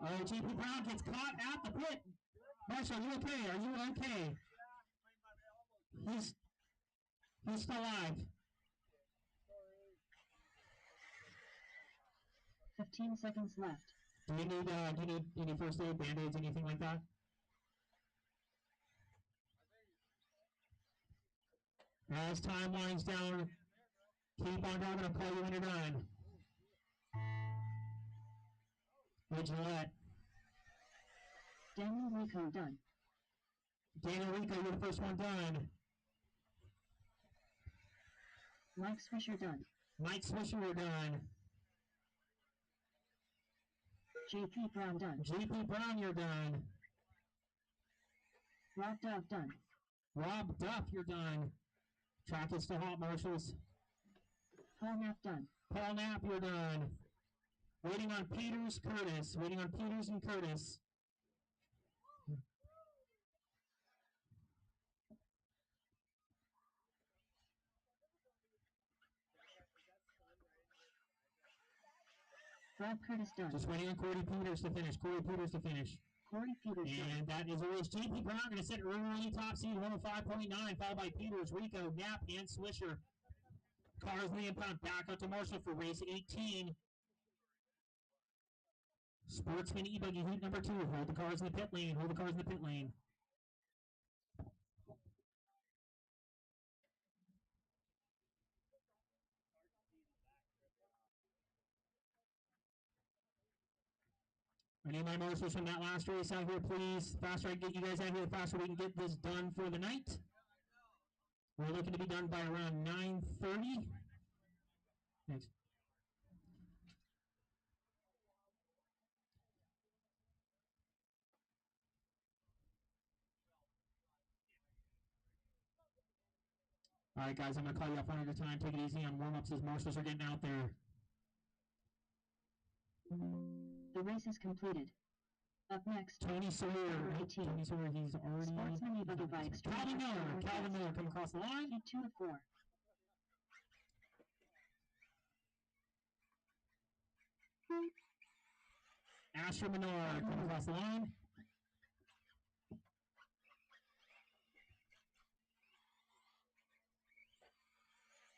Oh, JP Brown gets caught at the pit. Marshall, are you okay? Are you okay? He's still alive. 15 seconds left. Do you need any first aid, band-aids, anything like that? As time winds down, keep on driving. I'll call you when you're done. What'd you let? Daniel Rico done. Daniel Rico, you're the first one done. Mike Swisher done. Mike Swisher, you're done. JP Brown done. JP Brown, you're done. Rob Duff done. Rob Duff, you're done. Track is still hot, Marshals. Paul Knapp done. Paul Knapp, you're done. Waiting on Peters, Curtis. Waiting on Peters and Curtis. Rob Curtis done. Just waiting on Corey Peters to finish. Corey Peters to finish. Corey Peters done. And that is a race. JP Brown going to sit early top seed, 105.9, followed by Peters, Rico, Knapp, and Swisher. Cars in the impound. Back up to Marshall for race 18. Sportsman E-Buggy heat number 2. Hold the cars in the pit lane. Hold the cars in the pit lane. I need my marshals from that last race out here, please. The faster I get you guys out here, the faster we can get this done for the night. We're looking to be done by around 9:30. Thanks. All right, guys, I'm going to call you up one at a time. Take it easy on warm-ups as marshals are getting out there. The race is completed. Up next, Tony Sawyer. Number 18. Tony Sawyer, he's already... Sportsman E-Buggy Bikes. Calvin Miller coming across the line. Heat 2 of 4. Asher Menard coming across the line.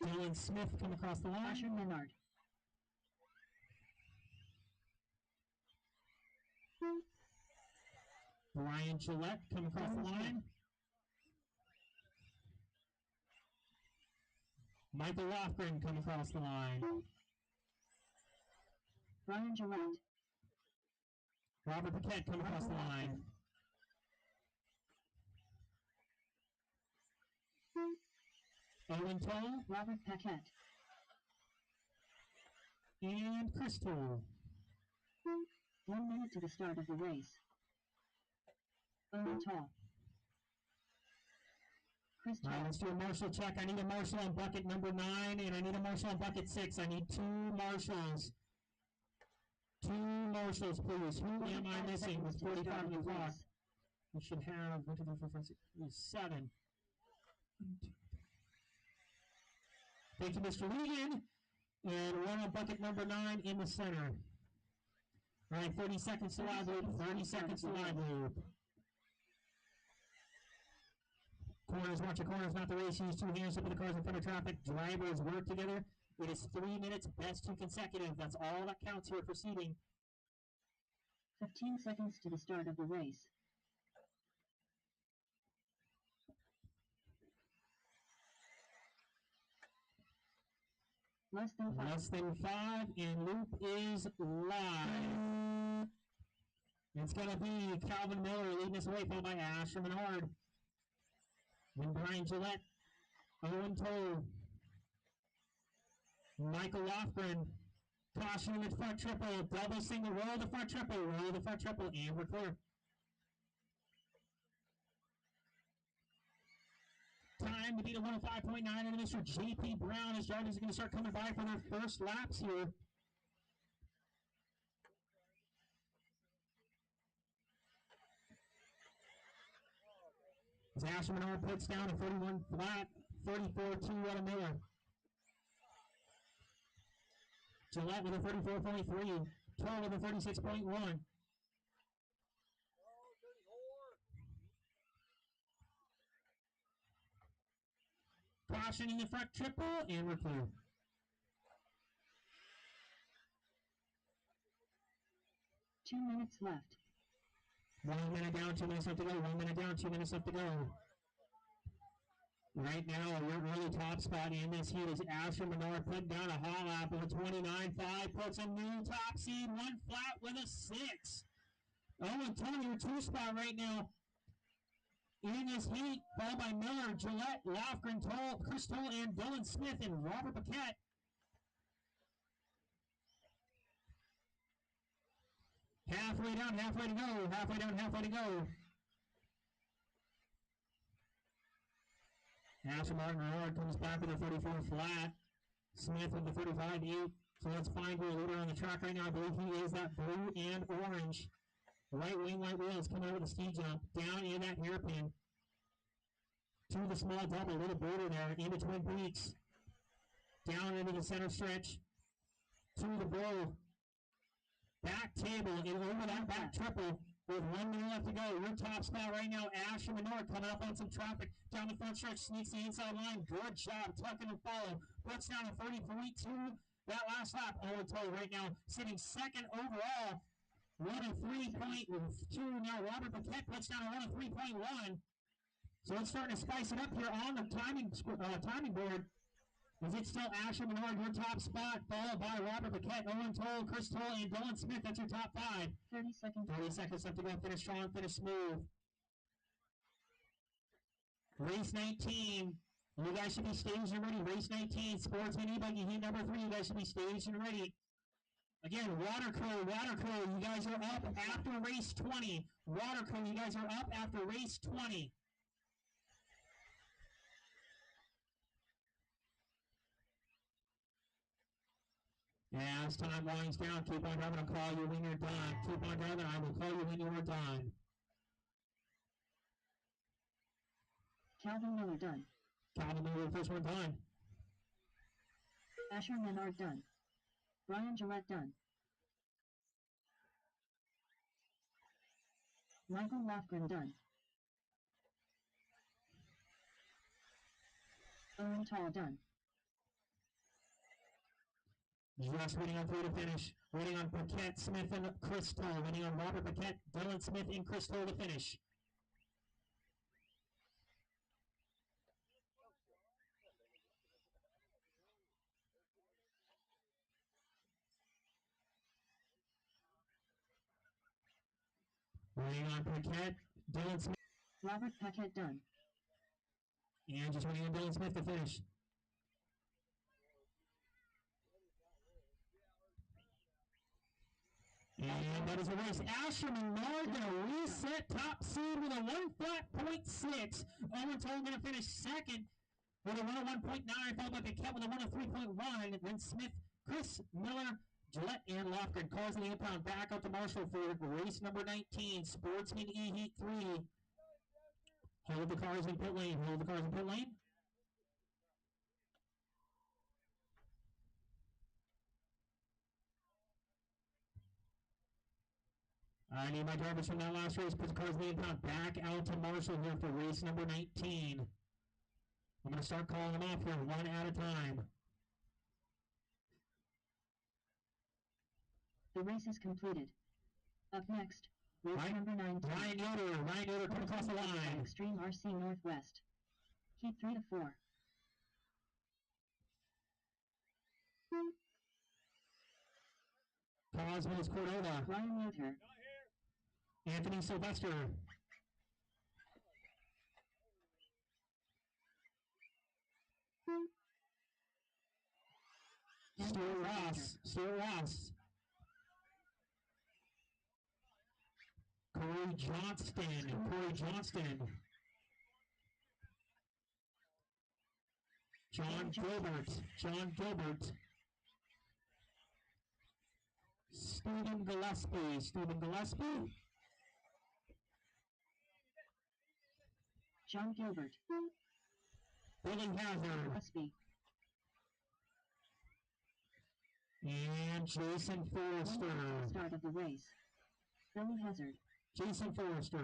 Dylan Smith coming across the line. Asher Menard. Brian Gillette coming across the line. Michael Lofgren coming across the line. Brian Gillette. Robert Paquette coming across the line. Owen Toll. Robert Paquette. And Chris Toll. 1 minute to the start of the race. Owen Toll. Chris All right, Toll. let's do a marshal check. I need a marshal on bucket number 9, and I need a marshal on bucket 6. I need 2 marshals. 2 marshals, please. Who am I missing with 45 on the clock? We should have 1, 2, 3, 4, 5, 6, 7. Thank you, Mr. Regan. And one on bucket number 9 in the center. All right, 30 seconds to live loop. 30 seconds to live loop. Corners, watch your corners, not the race. Use 2 hands up to the cars in front of traffic. Drivers work together. It is 3 minutes, best 2 consecutive. That's all that counts here for seating. 15 seconds to the start of the race. Less than 5. Less than 5, and loop is live. It's going to be Calvin Miller leading us away, followed by Asher Menard. Then Brian Gillette, Owen Toll, Michael Lofgren, caution in the front triple, double single, roll the front triple, and we're clear. Time to beat a 105.9, and Mr. J.P. Brown as drivers are going to start coming by for their first laps here. As Asher Menard puts down a 31 flat, 34.2 out of Miller. Gillette with a 34.3, Toll with a 36.1. Caution in the front triple, and we're clear. Two minutes left. 1 minute down, 2 minutes left to go. 1 minute down, 2 minutes left to go. Right now, your early top spot in this heat is Asher Menard putting down a hot lap of a 29.5. Puts a new top seed, 1 flat with a 6. Owen Toll, your 2 spot right now in this heat, followed by Miller, Gillette, Lofgren, Toll, Chris Toll, and Dylan Smith, and Robert Paquette. Halfway down, halfway to go. Halfway down, halfway to go. Asher Menard comes back with a 34 flat. Smith with the 35.8. So let's find your leader on the track right now. I believe he is that blue and orange. Right wing, white wheels coming out with a ski jump. Down in that hairpin. To the small double, little border there. Into Twin Peaks. Down into the center stretch. To the bowl. Back table and over that back triple with 1 minute left to go. Your top spot right now, Asher Menard coming up on some traffic. Down the front stretch, sneaks the inside line. Good job, tucking and follow. Puts down a 30.2. That last lap, Owen Toll right now sitting second overall. 103.2. Now Robert Paquette puts down a 103.1. So it's starting to spice it up here on the timing board. Is it still Asher Menard, your top spot, followed by Robert Paquette, Owen Toll, Chris Toll, and Dylan Smith? That's your top 5. 30 seconds. 30 seconds left to go. Finish strong, finish smooth. Race 19. You guys should be staged and ready. Race 19, Sportsman E-Buggy, heat number 3. You guys should be staged and ready. Again, Water Crew, you guys are up after race 20. Water Crew, you guys are up after race 20. As time winds down, keep on driving. I'll call you when you're done. Keep on driving. I will call you when you are done. Calvin Miller done. Calvin Miller, first one done. Asher Menard done. Brian Gillette done. Michael Lofgren done. Owen Tall done. Just waiting on 3 to finish. Waiting on Paquette, Smith, and Chris Toll. Waiting on Robert Paquette, Dylan Smith, and Chris Toll to finish. Waiting on Paquette, Dylan Smith. Robert Paquette done. And just waiting on Dylan Smith to finish. And that is a race. Asher Menard going to reset top seed with a 1.6. Owen Toll going to finish second with a 101.9, followed by Paquette with a 103.1. Then Smith, Chris Miller, Gillette, and Lofgren. Cars in the impound back up to Marshall for race number 19, Sportsman E Heat 3. Hold the cars in pit lane. Hold the cars in pit lane. I need my drivers from that last race. Put the cars in the impound back out to Marshall here for race number 19. I'm going to start calling them off here one at a time. The race is completed. Up next, race number 19. Ryan Yoder come across the line. Extreme RC Northwest. Heat 3 to 4. Cosmos Cordova. Ryan Yoder. Anthony Sylvester. Stuart Ross. Corey Johnston. John Gilbert. Stephen Gillespie. John Gilbert. Billy Hazard. Gillespie. And Jason Forrester. Start of the race. Billy Hazard. Jason Forrester.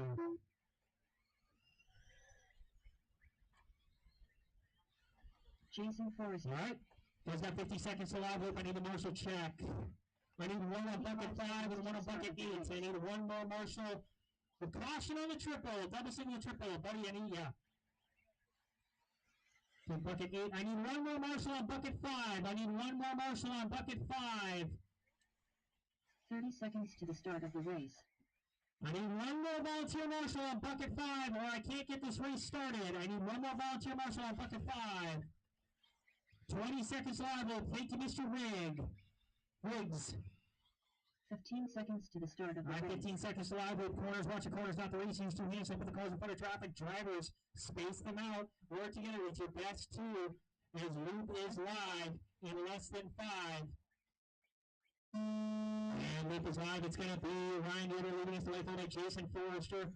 All right. Guys got 50 seconds to live loop. I need the Marshall check. I need one on bucket 5 and one on bucket 8. So I need one more Marshall. With caution on the triple. Double single triple. Buddy, I need ya. So bucket 8. I need one more Marshall on bucket 5. 30 seconds to the start of the race. I need one more volunteer Marshall on bucket 5 or I can't get this race started. I need one more volunteer Marshall on bucket 5. 20 seconds live. Thank you, Mr. Riggs. 15 seconds to the start of the race. 15 seconds to live. Corners, watch the corners, not the race. Use 2 hands. Open the cars in front of traffic. Drivers, space them out. Work together with your best 2 as loop is live in less than 5. And loop is live. It's going to be Ryan Yoder leading us the way forward. Jason Forrester,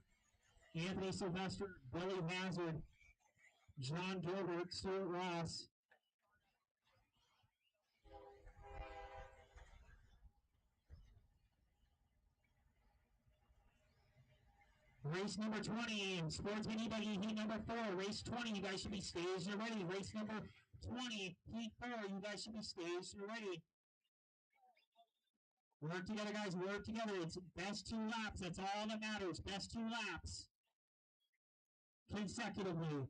Anthony Sylvester, Billy Hazard, John Gilbert, Stuart Ross. Race number 20, Sportsman E-Buggy, heat number 4. Race 20, you guys should be staged and ready. Race number 20, heat 4, you guys should be staged and ready. Work together, guys, work together. It's best 2 laps, that's all that matters. Best 2 laps. Consecutively.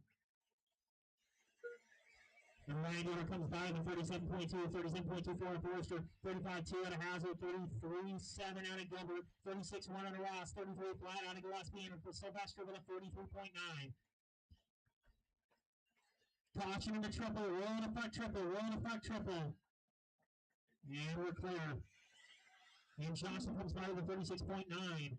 And Ryan Yoder comes by in 37.2, 37.24 on Forrester, 35.2 out of Hazard, 33.7 out of Gilbert, 36.1 out of Ross, 33 flat out of Gillespie, and Sylvester with a 43.9. Caution in the triple, roll in the front triple. And we're clear. And Johnson comes by with a 36.9.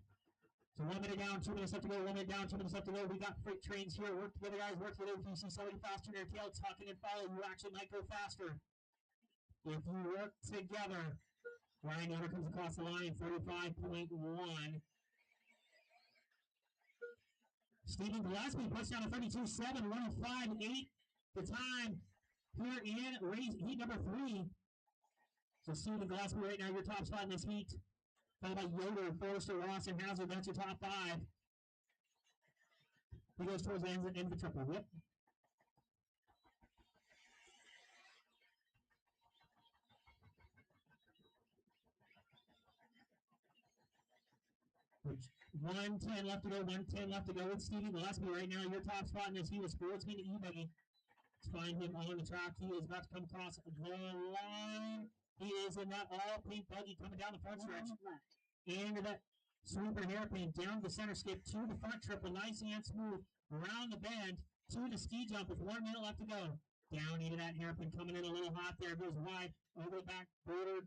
So 1 minute down, 2 minutes left to go, 1 minute down, 2 minutes left to go. We got freight trains here. Work together, guys, work together. If you see somebody faster in your tail, tuck in and follow. You actually might go faster. If you work together, Ryan Yoder comes across the line, 35.1. Stephen Gillespie puts down a 32.7, 105.8 the time here in race heat number 3. So Stephen Gillespie right now, your top spot in this heat. Followed by Yoder, Forrester, Ross, and Hazard. That's your top 5. He goes towards the end of the triple. Yep. Which 110 left to go, 110 left to go with Stevie Gillespie right now. Your top spot in this heat is Sportsman E-Buggy. Let's find him on the track. He is about to come across the line. He is in that all pink buggy coming down the front stretch. Into that sweeper hairpin, down the center skip to the front triple, nice and smooth. Around the bend to the ski jump with 1 minute left to go. Down into that hairpin, coming in a little hot there, goes wide, over the back border,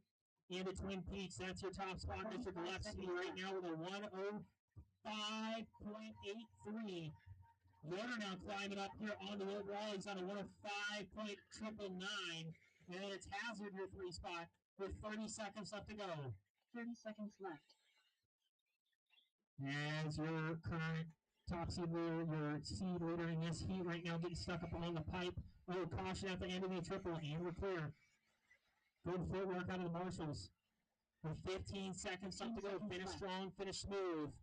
into Twin Peaks. That's your top spot, Mr. Gillespie, right now with a 105.83. Yoder now climbing up here on the overall. He's on a 105.999. And it's Hazard, your 3 spot, with 30 seconds left to go. 30 seconds left. As your current top seed leader, your seed leader in this heat right now getting stuck up on the pipe. Oh, caution at the end of the triple, and we're clear. Good footwork out of the marshals. With 15 seconds left to go. Finish strong, finish smooth.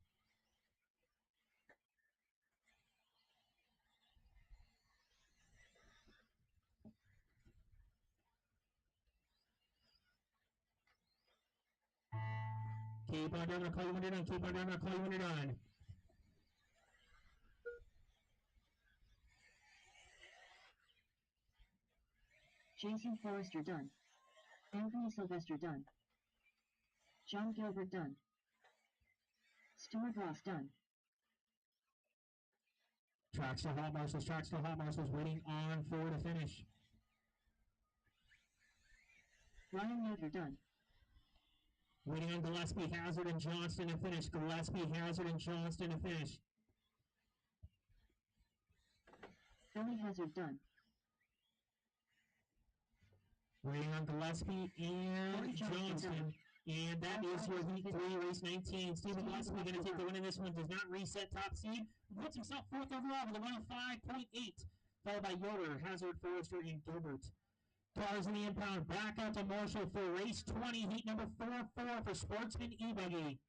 Keep on down, I'll call you when you're done. Keep on down, I'll call you when you're done. Jason Forrester done. Anthony Sylvester done. John Gilbert done. Stuart Ross done. Tracks to hot marshals, waiting on 4 to finish. Ryan Yoder done. Waiting on Gillespie, Hazard, and Johnston to finish. Gillespie, Hazard, and Johnston to finish. Billy Hazard done. Waiting on Gillespie and Johnston. And that is your Heat 3, race 19. Stephen Gillespie going to take the win in this one. Does not reset top seed. Puts himself 4th overall with a 105.8. Followed by Yoder, Hazard, Forrester, and Gilbert. Cars in the impound. Back out to Marshall for race 20. Heat number 4-4 for Sportsman E-Buggy.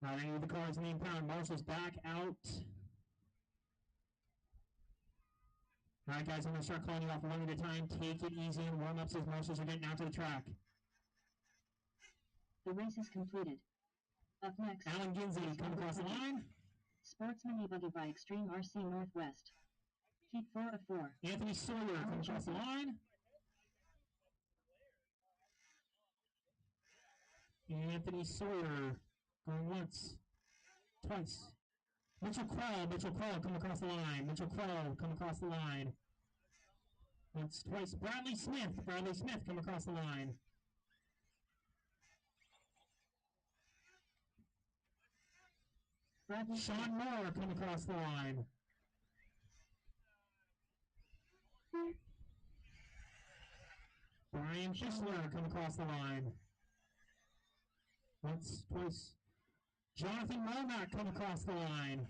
Not any of the cars in the impound. Marshall's back out. All right, guys, I'm going to start calling you off one at a time. Take it easy and warm ups as Marshals are getting out to the track. The race is completed. Up next, Alan Ginsey, come across the line. Sportsman E-Buggy by Extreme RC Northwest. Heat 4 of 4. Anthony Sawyer, come across the line. Anthony Sawyer, going once, twice. Mitchell Crowell, come across the line. Mitchell Crowell, come across the line. Once, twice. Bradley Smith, come across the line. Sean Moore, come across the line. Brian Fischler, come across the line. Once, twice. Jonathan Molnack, come across the line.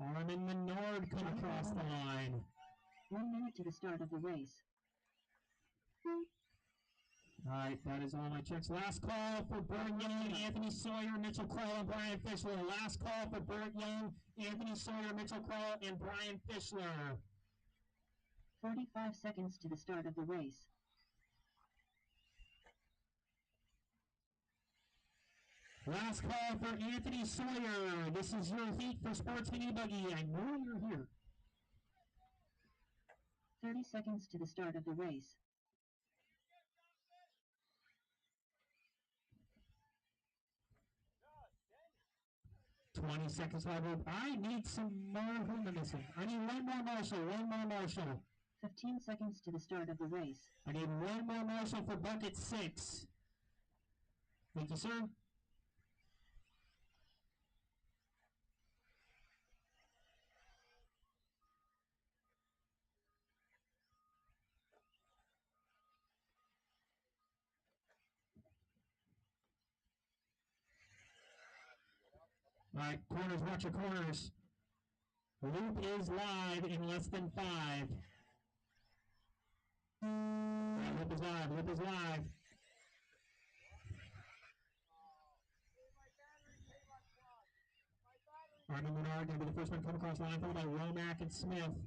Armin Menard, come across the line. 1 minute to the start of the race. All right, that is all my checks. Last call for Burt Young, Anthony Sawyer, Mitchell Crowell, and Brian Fischler. Last call for Burt Young, Anthony Sawyer, Mitchell Crowell, and Brian Fischler. 45 seconds to the start of the race. Last call for Anthony Sawyer. This is your heat for Sports Mini Buggy. I know you're here. 30 seconds to the start of the race. $20 seconds left. I need some more. Who am I missing? I need one more marshal. One more marshal. 15 seconds to the start of the race. I need one more marshal for bucket 6. Thank you, sir. All right, corners, watch your corners. Loop is live in less than 5. Yeah, loop is live, loop is live. Armin Menard going to be the first one to come across the line, followed by Womack and Smith.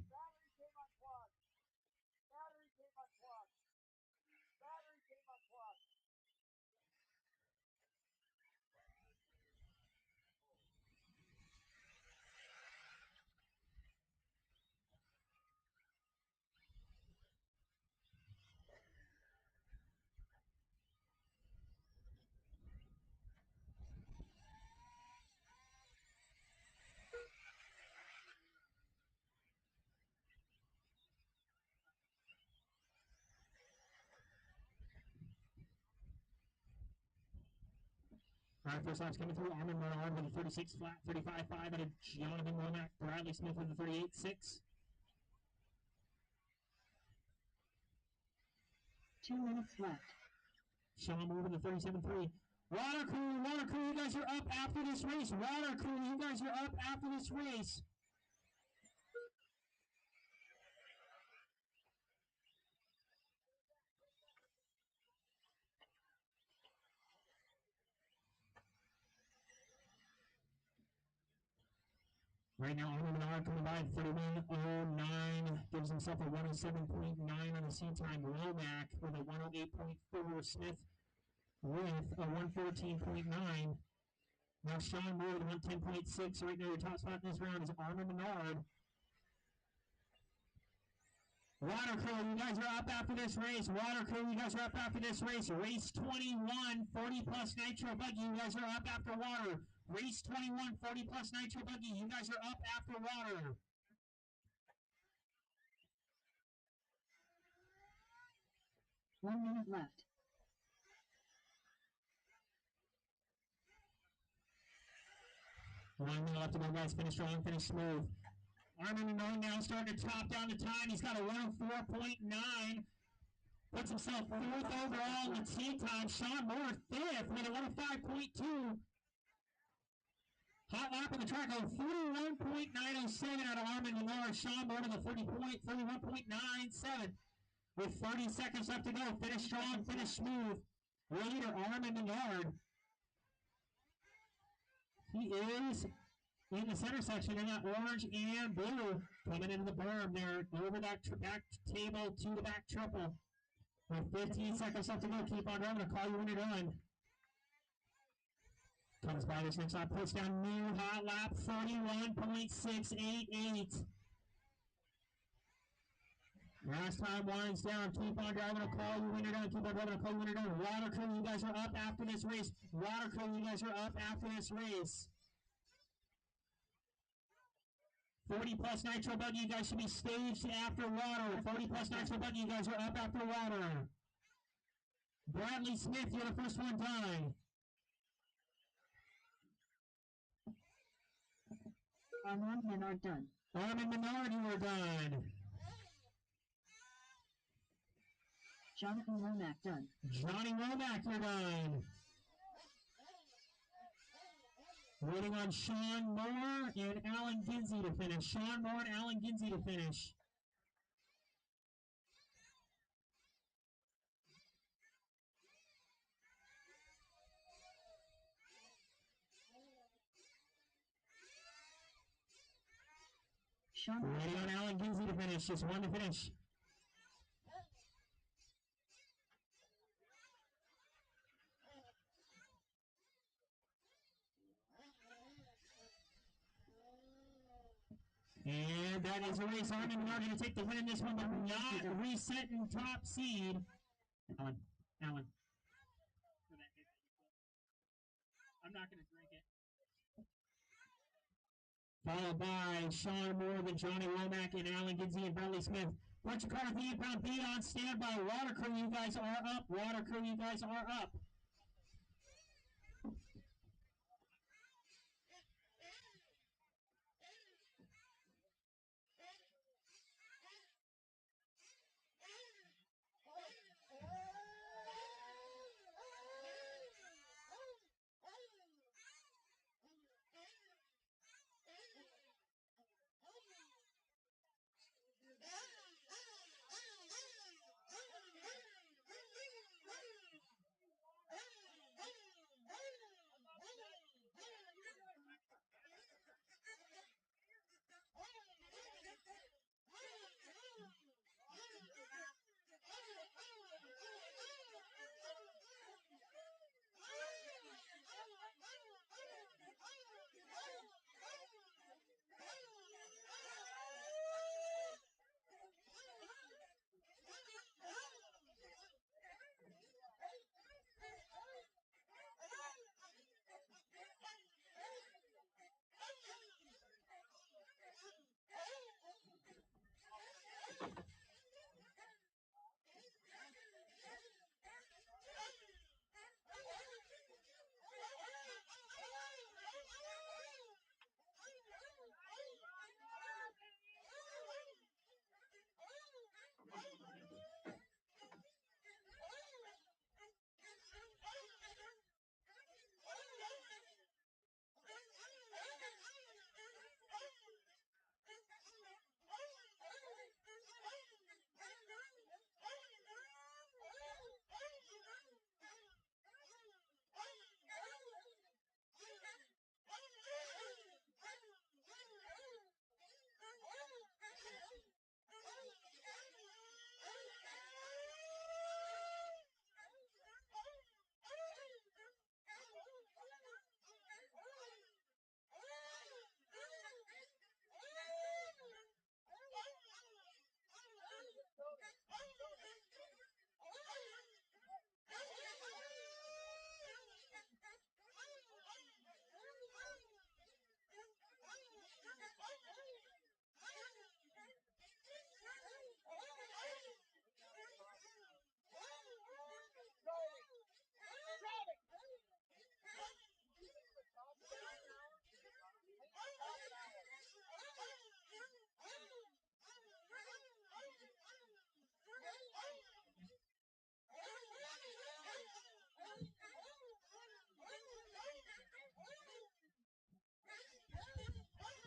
All right, first laps coming through. Armin Menard with a 36 flat, 35.5 out of Jonathan Womack. Bradley Smith with a 38.6. 2 minutes left. Sean Moore with a 37.3. Water crew, you guys are up after this race. Water crew, you guys are up after this race. Right now, Armin Menard coming by at 31.09, gives himself a 107.9 on the seat time. Womack with a 108.4. Smith with a 114.9. Now Sean Moore with a 110.6. Right now, your top spot in this round is Armin Menard. Water crew, you guys are up after this race. Water crew, you guys are up after this race. Race 21, 40 plus nitro buggy. You guys are up after water. Race 21, 40 plus nitro buggy. You guys are up after water. One minute left. One minute left to go, guys. Finish strong, finish smooth. Armin Menard now starting to top down the time. He's got a 104.9. Puts himself 4th overall in the team time. Sean Moore 5th with a 105.2. Hot lap on the track on 41.907 out of Armin Menard. Sean Moore with a 31.97. With 30 seconds left to go. Finish strong, finish smooth. Leader Armin Menard. He is in the center section in that orange and blue. Coming into the berm there. Over that back table to the back triple. With 15 seconds left to go. Keep on going. I'll call you when you're done. Comes by this next lap. Puts down new hot lap 41.688. Last time winds down. Keep on driving. I'll call you when you're done. Keep on driving. I'll call you when you're done. Water crew, you guys are up after this race. Water crew, you guys are up after this race. 40 plus nitro buggy, you guys should be staged after water. 40 plus nitro buggy, you guys are up after water. Bradley Smith, you're the first one done. Armin Menard done. Armin Menard, you are done. Jonathan Womack done. Johnny Womack, you're done. Waiting on Sean Moore and Alan Ginsey to finish. Sean Moore and Alan Ginsey to finish. Waiting on Alan Ginsey to finish. Just one to finish. Westside as a race. Armin are going to take the win in this one, but not resetting top seed. Alan. I'm not going to drink it. Followed by Sean Moore, then Johnny Womack, and Alan Ginsey and Bradley Smith. Bunch of car 3 pound beat on standby. Water crew, you guys are up. Water crew, you guys are up.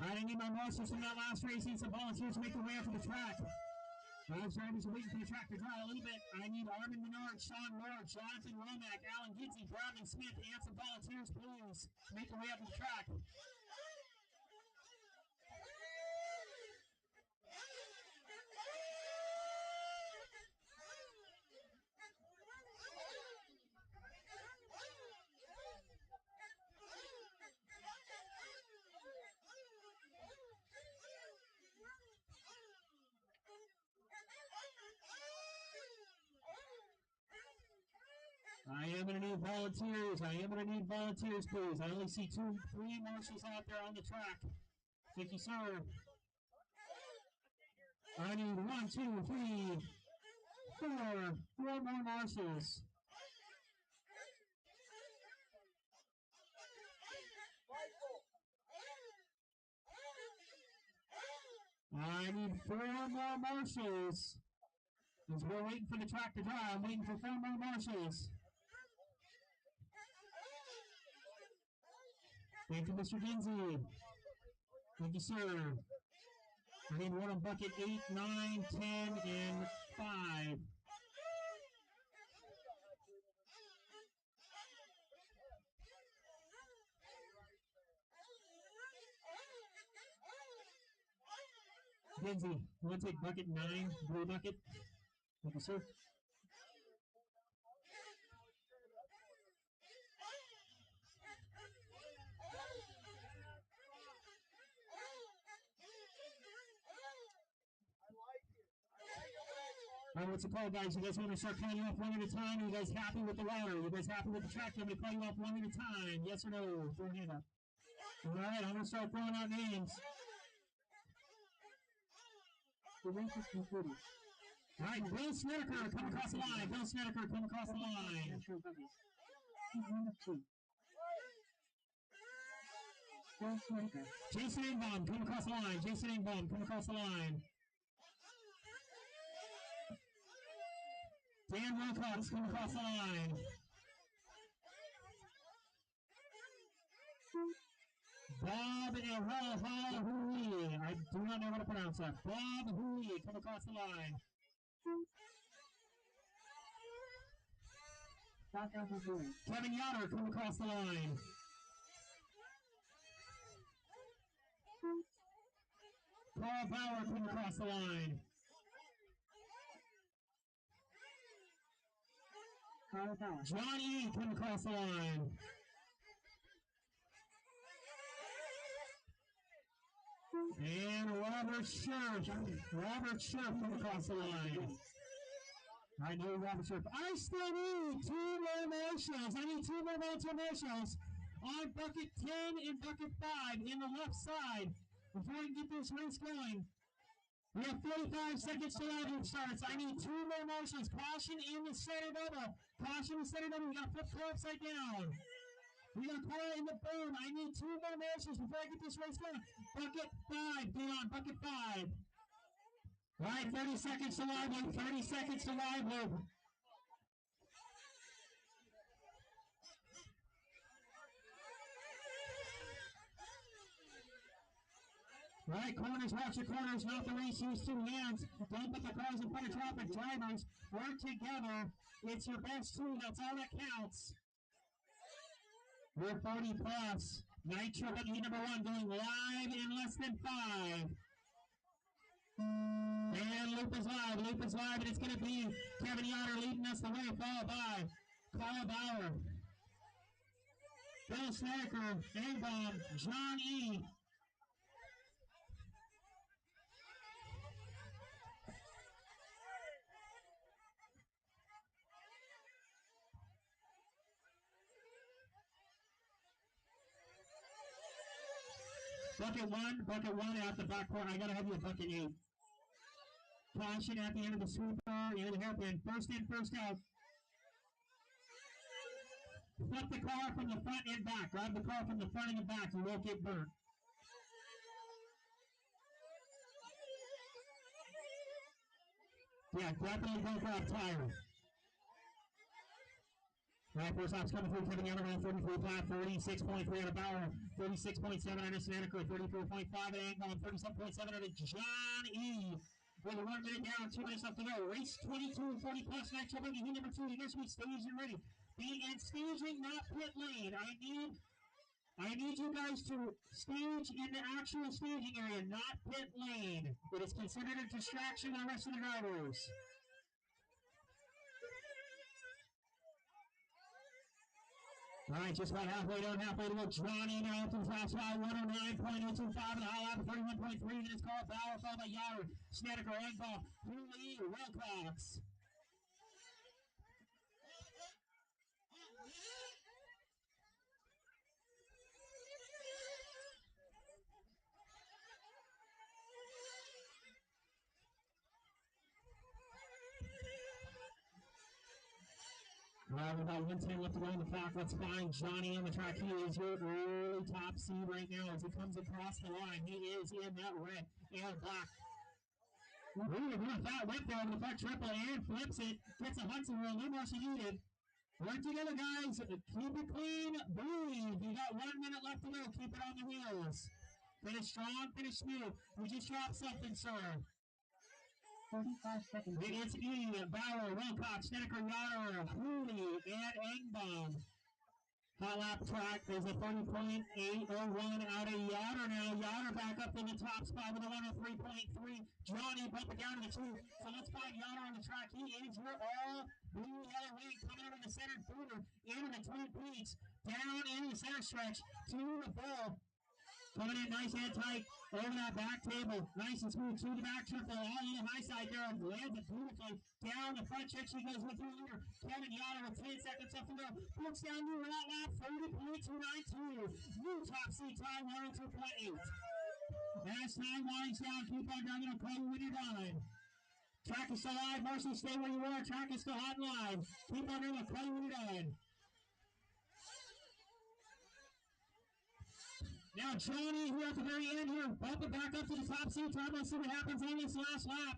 I need my marshals from that last race. Need some volunteers to make their way up to the track. Those drivers are waiting for the track to dry a little bit. I need Armin Menard, Sean Moore, Jonathan Womack, Alan Ginsey, Bradley Smith, and some volunteers, please. Make their way up to the track. I am going to need volunteers. I am going to need volunteers, please. I only see 3 marshals out there on the track. Thank you, sir. I need 1, 2, 3, 4 more marshals. I need 4 more marshals. Because we're waiting for the track to dry. I'm waiting for 4 more marshals. Thank you, Mr. Ginsey. Thank you, sir. I need one on bucket 8, 9, 10, and 5. Ginsey, you want to take bucket 9, blue bucket? Thank you, sir. All right, what's it called, guys? You guys want to start calling you off one at a time? Are you guys happy with the water? You guys happy with the track? I'm going to call you off one at a time. Yes or no? Throw your hand up. All right, I'm going to start throwing out names. The race is concluded. All right, Bill Snedeker, come across the line. Bill Snedeker, come across the line. Natural buggies. Heat 1 of 2. Bill Snedeker. Jason Engbaum, come across the line. Jason Engbaum, come across the line. Dan Wilcox, come across the line. Bob Hooley. I do not know how to pronounce that. Bob Hooley, come across the line. Kevin Yoder, come across the line. Paul Bauer, come across the line. John E, come across the line. And Robert Scherf, come across the line. I know Robert Scherf. I still need 2 more marshals. I need 2 more marshals on bucket 10 and bucket 5 in the left side before I can get this race going. We have 45 seconds till it starts. I need 2 more marshals. Caution in the center double. Caution in the center double. We got to flip car upside down. We got a car in the boom. I need 2 more marshals before I get this race going. Bucket 5, Dion. Bucket 5. All right, 30 seconds to live loop. 30 seconds to live loop. All right, corners, watch your corners, not the race, use 2 hands. Don't put the cars in front of traffic. Drivers, work together. It's your best 2, that's all that counts. We're 40 plus. Nitro buggy number 1 going live in less than 5. And loop is live, and it's going to be Kevin Yoder leading us the way, followed by Paul Bauer, Bill Snedeker, Engbaum, John E. Bucket one out the back corner. I gotta have you a bucket 8. Caution at the end of the sweeper, into the hairpin. First in, first out. Flip the car from the front and back. Grab the car from the front and the back. You won't get burnt. Yeah, definitely go for a tire. Right, first op's coming through, Kevin Yoder on 33.5, 46.3 out of Bauer, 36.7 out of Snedeker, 34.5 at Engbaum, 37.7 out of John E. With 1 minute down, 2 minutes left to go. Race 22, 40 plus, Nitro buggy, heat number 2. You guys should be staged and ready. Be in staging, not pit lane. I need you guys to stage in the actual staging area, not pit lane. It is considered a distraction to the rest of the drivers. All right, just about halfway to go. Johnny now through fast by 109.025 and a high lap of 31.3 minutes. Called Bauer, followed by Yoder, Snedeker, Engbaum, Hooley, Wilcox. About 110 left to go in the clock. Let's find Johnny on the track. He is your early top seed right now as he comes across the line. He is in that red and black. That whip there over the front triple and flips it. Gets a Hudson roll. No more she needed. Work together, guys. Keep it clean. Breathe. You got 1 minute left to go. Keep it on the wheels. Finish strong. Finish smooth. We just dropped something, sir. 45 seconds. It's E, Bauer, Wilcox, Snedeker, Yoder, Hooley, and Engbaum. Hot lap track is a 30.801 out of Yoder now. Yoder back up in the top spot with a 103.3. Johnny bumping down to the 2. So let's find Yoder on the track. He is your all blue yellow wing coming out of the center booter into the Twin Peaks. Down in the center stretch to the ball. Coming in nice and tight over that back table. Nice and smooth to the back triple. All on the high side there. Lands it beautifully. Down the front check. She goes with your leader. Kevin Yoder with 10 seconds left to go. Books down near that lap. 30.292. New top seed time 102.8. As time winds down, keep on driving a call when you're done. Track is still live. Marcy, stay where you are. Track is still hot and live. Keep on driving a call when you're done. Now Johnny here at the very end here, bump it back up to the top seat time. Let's see what happens on this last lap.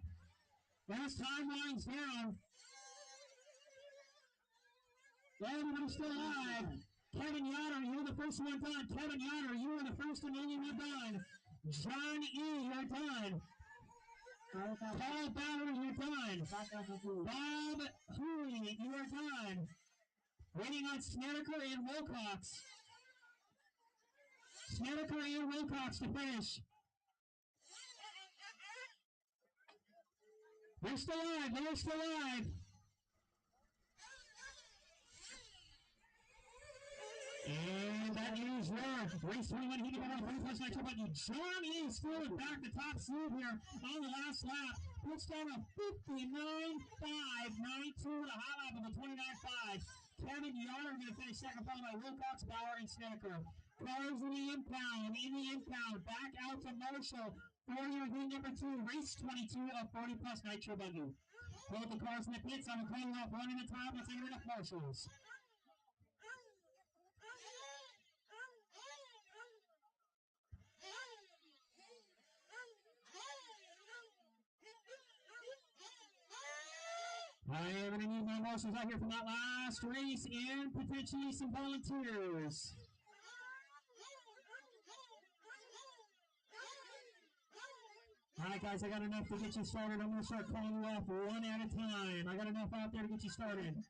As time winds down. Everybody's still alive. Kevin Yoder, you're the first one done. Kevin Yoder, you are the first and only one done. John E, you're done. Paul Bauer, you're done. Bob Hooley, you are done. Waiting on Snedeker and Wilcox. Snedeker and Wilcox to finish. They're still alive. They're still alive. And that is race 21 heating on the 30+ nitro button. John is still back the top seat here on the last lap. Puts down a 59.592 with a hot lap of a 29.5. Kevin Yoder going to finish second, followed by Wilcox, Bauer, and Snedeker. Cars in the impound, back out to Marshall. For your green number 2, race 22 of 40+ nitro buggy. Both the cars in the pits. I'm calling off one at a time. Let's enter the Marshalls. I am going to need my marshals out here for that last race and potentially some volunteers. All right, guys, I got enough to get you started. I'm going to start calling you off one at a time. I got enough out there to get you started.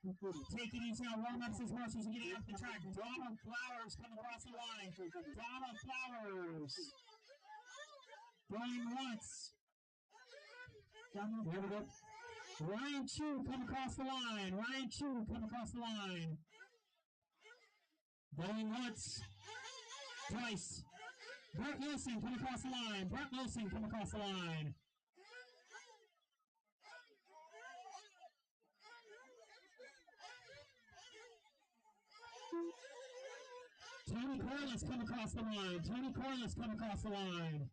Take it easy now. Warm up as marshals are getting off the track. Donald Flowers coming across the line. Donald Flowers. Going once. Here we go. Ryan Chu come across the line. Ryan Chu come across the line. Going once. Twice. Brett Wilson come across the line. Brett Wilson come across the line. Tony Corliss come across the line. Tony Corliss come across the line.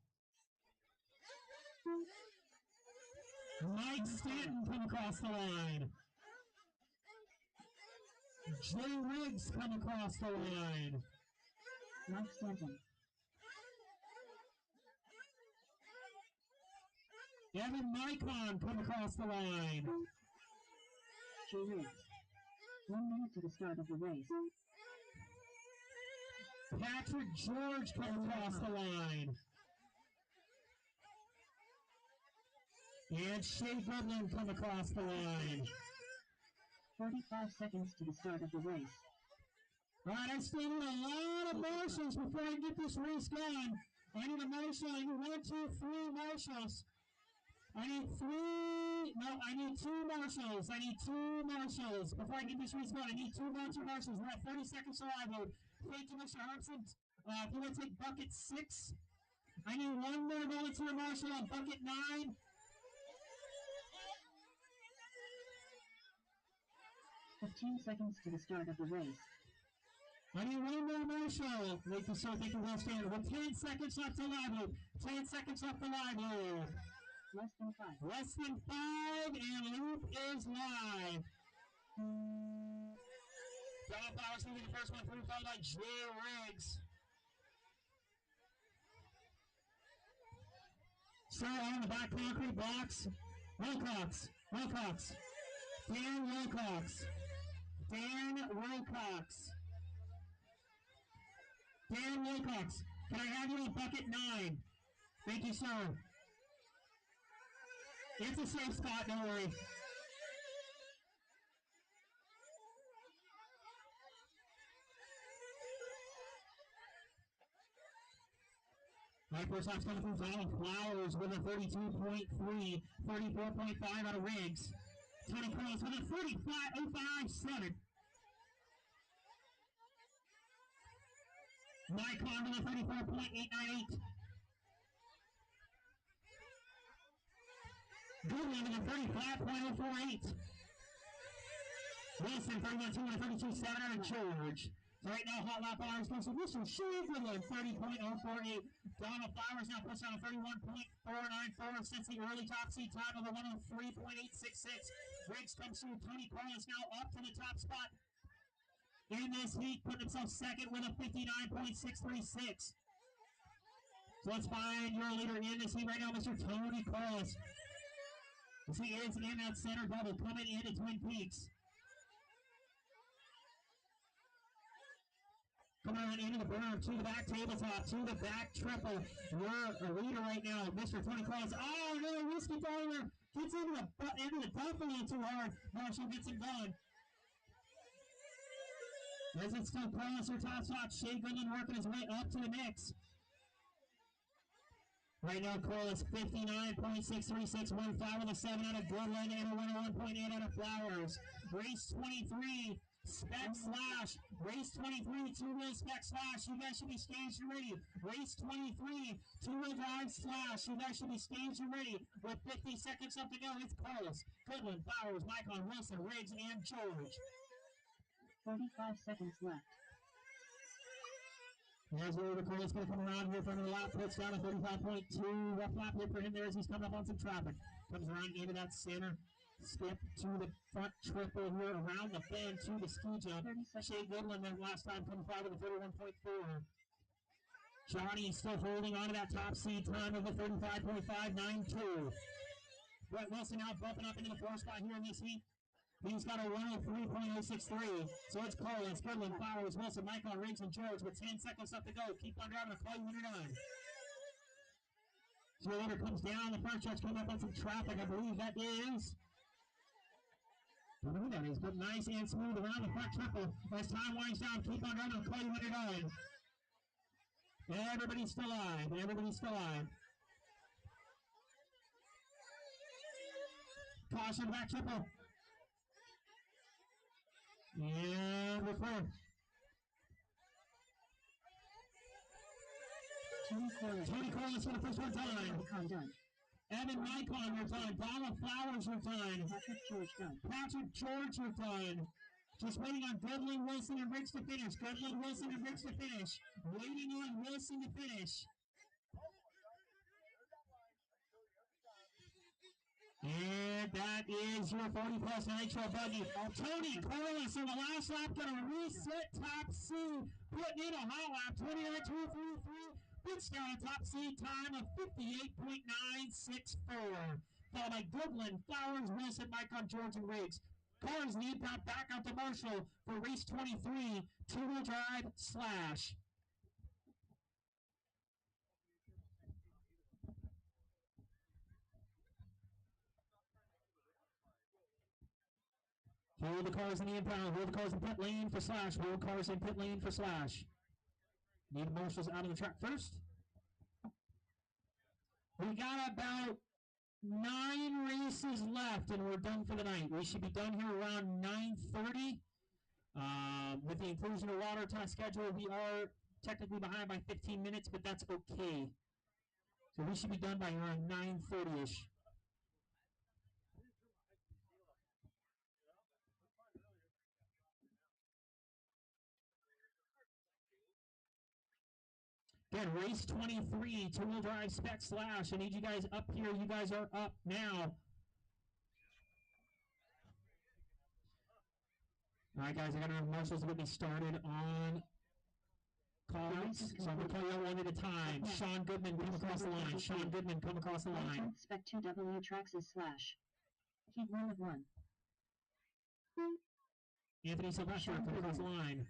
Mike Stanton come across the line. Jay Riggs come across the line. Mike Stanton. Evan Nikon come across the line. Jay Riggs. 1 minute to the start of the race. Patrick George come across the line. And Shea Goodland come across the line. 45 seconds to the start of the race. All right, I still need a lot of marshals before I get this race going. I need a marshal. I need 1, 2, 3 marshals. I need 2 marshals. I need 2 marshals before I get this race going. I need 2 volunteer marshals. We're at 30 seconds to live mode. Thank you, Mr. Harmson. If you want to take bucket 6, I need 1 more volunteer marshal on bucket 9. Fifteen seconds to the start of the race. I need 1 more marshal. Wait to start thinking well standard. With 10 seconds left to live mode. 10 seconds left to live mode. Less than 5. Less than 5, and loop is live. Donald Flowers will be the first one through, followed by Jay Riggs. So on the back concrete blocks, Wilcox. Dan Wilcox. Can I have you on bucket 9? Thank you, sir. It's a safe spot, don't worry. Right, first lap's coming through Donald Flowers with a 32.3, 34.5 out of Riggs. Tony Cross with a 35.07. Micon with a 34.898. Goodwin with a 35.048. Wilson 31.232.7 George. So right now, Hot Lap Flowers goes to Wilson Chamberlain 30.048. Donald Flowers now puts on a 31.494 since the early top seed time of a 103.866. Riggs comes through. Tony Corliss now up to the top spot in this heat, putting himself second with a 59.636. So let's find your leader in this heat right now, Mr. Tony Corliss. As he is in that center double coming into Twin Peaks. Coming on into the burner, to the back tabletop, to the back triple. Your leader right now, Mr. Tony Cross. Oh, another whiskey baller. Gets into the duff a little too hard. Marshall gets it done. As it's still Cross, your top shot. Shea Goodman working his way up to the mix. Right now, Corliss 59.636, 1 with a 7 out of Goodland, and a 101.8 out of Flowers. Race 23, Spec Slash. Race 23, two-wheel Spec Slash. You guys should be staged and ready. Race 23, two-wheel drive Slash. You guys should be staged and ready. With 50 seconds left to go, it's Corliss, Goodland, Flowers, Micon, Wilson, Riggs, and George. 45 seconds left. There's where the Corliss going to come around here from the lap, puts down a 35.2. Rough lap here for him there as he's coming up on some traffic. Comes around into that center. Skip to the front triple here around the bend to the ski jump. Shea Goodland that last time coming by with a 31.4. Johnny still holding on to that top seed time of a 35.592. Brett Wilson now bumping up into the 4 spot here in this heat. He's got a 103.063. So it's Corliss, Goodland, Flowers, Wilson, Michael, Riggs, and George with 10 seconds left to go. Keep on driving. I'll call you when you're done. So the leader comes down. The first judge coming up on some traffic. I believe that is. I don't know who that is, but nice and smooth around the front triple. As time winds down, keep on driving. I'll call you when you're done. Everybody's still live. Everybody's still live. Caution back triple. And we're clear. Tony Corliss for the first one time. Evan Micon, your time. Donald Flowers, your time. Patrick George done. Patrick George, your time. Just waiting on Goodland, Wilson, and Riggs to finish. Goodland, Wilson, and Riggs to finish. Waiting on Wilson to finish. And that is your 40-plus nitro buggy. Tony Corliss on the last lap going to reset top seed. Putting in a hot lap, 29.233. Puts down a top seed time of 58.964. Followed by Goodland, Flowers, Wilson, Micon, George, and Riggs. Cars need that back out to Marshall for race 23, two-wheel drive Slash. Hold the cars in the impound. Hold the cars in pit lane for Slash. Hold cars in pit lane for Slash. Need Marshals out of the track first. We got about 9 races left, and we're done for the night. We should be done here around 9:30. With the inclusion of water time schedule, we are technically behind by 15 minutes, but that's okay. So we should be done by around 9:30-ish. Again, race 23, two-wheel drive Spec Slash. I need you guys up here. You guys are up now. All right, guys, I got to have Marshals to get me started on call-outs. So I'm going to call you out one at a time. Sean Goodman, come across the line. Sean Goodman, come across the line. Spec 2W tracks is Slash. Heat 1 of 1. Anthony Sylvester, come across the line.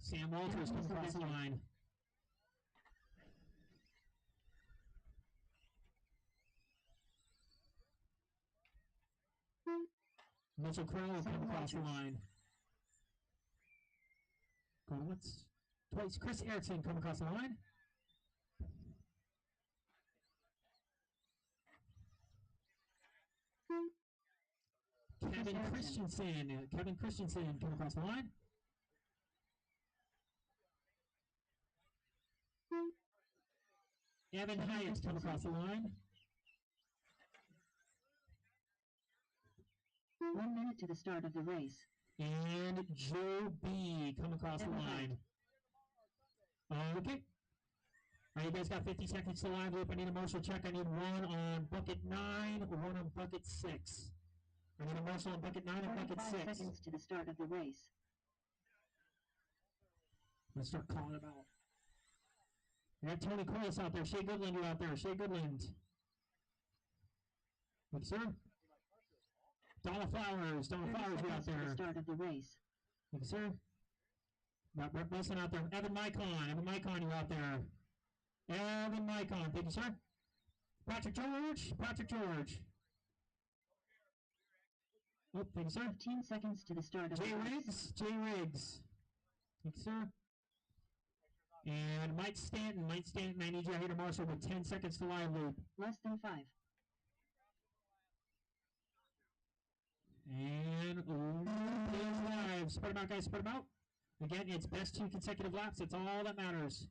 Sam Walters, come across the line. Mitchell Crowe, come across the line. Going once, twice. Chris Erickson, come across the line. Kevin Christensen. Kevin Christensen come across the line. Evan Hyatt come across the line. 1 minute to the start of the race. And Joe B come across the line. Okay. All right, you guys got 50 seconds to live loop. I need a marshal check. I need one on bucket 9, one on bucket 6. I need a marshal on bucket 9 and bucket 6. 45 seconds to the start of the race. Let's start calling them out. We got Tony Corliss out there. Shea Goodland, you out there. Shea Goodland. Yes, sir. Donna Flowers. Donna Flowers, you out there. To the start of the race. Yes, sir. Got Brett Wilson out there. Evan Micon. Evan Micon, you out there. Evan Micon. Thank you, sir. Patrick George. Patrick George. Oh, thank you, sir. 15 seconds to the start of the Jay race. Riggs. Jay Riggs. Thank you, sir. And Mike Stanton. Mike Stanton, I need you out here to marshal with 10 seconds to live loop. Less than 5. And loop is live. Spread them out, guys. Spread them out. Again, it's best 2 consecutive laps. That's all that matters.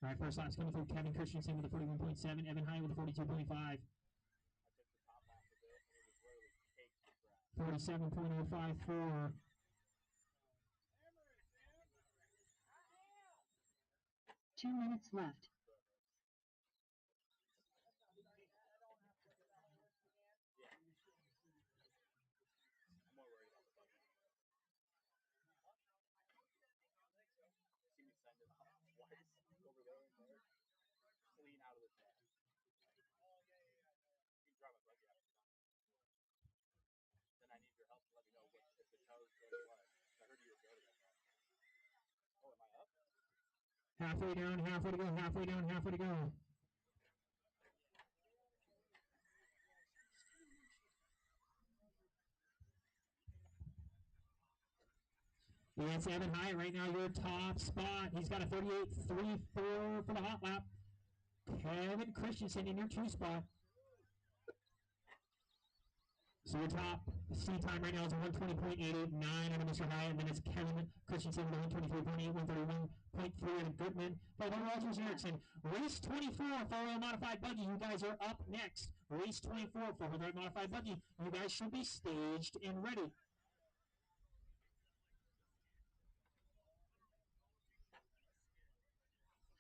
All right, first lap's coming through. Kevin Christensen with a 41.7. Evan High with a 42.5. 47.054. Two minutes left. Halfway down, halfway to go, halfway down, halfway to go. It's Evan Hyatt right now, your top spot. He's got a 38.34 for the hot lap. Kevin Christensen in your 2 spot. So your top C time right now is 120.889 under Mr. Hyatt, and then it's Kevin Christensen with 123.8, 131.3 out of Goodman. But Rogers Erickson, race 24 for a modified buggy. You guys are up next. Race 24 for a modified buggy. You guys should be staged and ready.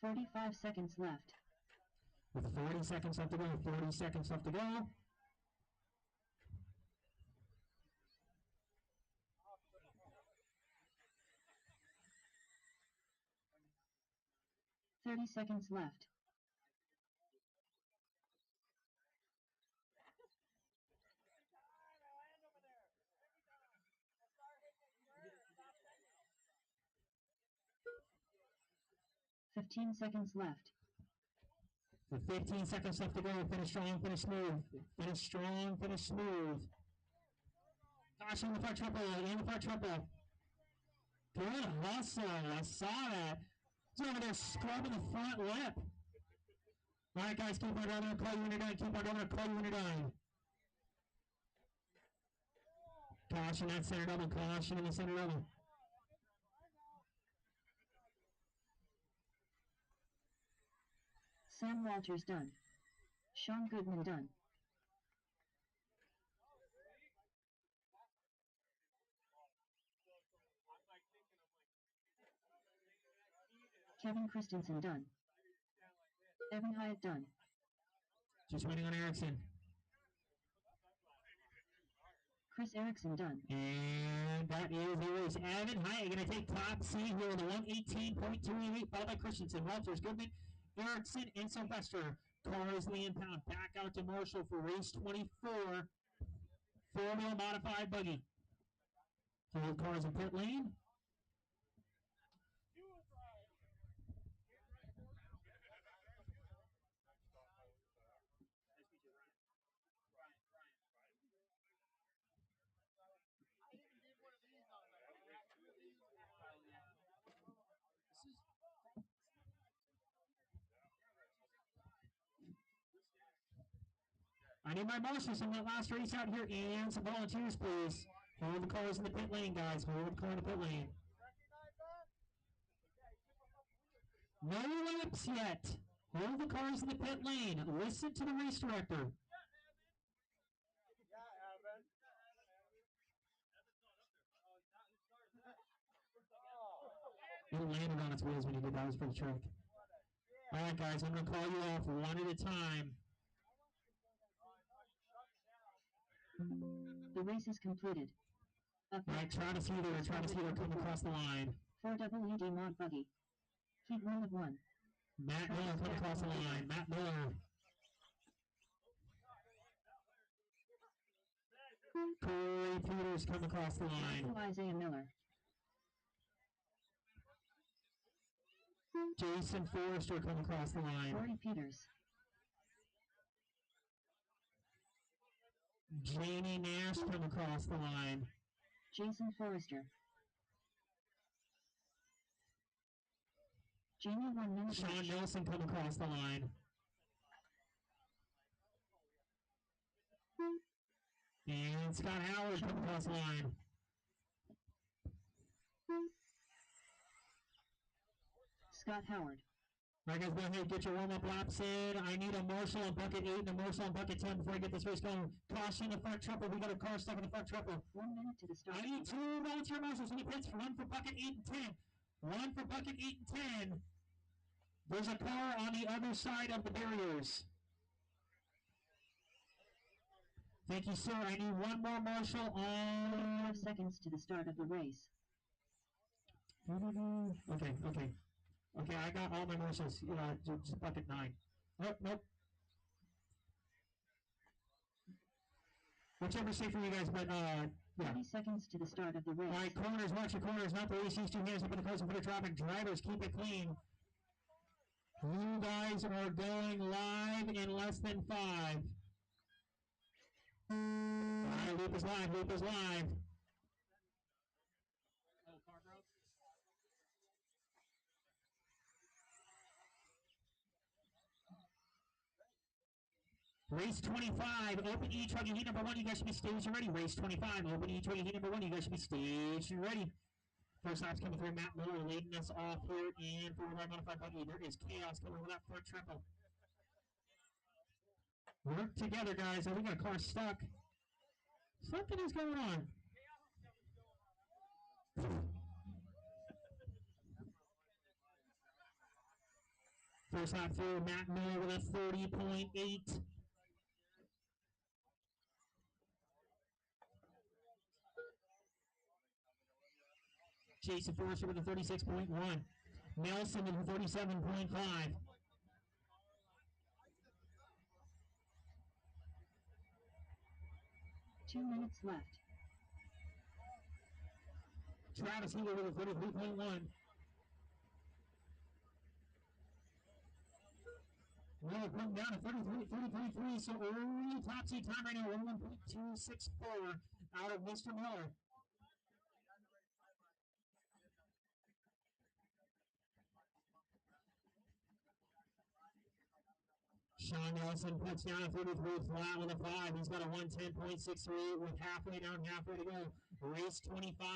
$45 seconds left. With 40 seconds left to go, 40 seconds left to go. $30 seconds left. $15 seconds left. With 15 seconds left to go, finish strong, finish smooth. Finish strong, finish smooth. Gosh, in the front triple, in the front triple. Good hustle, I saw that. He's over there scrubbing the front lip. All right, guys, keep on going. I'll call you when you're done. Keep on going. I'll call you when you're done. Caution that center double. Caution in the center double. Sam Walters done. Sean Goodman done. Kevin Christensen done. Evan Hyatt done. Just waiting on Erickson. Chris Erickson done. And that is the race. Evan Hyatt going to take top seed here with a 118.288, followed by Christensen, Walters, Goodman, Erickson, and Sylvester. Cars the impound. Back out to Marshall for race 24. Four-wheel modified buggy. Hold cars in pit lane. I need my marshals in that last race out here and some volunteers, please. Hold the cars in the pit lane, guys. Hold the car in the pit lane. No laps yet. Hold the cars in the pit lane. Listen to the race director. It landed on its wheels when you did that. Was for the trick. All right, guys, I'm going to call you off one at a time. The race is completed. All right, try to see her come across the line. 4 WD mod buggy. Heat 1 of 1. Matt Miller come across the line. Matt Miller. Corey Peters come across the line. Isaiah Miller. Jason Forrester come across the line. Corey Peters. Jamie Nash come across the line. Jason Forrester. Jamie 1 minute. Sean Nelson come across the line. And Scott Howard come across the line. Scott Howard. All right, guys, go ahead, get your warm-up laps in. I need a Marshall on bucket 8 and a Marshall on bucket 10 before I get this race going. Caution the front triple. We got a car stuck in the front triple. 1 minute to the start. I need 2 volunteer marshals in the pits. 1 for bucket 8 and 10. 1 for bucket 8 and 10. There's a car on the other side of the barriers. Thank you, sir. I need 1 more marshal on... 5 seconds to the start of the race. Okay. Okay, I got all my marshals. Just bucket 9. Nope. Whichever's safe for you guys, but, yeah. 30 seconds to the start of the race. All right, corners, watch your corners, not the race. Use 2 hands up in the cars and put a traffic. Drivers, keep it clean. You guys are going live in less than 5. All right, loop is live. Race 25, open E truck, heat number 1, you guys should be staged and ready. Race 25, open E truck, heat number 1, you guys should be staged and ready. First lap's coming through, Matt Miller leading us off here, and for our modified buggy, there is chaos coming with that front triple. Work together, guys. We got a car stuck. Something is going on. First lap through, Matt Miller with a 30.8. Jason Forrester with a 36.1. Nelson with a 37.5. Two minutes left. Travis Healy with a 33.1. Well, it went down to 33.3, so early top seed time right now, 1:264 out of Mr. Miller. Sean Nelson puts down a 33 flat with a 5. He's got a 110.63 with halfway down, halfway to go. Race 25.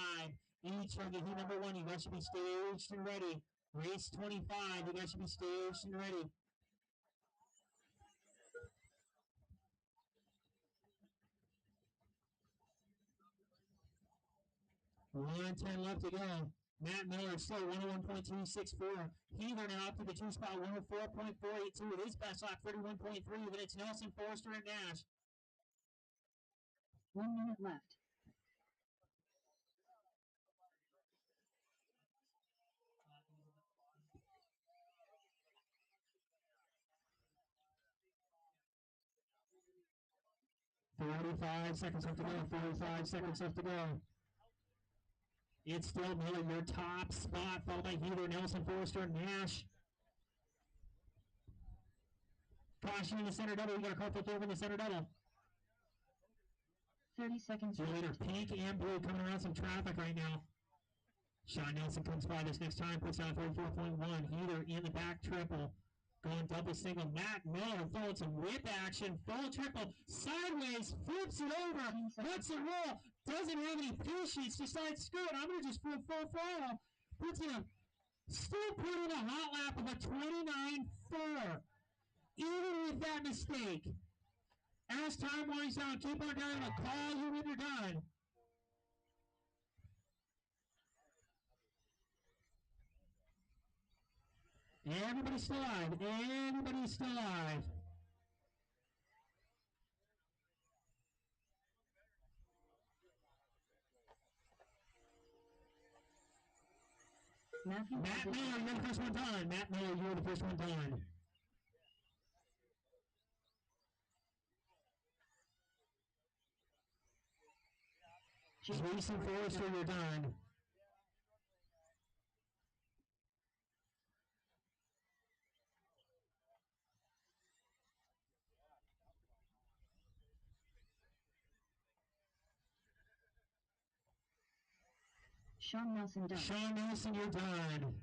Each of the heat number 1, you guys should be staged and ready. Race 25, you guys should be staged and ready. One 10 left to go. Matt Miller still 101.264. Heather now up to the 2 spot, 104.482 with his best lap, 31.3. Then it's Nelson, Forrester, and Nash. 1 minute left. 45 seconds left to go. 45 seconds left to go. It's still Miller, your top spot, followed by Heather, Nelson, Forrester, Nash. Caution in the center double. We got a car flipped over in the center double. 30 seconds. See you later. Pink and blue coming around some traffic right now. Sean Nelson comes by this next time, puts down 34.1. Heather in the back triple. Going double single. Matt Miller followed some whip action. Full triple. Sideways. Flips it over. Lets it roll. Doesn't have any peel sheets. Decides, screw it. I'm going to just full throttle. Puts in a, still put in a hot lap of a 29.4. Even with that mistake. As time winds down, keep on driving. I'll call you when you're done. Everybody's still alive. Everybody's still alive. Matt Miller, you're the first one done. Matt Miller, you're the first one done. Jason Forrester, you're done. Sean Nelson done. Sean Nelson, you're done.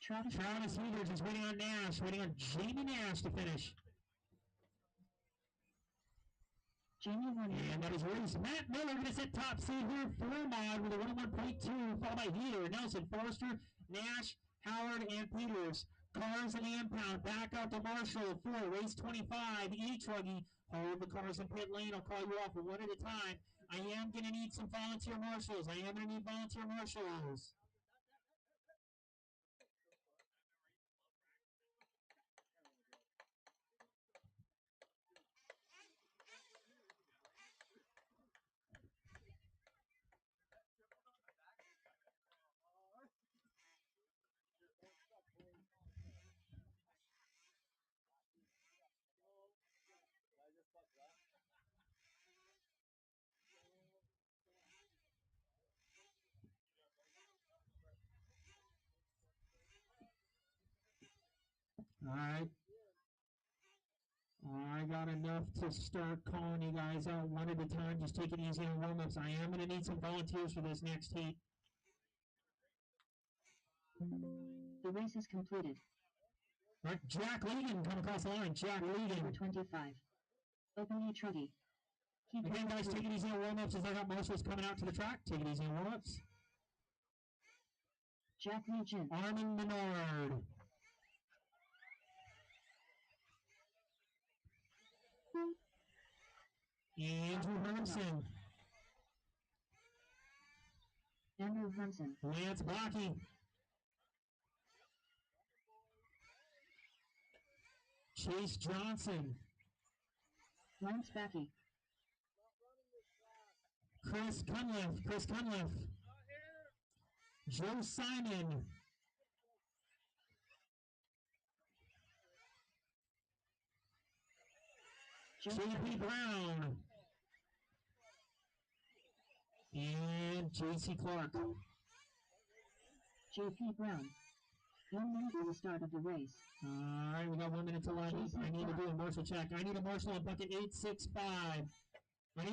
Travis Heather just waiting on Nash, waiting on Jamie Nash to finish. Jamie won. And that is Reese. Matt Miller going to sit top seed here for Mod with a 101.2, followed by Heather, Nelson, Forrester, Nash, Howard, and Peters. Cars in the impound, back out to Marshall for race 25. E-Truggy, hold the cars in pit lane. I'll call you off one at a time. I am going to need some volunteer marshals. I am going to need volunteer marshals. All right. I got enough to start calling you guys out one at a time. Just take it easy on warm-ups. I am going to need some volunteers for this next heat. The race is completed. All right, Jack Legan come across the line. Jack Legan. Number 25. Open E-Truggy. Again, guys, take it easy on warm-ups as I got marshals coming out to the track. Take it easy on warm-ups. Jack Legion. Armin Menard. Andrew Hermson. Andrew Hermson. Lance Blocky. Chase Johnson. Lance Backy. Chris Cunliffe. Chris Cunliffe. Joe Simon. J.P. Brown. And J.C. Clark. J.P. Brown. 1 minute to the start of the race. All right, we got 1 minute to line. I need to do a marshal check. I need a marshal on bucket 865. I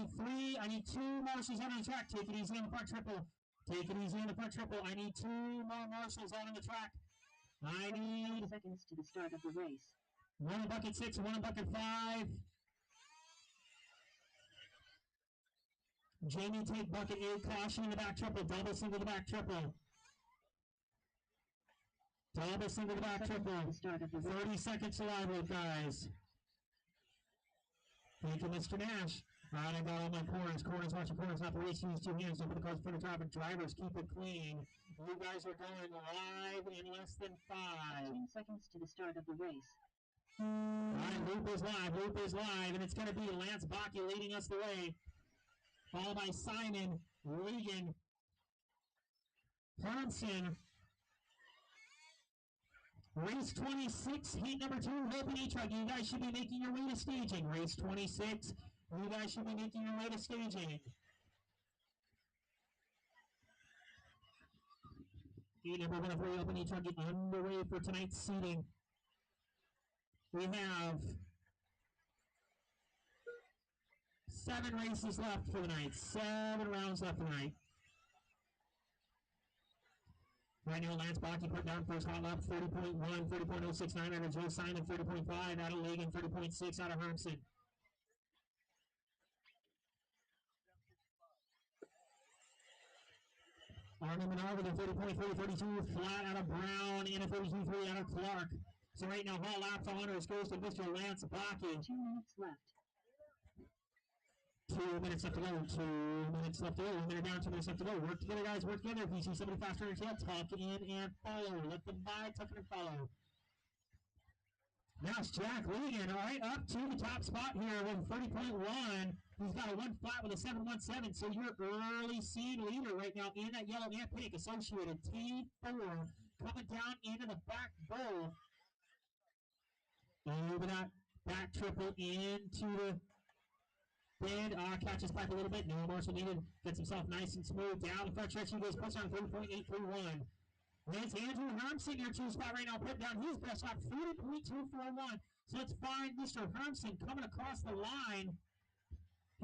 need 2 marshals out on the track. Take it easy on the front triple. Take it easy on the front triple. I need 2 more marshals out on the track. I need seconds to the start of the race. 1 in bucket 6, 1 in bucket 5. Jamie, take bucket 8. Caution in the back triple. Double single the back triple. Double single the back triple. 30 seconds to live with, guys. Thank you, Mr. Nash. All right, I got all my corners. Corners, watch your corners. Not the race. Use 2 hands. Don't put the cars in front of traffic. Drivers, keep it clean. You guys are going live in less than 5. 10 seconds to the start of the race. All right, Loop is live. Loop is live. And it's going to be Lance Bakke leading us the way. Followed by Simon, Regan, Hermson, Race 26, heat number 2, Hope and E-Truck. You guys should be making your way to staging. Race 26, you guys should be making your way to staging. Heat number 1 of Hope and E-Truck underway for tonight's seating. We have 7 races left for the night. 7 rounds left for the night. Right now, Lance Bakke put down first hot lap, 30.1, 30.069 out of Joe Simon, 30.5 out of Lagan, 30.6 out of Hermson. Arnold Menard with a 30.3, 32 flat out of Brown, and a 32.3 out of Clark. So right now, hot laps honors goes to Mr. Lance Bakke. 2 minutes left. 2 minutes left to go. 2 minutes left to go. 1 minute down, 2 minutes left to go. Work together, guys. Work together. If you see somebody faster on your tail, tuck in and follow. Let them by, tuck in and follow. Now it's Jack Legan, all right, up to the top spot here with 30.1. He's got a 1 flat with a 7.17, so your early seed leader right now in that yellow and pink associated T4 coming down into the back bowl. Over that back triple into the bend. Catches back a little bit. No Marshall needed. Gets himself nice and smooth down the front stretch. He goes push on 3.831. It's Andrew Hermson, your 2 spot right now, put down his best shot, 40.241. So let's find Mr. Hermson coming across the line.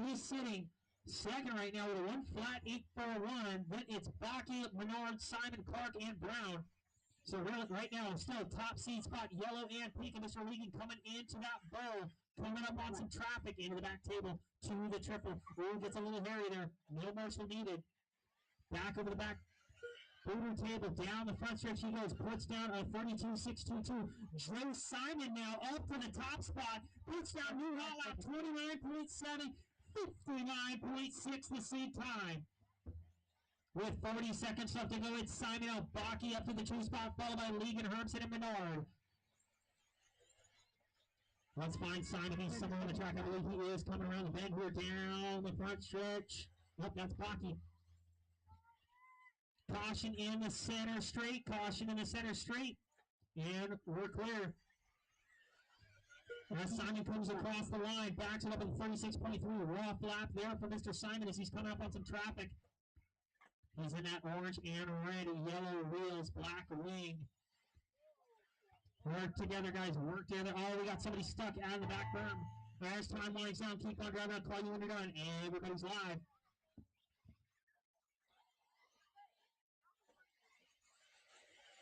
He's sitting second right now with a 1 flat 841. Then it's Bakke, Menard, Simon, Clark, and Brown. So right now, still top seed spot, yellow and pink, and Mr. Regan coming into that bowl, coming up on some traffic into the back table to the triple. Ooh, gets a little hairy there. No Marshall needed. Back over the back booter table, down the front stretch he goes, puts down a 32.622. Joe Simon now up to the top spot, puts down new hot lap 29.7, 59.6 the seed time. With 40 seconds left to go, it's Simon out, Bakke up to the 2 spot, followed by Legan, Hermson, and Menard. Let's find Simon. He's somewhere on the track. I believe he is coming around the bend here, down the front stretch. Nope, that's Bakke. Caution in the center straight. Caution in the center straight. And we're clear. As Simon comes across the line, backs it up at 36.3. Rough lap there for Mr. Simon as he's coming up on some traffic. He's in that orange and red, yellow wheels, black wing. Work together, guys. Work together. Oh, we got somebody stuck out of the back berm. As time winds down, keep on driving. I'll call you when you're done. Everybody's live.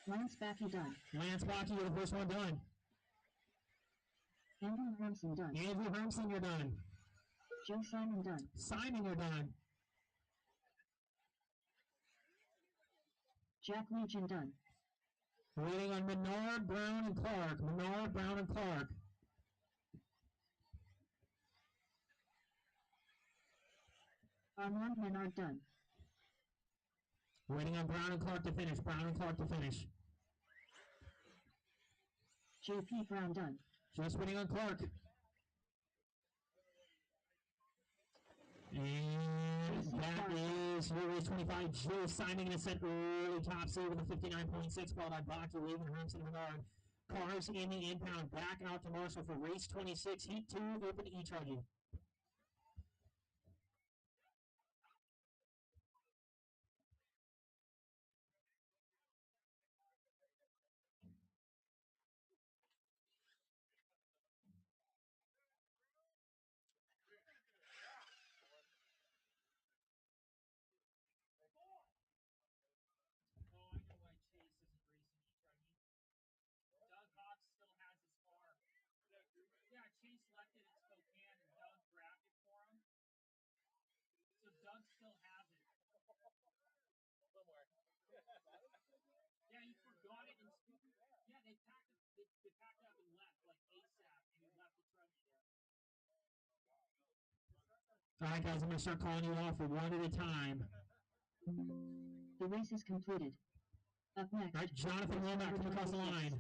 Lance Bakke done. Lance Bakke, you're the first one done. Andrew Hermson done. Andrew Hermson, you're done. Joe Simon done. Simon, you're done. Jack Legion done. Waiting on Menard, Brown, and Clark. Menard, Brown, and Clark. Armand Menard done. Waiting on Brown and Clark to finish. Brown and Clark to finish. JP Brown done. Just waiting on Clark. And that is your race 25. Joe Simon going to set early top seed with a 59.6, followed by Bakke, Legan, Hermson, and Menard. Cars in the impound. Back out to Marshall for race 26. Heat 2, open e-charging. Yeah, Chase left it at Spokane and Doug grabbed it for him. So Doug still has it. Somewhere. Yeah, he forgot it and yeah, they packed it. They packed up and left like ASAP, and he left the truggy there. All right, guys, I'm going to start calling you off one at a time. The race is completed. Up next. All right, Jonathan Womack, come across the line.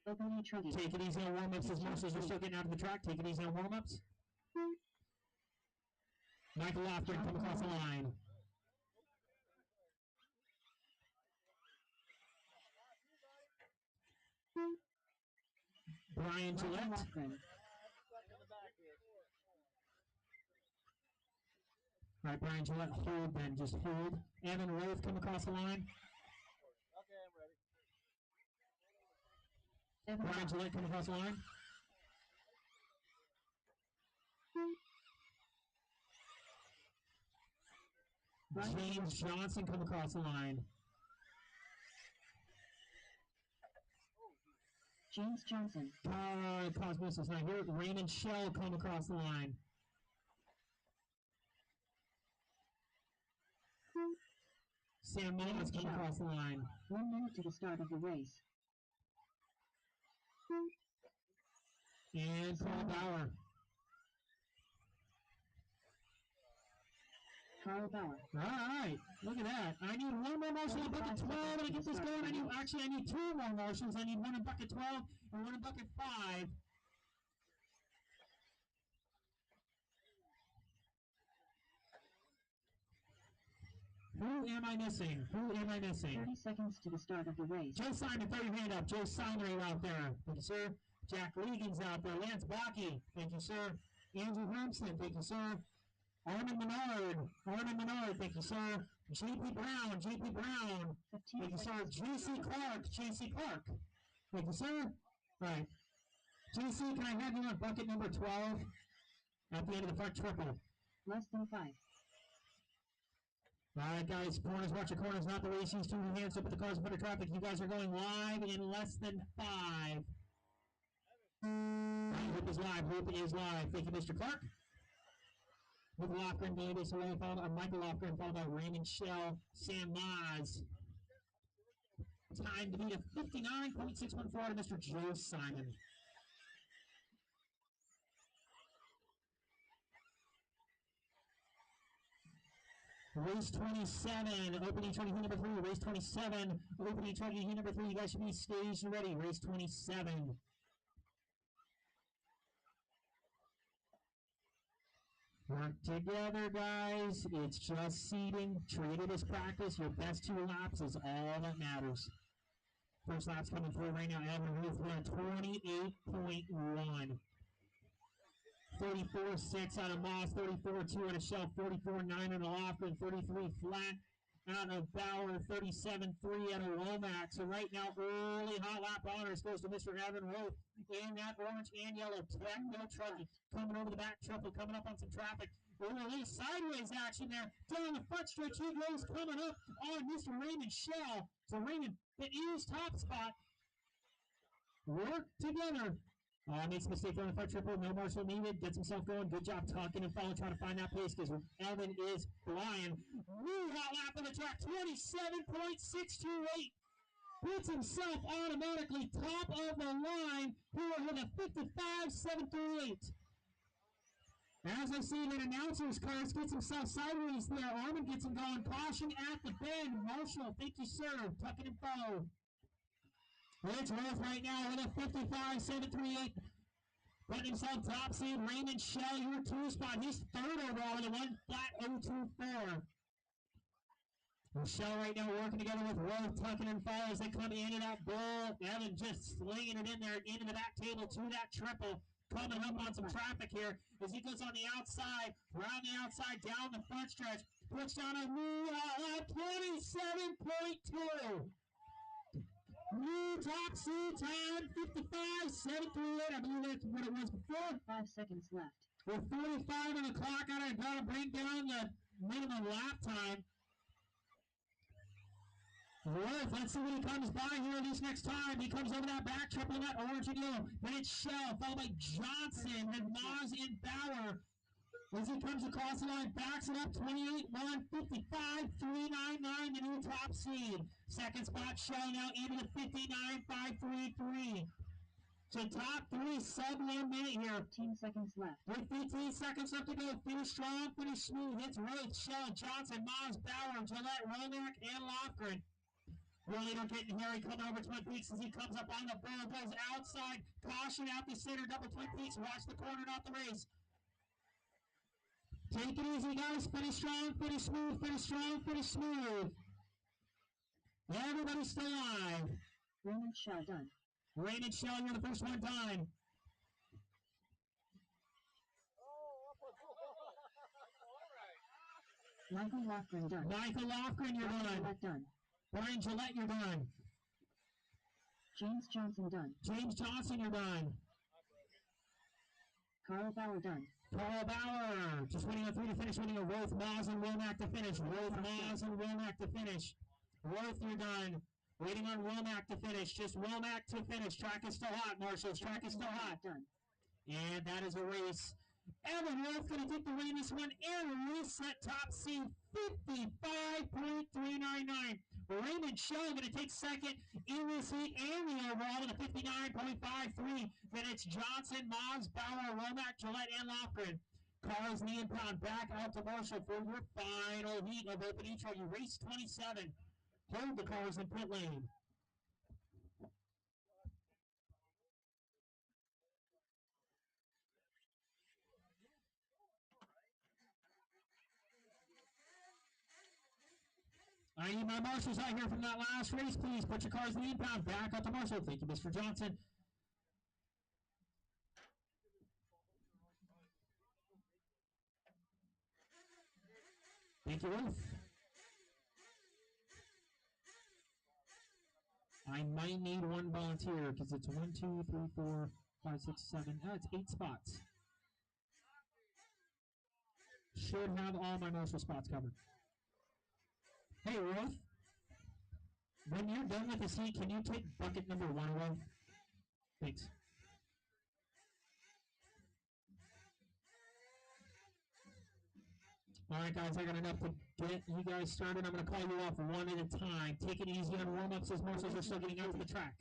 Open e-truggy. Take it easy on warm-ups as marshals are still getting out of the track. Take it easy on warm-ups. Michael Lofgren, come across the line. Brian Gillette. Lofgren. All right, Brian Gillette, hold then. Just hold. Evan Roth come across the line. Okay, I'm ready. Evan Brian Roth. Gillette come across the line. James Johnson come across the line. James Johnson. Cosmos is not here. Raymond Shell come across the line. Sam Moss come across the line. 1 minute to the start of the race. And Carl Bauer. Carl Bauer. All right, look at that. I need one more marshal in bucket 12 to get this going. I need two more marshals. I need one in bucket 12 and one in bucket 5. Who am I missing? 30 seconds to the start of the race. Joe Simon, throw your hand up. Joe Simon out there. Thank you, sir. Jack Legan's out there. Lance Bakke. Thank you, sir. Andrew Hermson. Thank you, sir. Armin Menard. Thank you, sir. J.P. Brown. Thank you, sir. J.C. Clark. Thank you, sir. All right. J.C., can I have you on bucket number 12 at the end of the front triple? Less than 5. All right, guys. Corners, watch your corners, not the races. 2 hands up at the cars in front of traffic. You guys are going live in less than 5. Hope is live. Thank you, Mr. Clark. With Lofgren, Davis, Michael Lofgren, followed by Raymond Shell, Sam Maz. Time to beat a 59.614 to Mr. Joe Simon. Race 27, opening trophy number 3. Race 27, opening trophy number 3. You guys should be staged and ready. Race 27. Work together, guys. It's just seeding. Treat it as practice. Your best 2 laps is all that matters. First lap's coming through right now. Evan Ruth, we're at 28.1. 34.6 out of Moss, 34.2 out of Shell, 44.9 out of Lofgren, 33 flat out of Bauer, 37.3 out of Womack. So right now, early hot lap honors goes to Mr. Evan Roth. And that orange and yellow techno truck coming over the back triple, coming up on some traffic. A little sideways action there. Down the front stretch, he goes coming up on Mr. Raymond Shell. So Raymond, it is top spot. Work together. Makes a mistake on the front triple. No marshal needed. Gets himself going. Good job tucking and following, trying to find that pace because Evan is flying. New hot lap on the track. 27.628. Puts himself automatically top of the line here with a 55.738. As I see that announcer's cars gets himself sideways there. Armin gets him going. Caution at the bend. Marshall, thank you, sir. Tucking and follow. It's Roth right now with a 55.738. Putting himself top seed. Raymond Shell, your 2 spot. He's 3rd overall with a 1.024. Shell right now working together with Roth, tucking and follow as they come into that bull. Evan just slinging it in there into the back table to that triple. Coming up on some traffic here as he goes on the outside, around the outside, down the front stretch. Puts down a new 27.2. New top seed time, 55.738. I believe that's what it was before. 5 seconds left. With 45 on the clock, I gotta bring down the minimum lap time. Worth, let's see what he comes by here this next time. He comes over that back, tripling that orange and yellow. Then it's Shell, followed by Johnson, then Maz and Bauer. As he comes across the line, backs it up, 28-1, 55.399, the new top seed. Second spot, Shell now into the 59.533. So top 3, sub 1 minute here. 15 seconds left. With 15 seconds left to go, finish strong, finish smooth. It's Roth, Shell, Johnson, Maz, Bauer, Gillette, Romack, and Lofgren. Really don't get Harry coming over Twin Peaks as he comes up on the bull, goes outside, caution out the center, double Twin Peaks, watch the corner, not the race. Take it easy, guys. Finish strong, finish smooth, finish strong, finish smooth. Everybody's still alive. Raymond Shell done. Raymond Shell, you're the first one done. Michael Lofgren done. Michael Lofgren, you're Brian done. Gillette done. Brian Gillette, you're done. James Johnson done. James Johnson, you're done. Carl Bauer done. Carl Bauer, just waiting on 3 to finish, waiting on Rolf Maas and Womack to finish. Rolf Maas and Womack to finish. Rolf, you're done. Waiting on Womack to finish. Just Womack to finish. Track is still hot, Marshals. Track is still hot. Done. And that is a race. Evan Wolf going to take the win in this one. And reset top seed 55.399. Raymond Shaw going to take second in this heat and the overall with a 59.53. Then it's Johnson, Moss, Bauer, Womack, Gillette, and Lofgren. Cars in the impound back out to Marshall for your final heat of Open Intro. You race 27. Hold the cars in pit lane. I need my marshals out here from that last race, please. Put your cars in the impound. Back out to Marshall. Thank you, Mr. Johnson. Thank you, Ruth. I might need one volunteer because it's 1, 2, 3, 4, 5, 6, 7. It's 8 spots. Should have all my marshal spots covered. Hey, Ruth. When you're done with the seat, can you take bucket number 1 away? Thanks. All right, guys, I got enough to get you guys started. I'm going to call you off one at a time. Take it easy on warm-ups as marshals are still getting out to the track.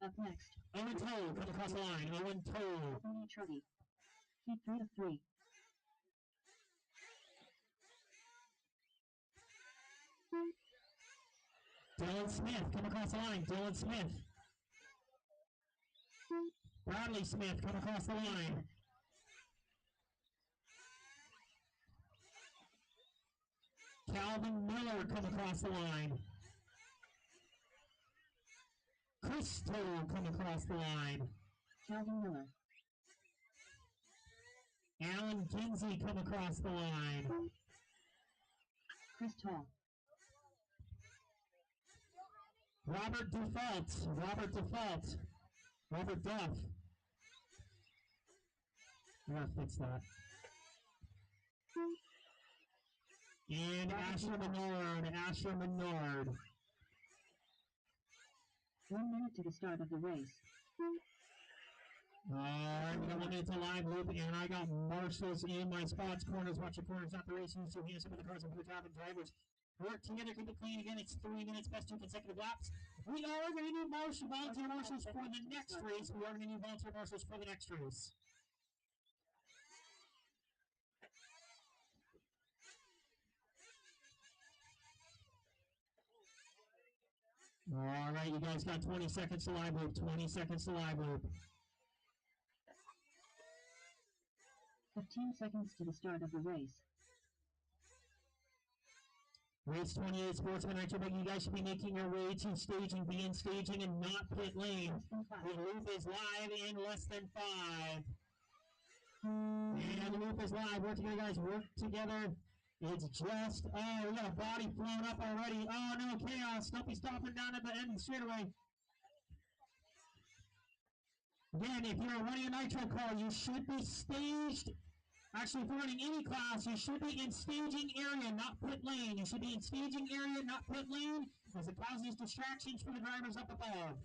Up next. Owen Toll, come across the line. Owen Toll. Open Truggy. Heat 3 of 3. Dylan Smith, come across the line. Dylan Smith. Bradley Smith, come across the line. Calvin Miller, come across the line. Chris Toll, come across the line. Calvin Miller. Alan Kinsey, come across the line. Chris Tall. Robert Default. Robert Default. Robert Duff. I'm going to fix that. And Asher Menard. Asher Menard. 1 minute to the start of the race. Alright, we got 1 minute to live loop, and I got marshals in my spots. Corners, watch your corners, not the racing. So hands up with the cars and put job and drivers. Work together, keep it clean. Again, it's 3 minutes, best 2 consecutive laps. We are going to need volunteer marshals for the next race. We are going to need volunteer marshals for the next race. All right, you guys got 20 seconds to live loop. 20 seconds to live loop. 15 seconds to the start of the race. Race 28, Sportsman Nitro, but you guys should be making your way to staging, be in staging and not pit lane. The loop is live in less than 5. And the loop is live. Work together, guys. Work together. It's just, oh, we got a body blown up already. Oh, no, chaos. Don't be stopping down at the end of the straightaway. Again, if you're running a nitro car, you should be staged. Actually, if you're running any class, you should be in staging area, not pit lane. You should be in staging area, not pit lane, as it causes distractions for the drivers up above.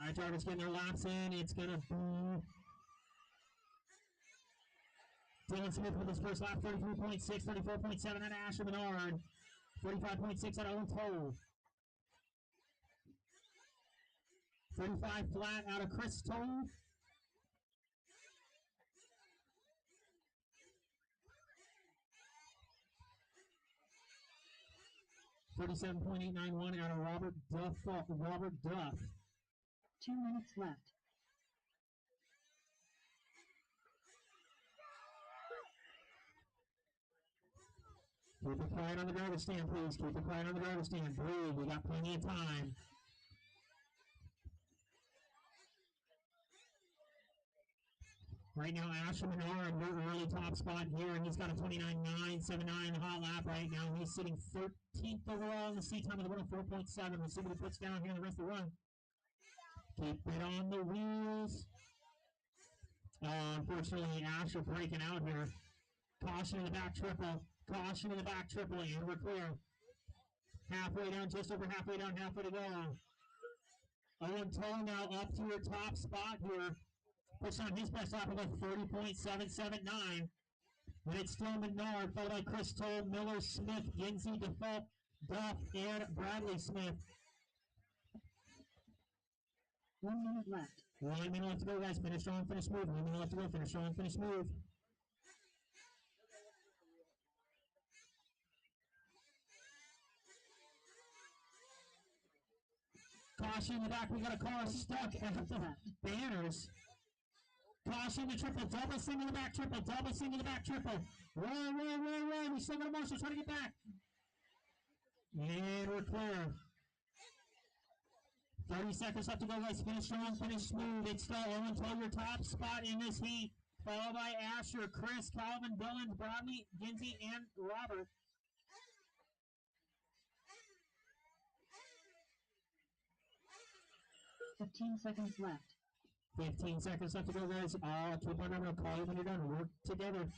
All right, drivers getting their laps in. It's going to be Dylan Smith with his first lap, 33.6, 34.7 out of Asher Menard, 45.6 out of Owen Toll, 35 flat out of Chris Toll, 37.891 out of Robert Duff. 2 minutes left. Keep it quiet on the driver's stand, please. Keep it quiet on the driver's stand. Breathe. We got plenty of time. Right now, Asher Menard, early top spot here. He's got a 29.979 hot lap right now. He's sitting 13th overall in the seat time with a 104.7. Let's see what he puts down here in the rest of the run. Keep it on the wheels. Unfortunately, Asher breaking out here. Caution in the back triple. Caution in the back triple, and we're clear. Halfway down, just over halfway down, halfway to go. Owen Toll now up to your top spot here. Puts on his best lap of a 30.779. And it's still Menard, followed by Chris Toll, Miller, Smith, Ginsey, Default, Duff, and Bradley Smith. 1 minute left. 1 minute left to go, guys. Finish strong, finish smooth. 1 minute left to go. Finish strong, finish smooth. Caution in the back. We got a car stuck at the banners. Caution the triple. Double single the back triple. Double single the back triple. Roll. We still got a Marshall trying to get back. And we're clear. 30 seconds left to go, guys. Finish strong, finish smooth. It's still Owen Toll, your top spot in this heat. Followed by Asher, Chris, Calvin, Dylan, Bradley, Ginsey, and Robert. $15 seconds left. 15 seconds left to go, guys. Keep on, I'm going to call you when you're done. Work together.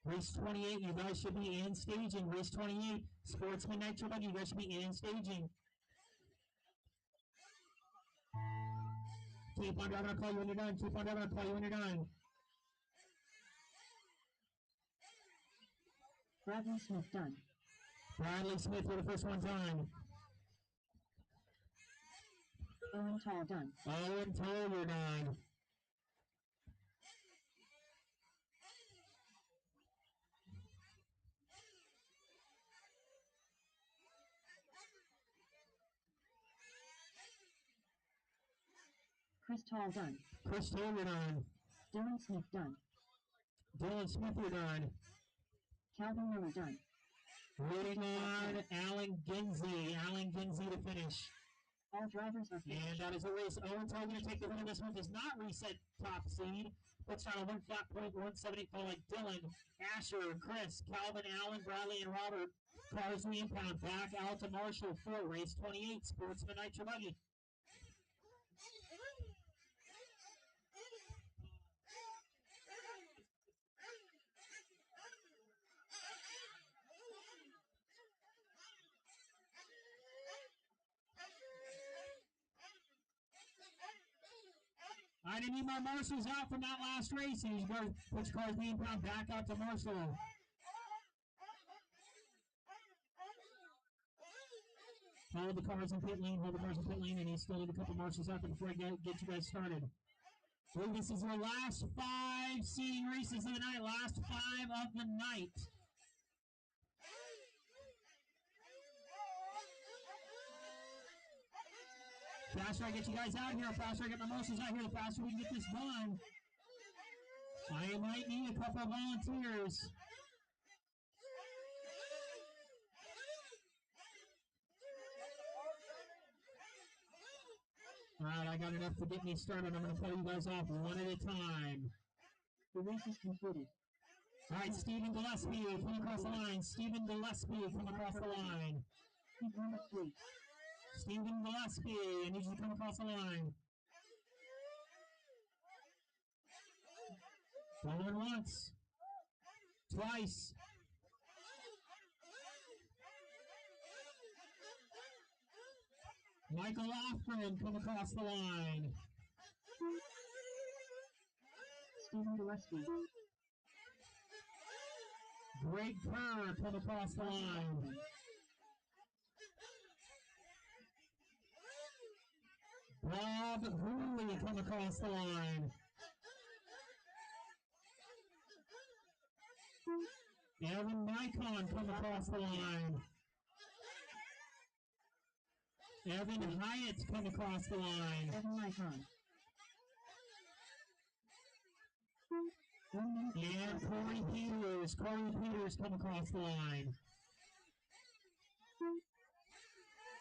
Race 28, you guys should be in staging. Race 28, Sportsman Nitro Buggy, you guys should be in staging. Keep on, I'm going to call you when you're done. Keep on, I'm going to call you when you're done. Bradley Smith done. Bradley Smith, you're the first one done. Owen Toll done. Owen Toll, you're done. Chris Toll done. Chris Toll, you're done. Dylan Smith done. Dylan Smith, you're done. Calvin Miller done. Waiting on Alan Ginsey. Alan Ginsey to finish. All drivers are finished. And that is the race. Owen Toll going to take the win in this one. Does not reset top seed. Puts down a 1 flat point, 178 followed like Dylan, Asher, Chris, Calvin, Allen, Bradley, and Robert. Cars in the impound. Back out to Marshall for race 28. Sportsman Nitro Buggy. I didn't need my Marshalls out from that last race. And he's going to push cars in the impound back out to Marshall. Hold the cars in pit lane, and he's still need a couple Marshalls out there before I get you guys started. So this is our last 5 seeding races of the night, last 5 of the night. The faster I get you guys out here, the faster I get my Marshalls out here, the faster we can get this done. I might need a couple of volunteers. Alright, I got enough to get me started. I'm going to pull you guys off one at a time. The race is concluded. Alright, Stephen Gillespie, come across the line. Stephen Gillespie, come across the line. Heat number 3. Stephen Gillespie, I need you to come across the line. Going once. Twice. Michael Offman, come across the line. Stephen Gillespie. Greg Kerr, come across the line. Bob Hooley, come across the line. Evan Nikon, come across the line. Evan Hyatt, come across the line. Evan Nikon. And Corey Peters, come across the line.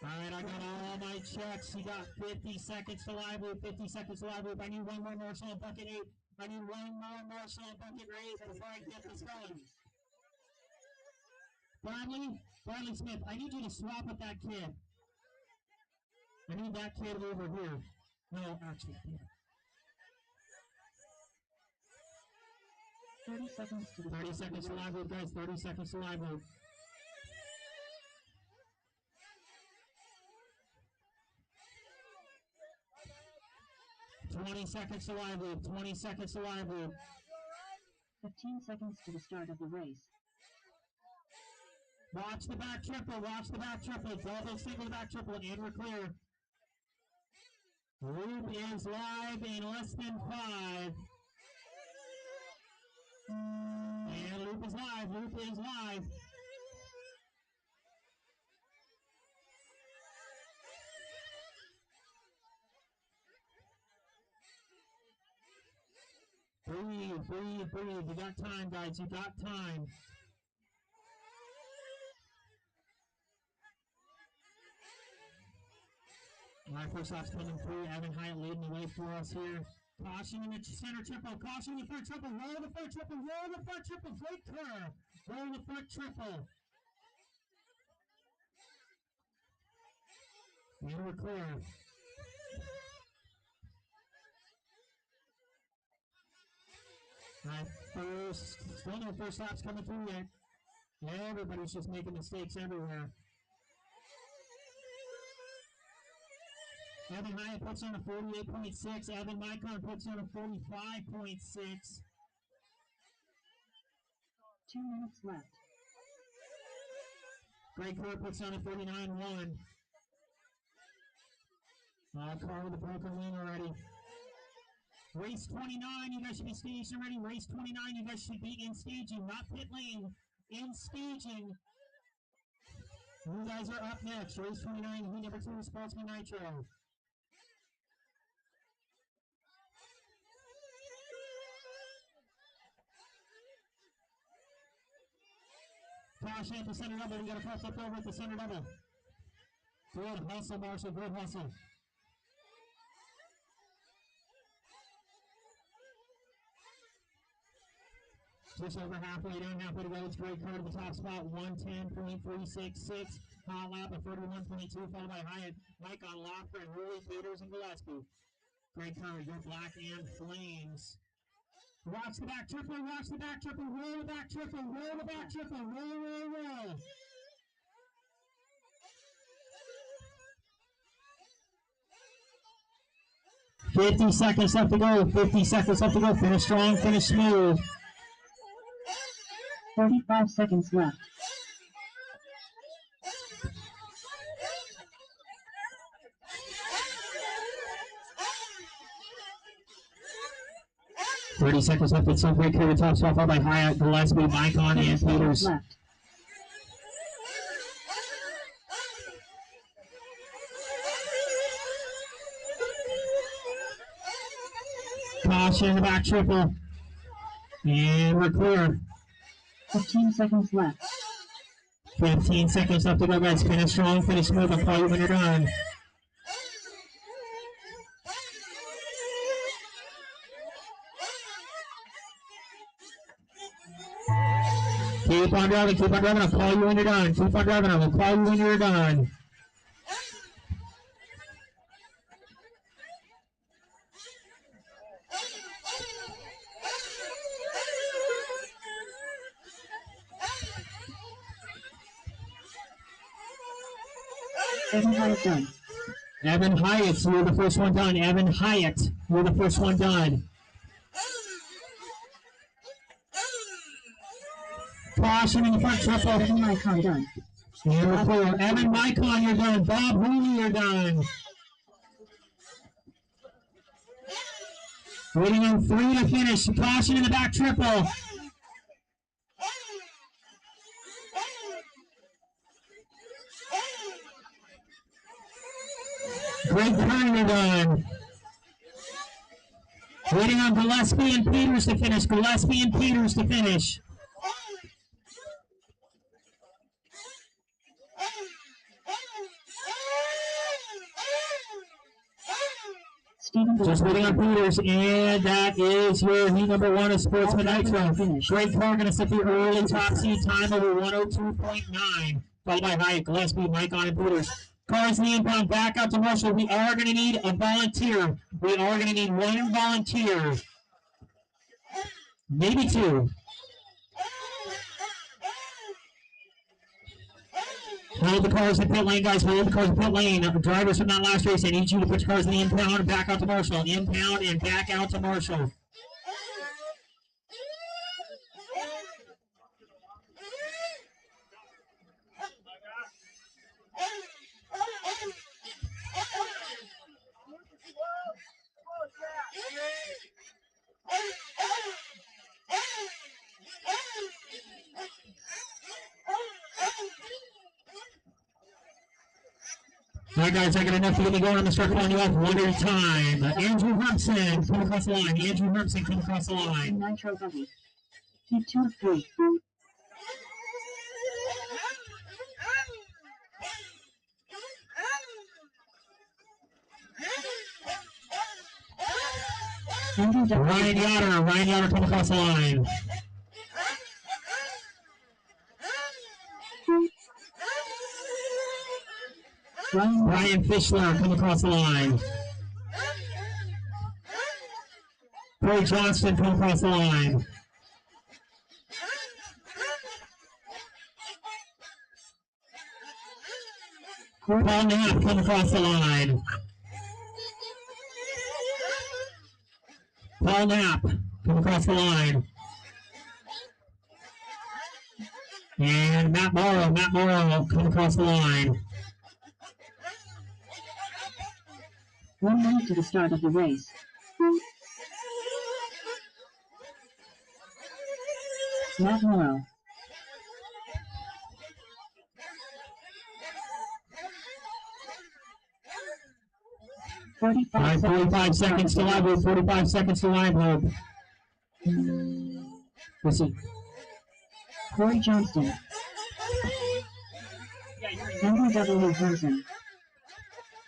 All right, I got all my checks. You got 50 seconds to live loop, 50 seconds to live loop. I need one more Marshall on bucket 8. I need one more Marshall on bucket 8 before I get this going. Bradley Smith, I need you to swap with that kid. I need that kid over here. No, actually, yeah. 30 seconds to 30 seconds to live loop, guys. 30 seconds to live loop. $20 seconds to live loop. 20 seconds to live loop. 15 seconds to the start of the race. Watch the back triple. Watch the back triple. Double single back triple, and we're clear. Loop is live in less than 5. And loop is live. Loop is live. Breathe, breathe, breathe. You got time, guys. You got time. All right, first off's coming through. Evan Hyatt leading the way for us here. Caution in the center triple. Caution in the front triple. Roll the front triple. Roll the front triple. Great curve. Roll the front triple. And we're clear. All right, still no first stops coming through yet. Everybody's just making mistakes everywhere. Evan Hyatt puts on a 48.6. Evan Micon puts on a 45.6. 2 minutes left. Greg Kerr puts on a 39.1. Car with a broken wing already. Race 29, you guys should be staging already. Race 29, you guys should be in staging, not pit lane, in staging. You guys are up next. Race 29, heat number 2, Sportsman Nitro. Caution at the center double. You got to flip over at the center double. Good hustle, Marshall. Good hustle. Just over halfway down, halfway to go. It's Greg Carter, the top spot, 110.366. Hot lap of 31.2, followed by Hyatt, Mike on Lofgren, Ruley, Peters, and Gillespie. Greg Carter, your black and flames. Watch the back triple, watch the back triple, roll the back triple, roll the back triple, roll, roll, roll. $50 seconds left to go, 50 seconds left to go. Finish strong, finish smooth. 45 seconds left. $30 seconds left. It's so great here. The top spot followed by Hyatt, Gillespie, Micon, and Peters. Left. Caution in the back triple. And we're clear. 15 seconds left. 15 seconds left to go, guys. Finish strong, finish smooth. I'll call you when you're done. Keep on driving, keep on driving. I'll call you when you're done. Keep on driving, I will call you when you're done. Evan Hyatt done. Evan Hyatt, you're the first one done. Evan Hyatt, you're the first one done. Caution in the front triple. Evan Micon done. And we're clear. Evan Micon, you're done. Bob Hooley, you're done. Waiting on 3 to finish. Caution in the back triple. Greg Kerr, you're done. Waiting on Gillespie and Peters to finish. Gillespie and Peters to finish. Stephen Just waiting on Peters, and that is your heat number 1 of Sportsman Nitro. Great car, going to set the early top seed time over 102.9. Followed by Hyatt, Gillespie, Mike on and Peters. Cars in the impound, back out to Marshall. We are going to need a volunteer. We are going to need 1 volunteer. Maybe 2. Hold the cars in pit lane, guys. Hold the cars in pit lane. Drivers from that last race, I need you to put your cars in the impound and back out to Marshall. Impound and back out to Marshall. All right, guys, I got enough to get me going. I'm going to start calling you off one at a time. Andrew Hermson, come across the line. Andrew Hermson, come across the line. Nitro Buggy. Heat 2 of 3. Andrew W. Ryan Yoder, come across the line. Ryan Fischler, come across the line. Corey Johnston, come across the line. Paul Knapp, come across the line. Paul Knapp, come across the line. And Matt Morrow, come across the line. 1 minute to the start of the race. Matt Morrow. All right, 45 seconds to live loop. 45 seconds to live loop. Listen. Corey Johnston. Andrew W. Hermson.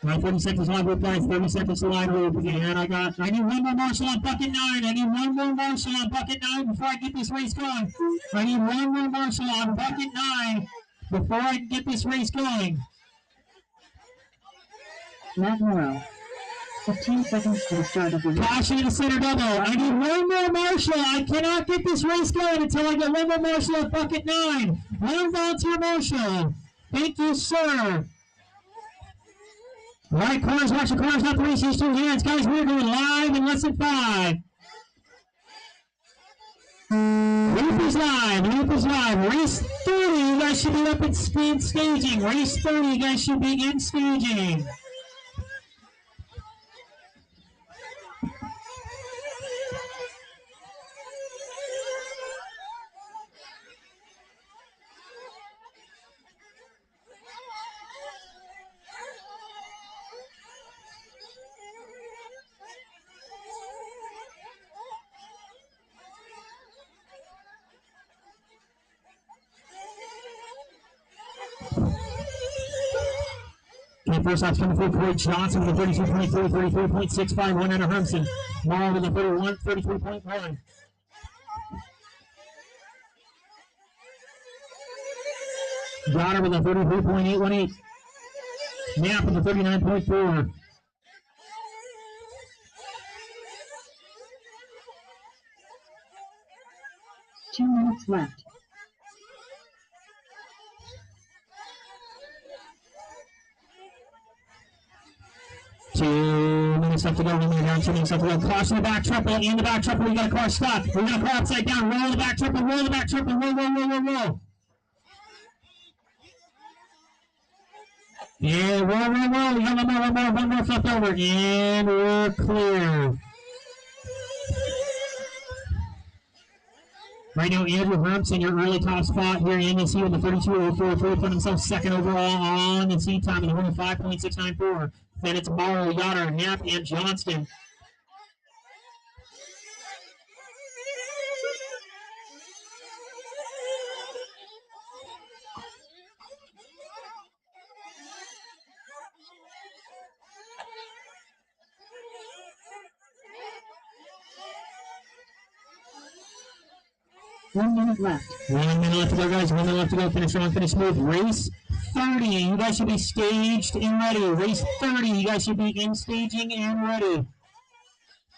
All right, 30 seconds to live loop, guys. 30 seconds to live loop. And I need 1 more Marshall on bucket 9. I need 1 more Marshall on bucket 9 before I get this race going. I need 1 more Marshall on bucket 9 before I get this race going. Matt Morrow. 15 seconds to the start of the race. Caution in the center double. I need 1 more Marshall. I cannot get this race going until I get 1 more Marshall at bucket 9. 1 volunteer Marshall. Thank you, sir. All right, corners, watch the corners, not the race. Use 2 hands. Guys, we're going live in less than 5. Loop is live. Race 30, you guys should be up in speed staging. Race 30, you guys should be in staging. Okay, first off, coming through, Corey Johnson with a 32.3, 33.65, 1 under Hermson. Morrow with a 33.1. Yoder with a 33.818. Knapp with a 39.4. Two minutes left. Two minutes left to go. 2 minutes left to go. Caution the back triple. In the back triple, we got a car stuck. We got a car upside down. Roll the back triple. Roll the back triple. Roll. Yeah, roll. We got one more flipped over. And we're clear. Right now, Andrew Hermson, your early top spot here in NCT with the 32.04, put himself second overall on the seat time in the 105.694. Then it's Morrow, Yoder, Knapp, and Johnston. 1 minute left. 1 minute left to go, guys. 1 minute left to go. Finish strong, finish smooth. Race 30. You guys should be staged and ready. Race 30. You guys should be in staging and ready.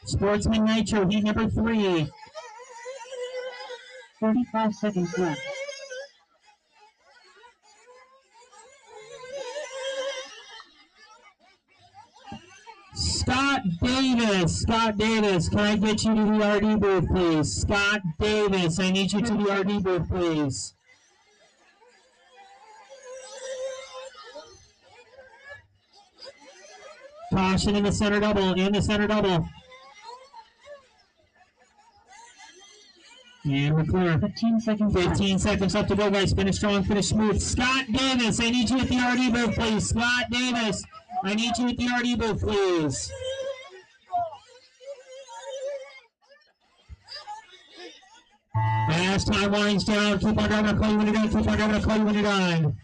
Sportsman Nitro, heat number 3. 35 seconds left. Scott Davis, can I get you to the RD booth, please? Scott Davis, I need you to the RD booth, please. Caution in the center double, And we're clear. 15 seconds 15 seconds left to go, guys. Finish strong, finish smooth. Scott Davis, I need you at the RD booth, please. Scott Davis, I need you at the RD booth, please. As time winds down, keep on driving, I'll call you when you're done. Keep on driving, I'll call you when you're done.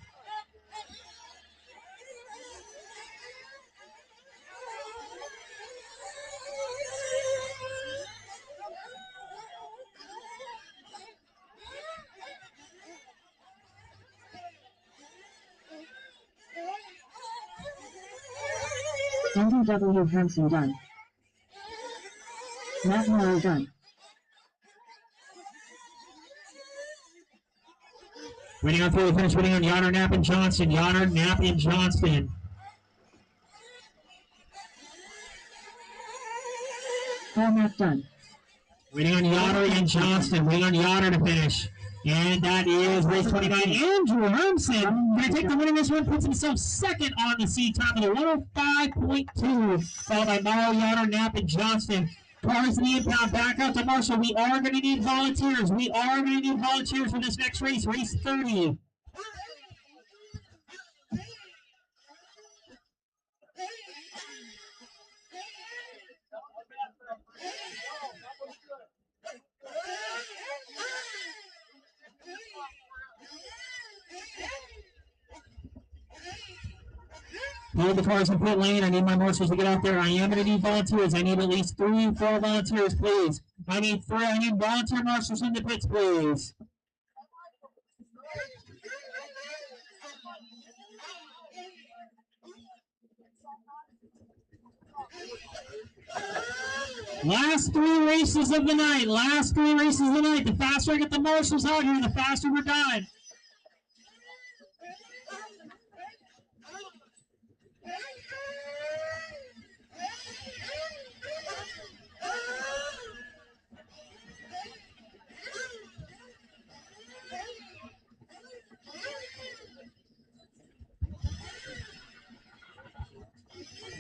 NW Hansen done. Matt NORA done. Waiting on through the finish, waiting on Yonner, Knapp, and Johnston. Yonner, Knapp, and Johnston. Knapp done. Waiting on Yonner and Johnston. Waiting on Yonner to finish. And that is race 29. Andrew Hermsen going to take the win in this one, puts himself second on the seed time of the 105.2, followed by Morrow, Yonner, Knapp, and Johnston. Cars in the impound, back out to Marshall. We are going to need volunteers. We are going to need volunteers for this next race, race 30. Hold the cars in pit lane. I need my marshals to get out there. I am going to need volunteers. I need at least 3 or 4 volunteers, please. I need volunteer marshals in the pits, please. Last 3 races of the night. The faster I get the marshals out here, the faster we're done.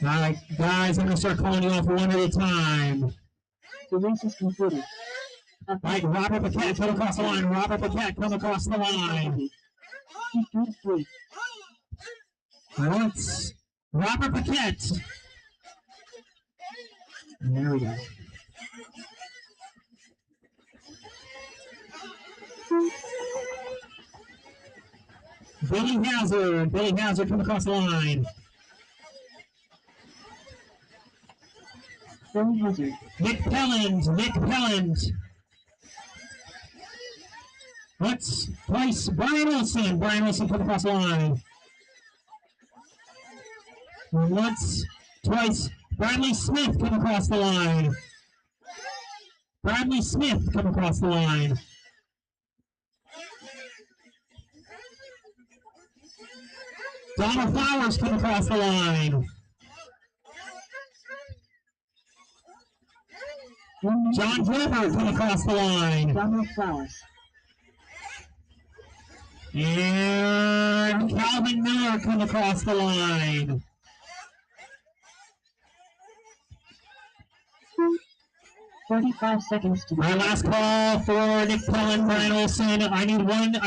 All right, guys, I'm going to start calling you off one at a time. The race is concluded. All right, Robert Paquette, come across the line. Robert Paquette, come across the line. Once, Robert Paquette. There we go. Billy Hazard, come across the line. Billy Hazard. Nick Pelland. Once, twice, Brian Wilson, come across the line. Once, twice, Bradley Smith, come across the line. Donald Flowers, come across the line. John Weber, come across the line. Donald Flowers. And Calvin Miller, come across the line. 35 seconds to go. My last call for Nick Pelland, Brian Olson. I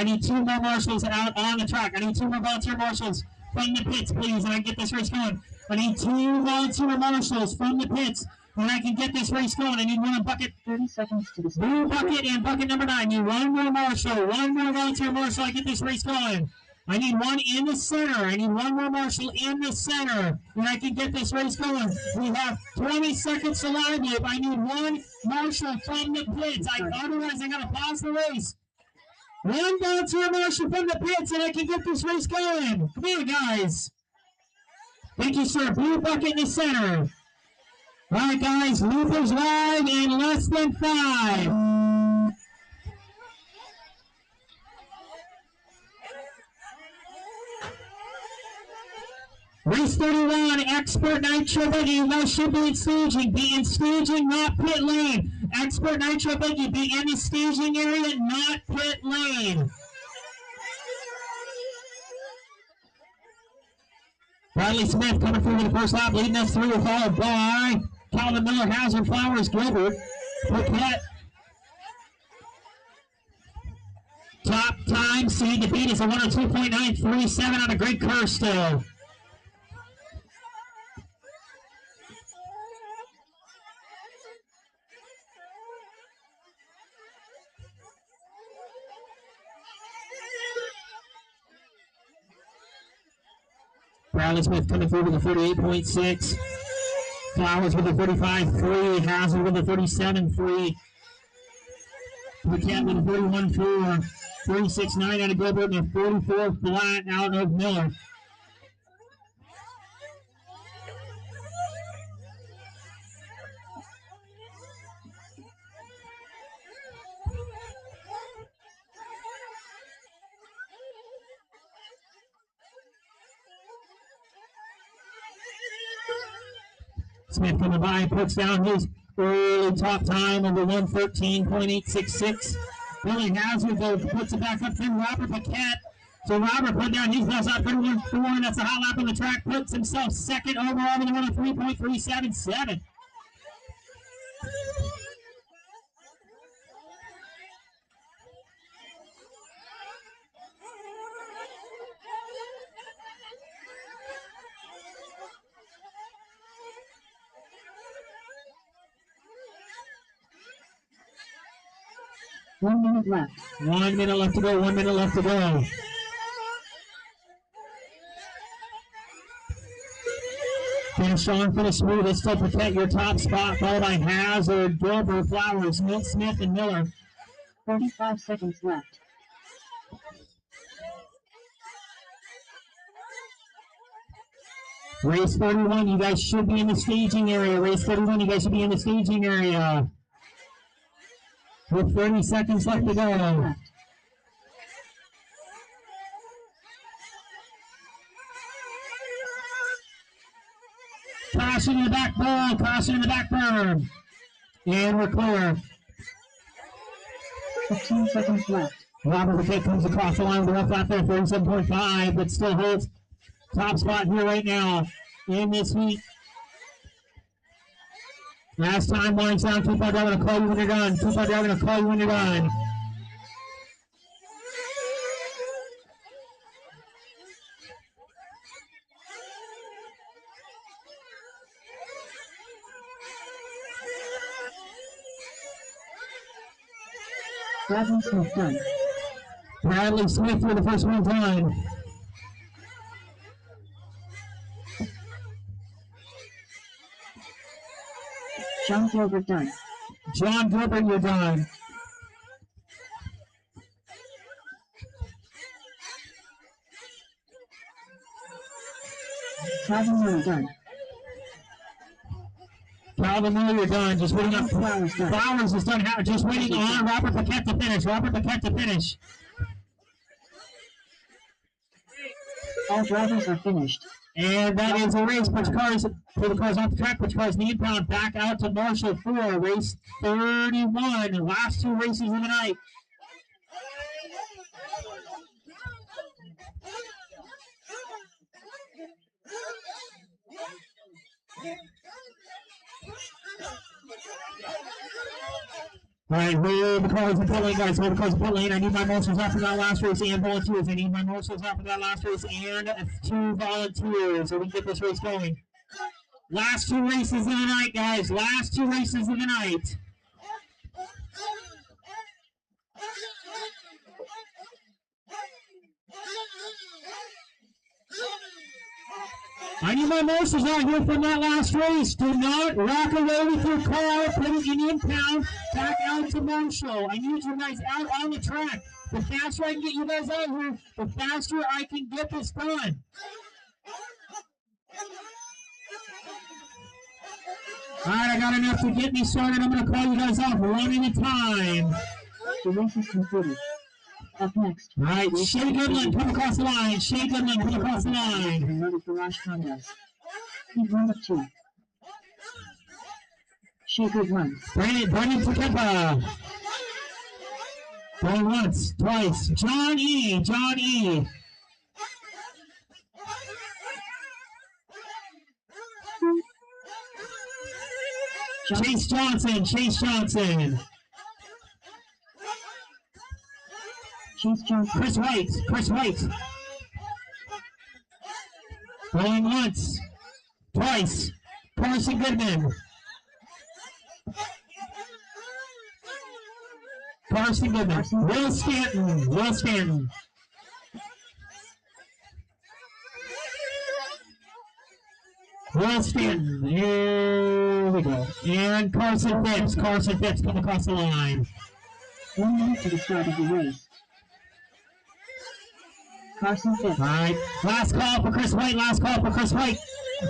need 2 more marshals out on the track. I need 2 more volunteer marshals from the pits, please, and I can get this race going. I need 2 volunteer marshals from the pits, and I can get this race going. I need 1 bucket. 30 seconds to the Blue bucket and bucket number 9. I need 1 more marshal, 1 more volunteer marshal. I get this race going. I need one in the center. I need one more marshal in the center, and I can get this race going. We have 20 seconds to live it. I need one marshal from the pits. Otherwise, I gotta pause the race. One volunteer marshal from the pits, and I can get this race going. Come on, guys. Thank you, sir. Blue bucket in the center. All right, guys. Loopers live in less than 5. Race 31, Expert Nitro Biggie. You guys should be in staging. Be in staging, not pit lane. Expert Nitro Biggie. Be in the staging area, not pit lane. Bradley Smith coming through with the first lap, leading us through, followed by Calvin Miller, Hazard, Flowers, Gilbert, Paquette. Top time, seed to beat is a 102.937 on a great curve still. Bradley Smith coming through with a 38.6. Flowers with a 35.3. Hazard with a 37.3. Paquette with a 41.4. 36.9 out of Gilbert and a 44 flat out of Miller. Smith coming by, puts down his early top time of the 113.866. Billy Hazard puts it back up to Robert Paquette. So Robert put down his best lap 31.4. That's a hot lap on the track. Puts himself second overall with a 103.377. One minute left. 1 minute left to go. 1 minute left to go. Finish strong, finish smooth. It's still Paquette, your top spot, followed by Hazard, Gilbert, Flowers, Milt Smith, and Miller. 45 seconds left. Race 31, you guys should be in the staging area. Race 31, you guys should be in the staging area. With 30 seconds left to go. Caution in the back ball, caution in the back berm. And we're clear. 15 seconds left. Robert Paquette comes across the line with the left lap there, 37.5, but still holds top spot here right now in this heat. Last time winds down, keep on driving, I'll call you when you're done. Keep on driving, I'll call you when you're done. Bradley Smith done. Bradley Smith for the first one done. John Gilbert done. John Gilbert, you're done. Calvin Miller done. Calvin Miller, you're done. Just waiting up. Flowers done. Flowers is done. Just waiting on Robert Paquette to finish. Robert Paquette to finish. All drivers are finished. And that is a race. Which cars, for the cars off the track, which cars need bound back out to Marshall 4. Race 31. Last two races of the night. All right, hold the cars in pit lane, guys. Hold the cars in pit lane. I need my marshals after that last race and volunteers. I need my marshals after that last race and 2 volunteers so we can get this race going. Last 2 races of the night, guys. Last 2 races of the night. I need my marshals out here from that last race. Do not rock away with your car. Put it in impound. Back out to Marshall. I need you guys out on the track. The faster I can get you guys out here, the faster I can get this done. All right, I got enough to get me started. I'm going to call you guys off one at a time. The race is concluded. Up next. All right, Shea Goodland, come across the line. Shea Goodland, come across the line. Another garage contest. Heat 1 of 2. Shea Goodland. Brendan Takempa. Going once, twice. John E. Chase Johnson. Chase Johnson. Chris White. Going once, twice. Carson Goodman. Will Stanton. Here we go. And Carson Phipps come across the line. 1 minute to the start of the race. Carson Phipps. All right. Last call for Chris White.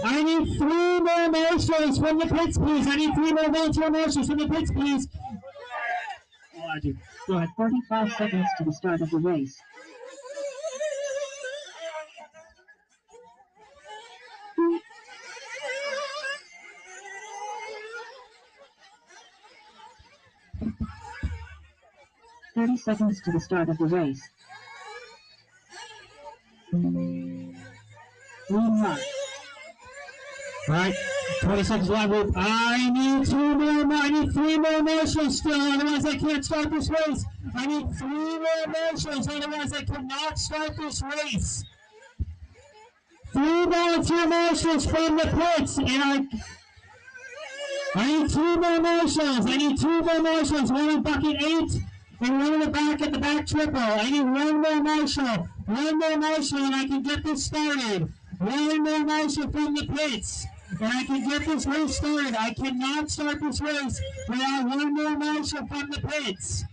I need 3 more marshals from the pits, please. I need 3 more volunteer marshals from the pits, please. Oh, I do. Go ahead. 45 seconds to the start of the race. "30 seconds to the start of the race. Lean right. Right, 20 seconds left. I need 3 more marshals still, otherwise I can't start this race. I need 3 more marshals, otherwise I cannot start this race. 3 volunteer marshals from the pits, and I need 2 more marshals. One in bucket 8 and one in the back at the back triple. I need 1 more marshal, and I can get this started. 1 more marshal from the pits, and I can get this race started. I cannot start this race without 1 more marshal from the pits.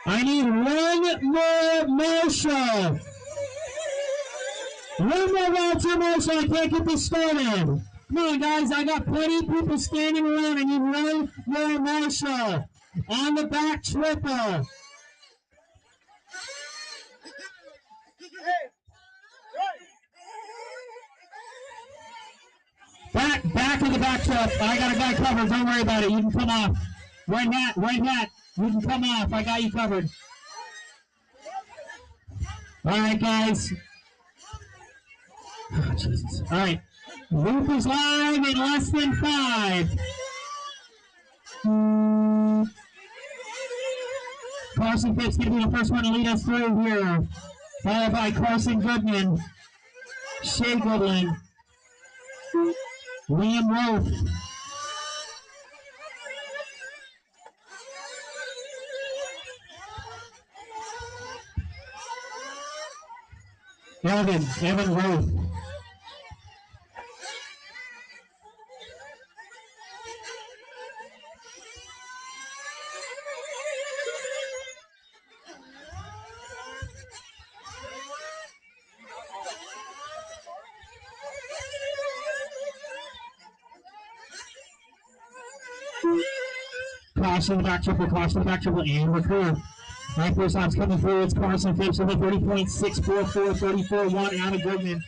I need 1 more marshal. 1 more volunteer marshal. I can't get this started. Come on, guys. I got plenty of people standing around. I need 1 more marshal on the back triple. Back of the back truck. I got a guy covered. Don't worry about it. You can come off. White hat. You can come off. I got you covered. All right, guys. Oh, Jesus. All right. Loop is live in less than 5. Carson Phipps going to be the first one to lead us through here. Followed by Carson Goodman, Shea Goodland, Liam Roth, Evan Roth. Caution the back triple, and we're clear. Right, first laps coming through. It's Carson Phipps with a 30.644, 34.1 out of Goodman.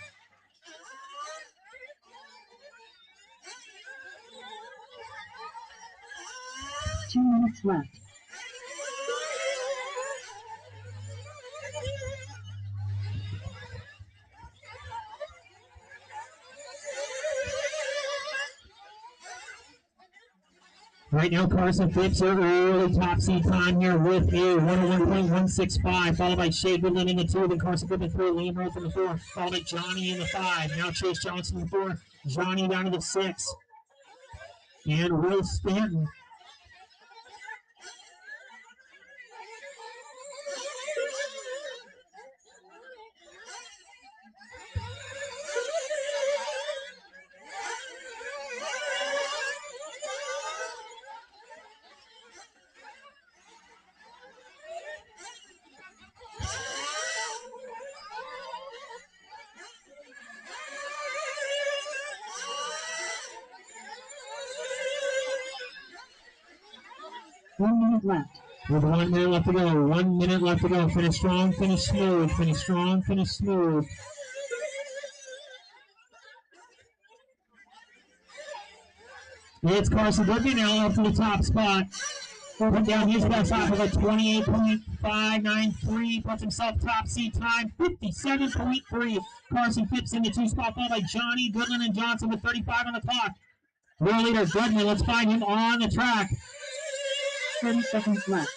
Two minutes left. Right now, Carson Phipps are early top seed time here with a 101.165, followed by Shea Goodland in the 2, then Carson Phipps in the 4, Liam Roth in the 4, followed by Johnny in the 5. Now Chase Johnson in the 4, Johnny down to the 6, and Will Stanton. 1 minute left. With 1 minute left to go. 1 minute left to go. Finish strong, finish smooth. Finish strong, finish smooth. It's Carson Goodman now up to the top spot. Put down his best off of a 28.593. Puts himself top seed time, 57.3. Carson Phipps in the 2 spot, followed by Johnny, Goodland, and Johnson with 35 on the clock. World leader Goodman, let's find him on the track. 30 seconds left.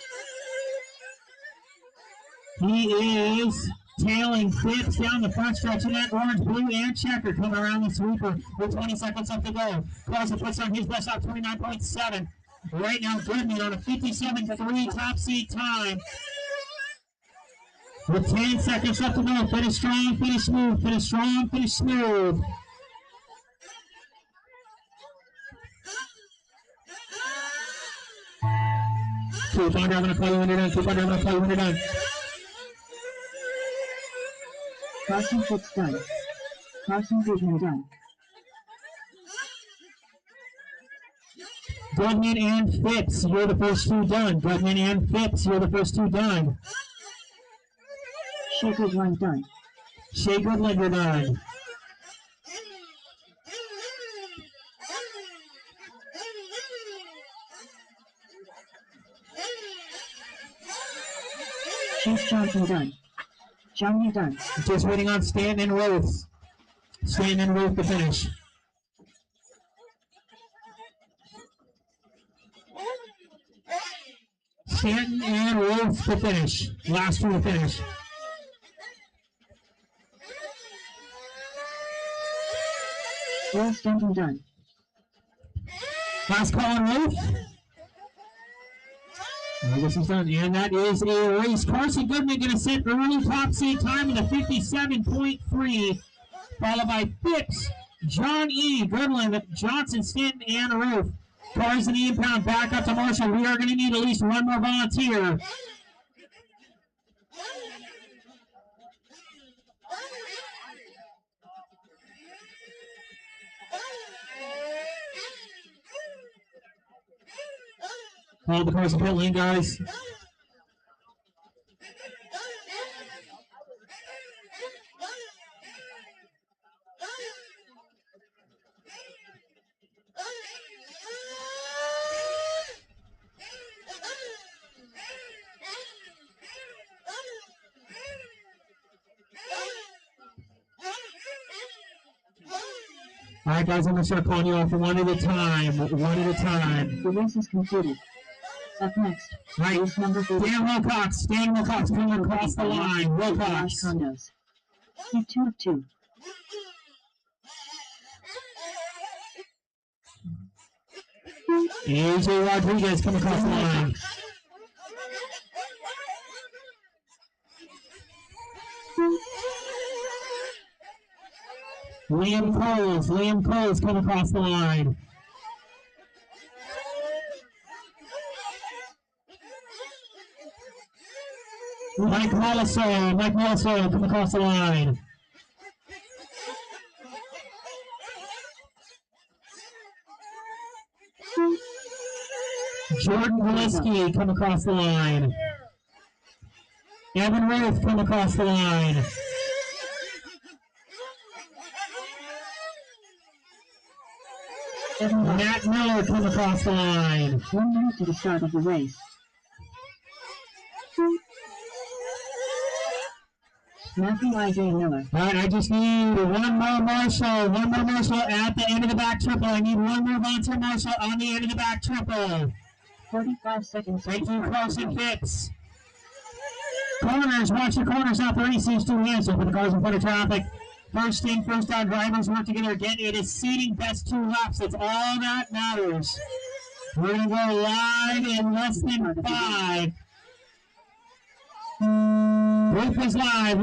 He is tailing Phipps down the front stretch in that orange, blue, and checker coming around the sweeper with 20 seconds left to go. Carson puts on his best shot, 29.7. Right now, Goodman on a 57.3 top seed time. With 10 seconds left to go. Finish strong, finish smooth. Finish strong, finish smooth. Keep on driving a play when you're done. Keep on driving a play when you're done. Carson Phipps done. Carson Goodman done. Goodman and Phipps, you're the first 2 done. Goodman and Phipps, you're the first 2 done. Shea Goodland done. Shea Goodland, you're done. Chase Johnson done. Johnny done. Just waiting on Stanton and Roth. Stanton and Roth to finish. Stanton and Roth to finish. Last 2 to finish. Will Stanton done. Last call on Roth. I guess he's done. And that is a race. Carson Goodman going to set early top seed time in the 57.3. Followed by Phipps, John E., Goodland, Johnson, Stanton, and Roth. Cars in the impound, back up to Marshall. We are going to need at least 1 more volunteer. Call the cars in pit lane, guys. All right, guys, I'm going to start calling you off one at a time. One at a time. The race is concluded. Up next, Right. race number 4. Dan Wilcox coming across the line. Wilcox. Condos. Heat 2 of 2. AJ Rodriguez coming across the line. Liam Coles coming across the line. Mike Molisoro coming across the line. Jordan Wilski come across the line. Evan Roth come across the line. Matt Miller come across the line. 1 minute to the start of the race. Matthew Isaiah Miller. All right, I just need one more marshal at the end of the back triple. I need one more volunteer marshal on the end of the back triple. 45 seconds. Thank you, Carson Phipps. Corners, watch your corners out there. He sees 2 hands up for the cars in front of traffic. First in, first out drivers work together again. It is seeding best 2 laps. That's all that matters. We're going to go live in less than 5. Loop is live.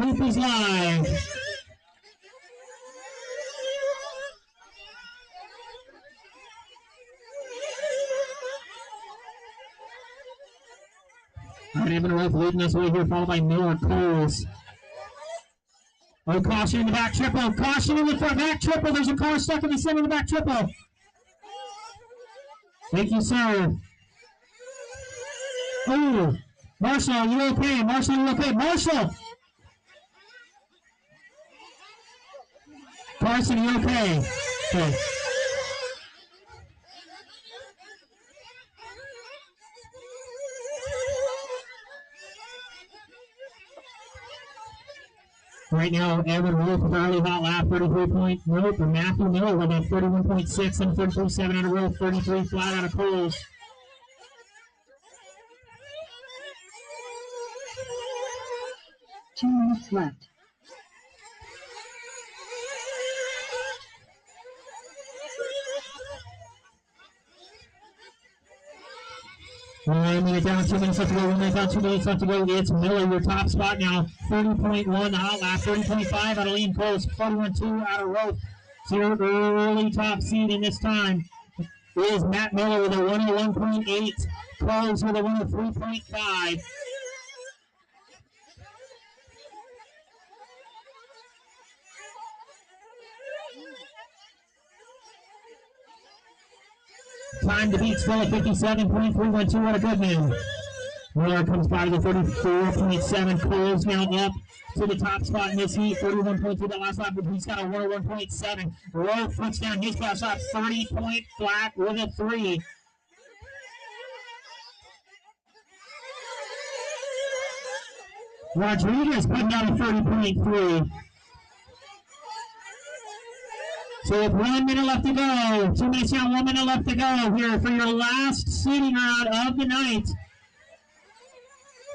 All right, Evan Roth leading us right here, followed by Miller Coles. Oh, caution in the back triple. Caution in the back triple. There's a car stuck in the center of the back triple. Thank you, sir. Oh, Marshall, you okay? Marshall, you okay? Marshall! Carson, you okay? Okay. Right now, Evan Wolf with early hot lap, 33 point. Nope, and Matthew Miller with a 31.6 and 33.7 on a roll, 33 flat out of Coles. Two minutes left. One minute down, 2 minutes left to go. 1 minute down, 2 minutes left to go. It's Miller, your top spot now. 30.1 the hot lap, 30.5 out of Lean Coles, 41.2 out of Rope. So your early top seed in this time is Matt Miller with a 101.8. Coles with a 103.5. Time to beat still at 57.312. What a good man. Miller comes by to 34.7. Coles now up to the top spot in this heat. 31.2 that last lap, but he's got a 101.7. Rowe puts down his last lap. 30 point flat with a 3. Rodriguez putting down a 30.3. So with 1 minute left to go, 2 minutes down, 1 minute left to go here for your last seating round of the night.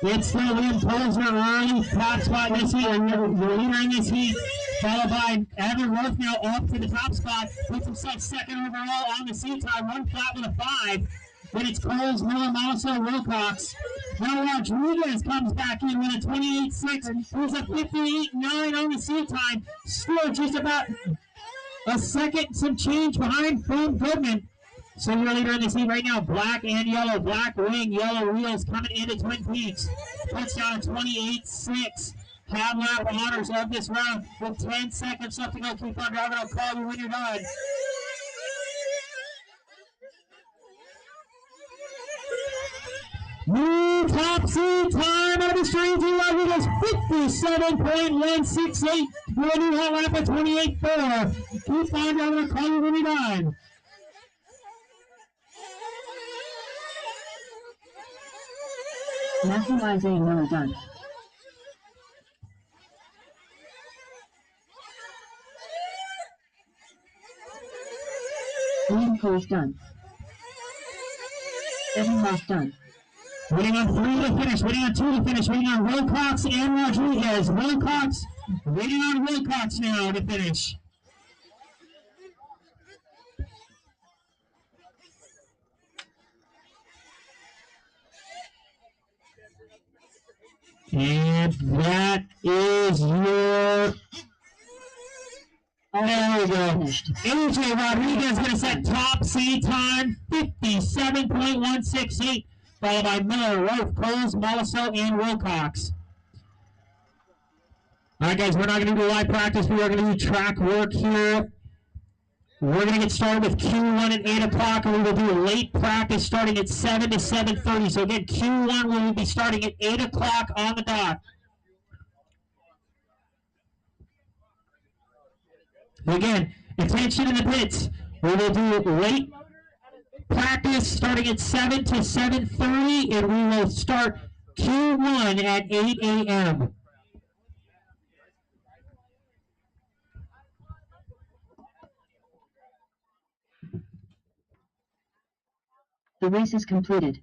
It's still Liam Polzer early top spot in this heat. Your leader in this heat, followed by Evan Wolf now up to the top spot. Puts himself second overall on the seat time, 1 flat with a 5. Then it's Coles, Miller, Mouso, Wilcox. Now Rodriguez comes back in with a 28.6. Who's a 58.9 on the seat time. Still just about a second, some change behind from Goodman. So your leader in the heat right now, black and yellow. Black wing, yellow wheels coming into Twin Peaks. Touchdown at 28.6. Half lap honors of this round with 10 seconds left to go. Keep on driving. I'll call you when you're done. New top seed time of the Strange Level is 57.168. Your new hot lap at 28.4. Keep on driving. I'll call you when you're done. Matthew Isaiah Miller done. Liam Coles done. Evan Ross done. Waiting on 3 to finish, waiting on 2 to finish, waiting on Wilcox and Rodriguez. Wilcox, waiting on Wilcox now to finish. And that is your... There we go. AJ Rodriguez going to set top seed time, 57.168, followed by Miller, Wolf, Coles, Moliso, and Wilcox. All right, guys, we're not going to do live practice. We are going to do track work here. We're going to get started with Q1 at 8 o'clock, and we will do late practice starting at 7 to 7:30. So again, Q1 we will be starting at 8 o'clock on the dot. Again, attention in the pits. We will do late practice starting at 7 to 7:30, and we will start Q1 at 8 a.m. The race is completed.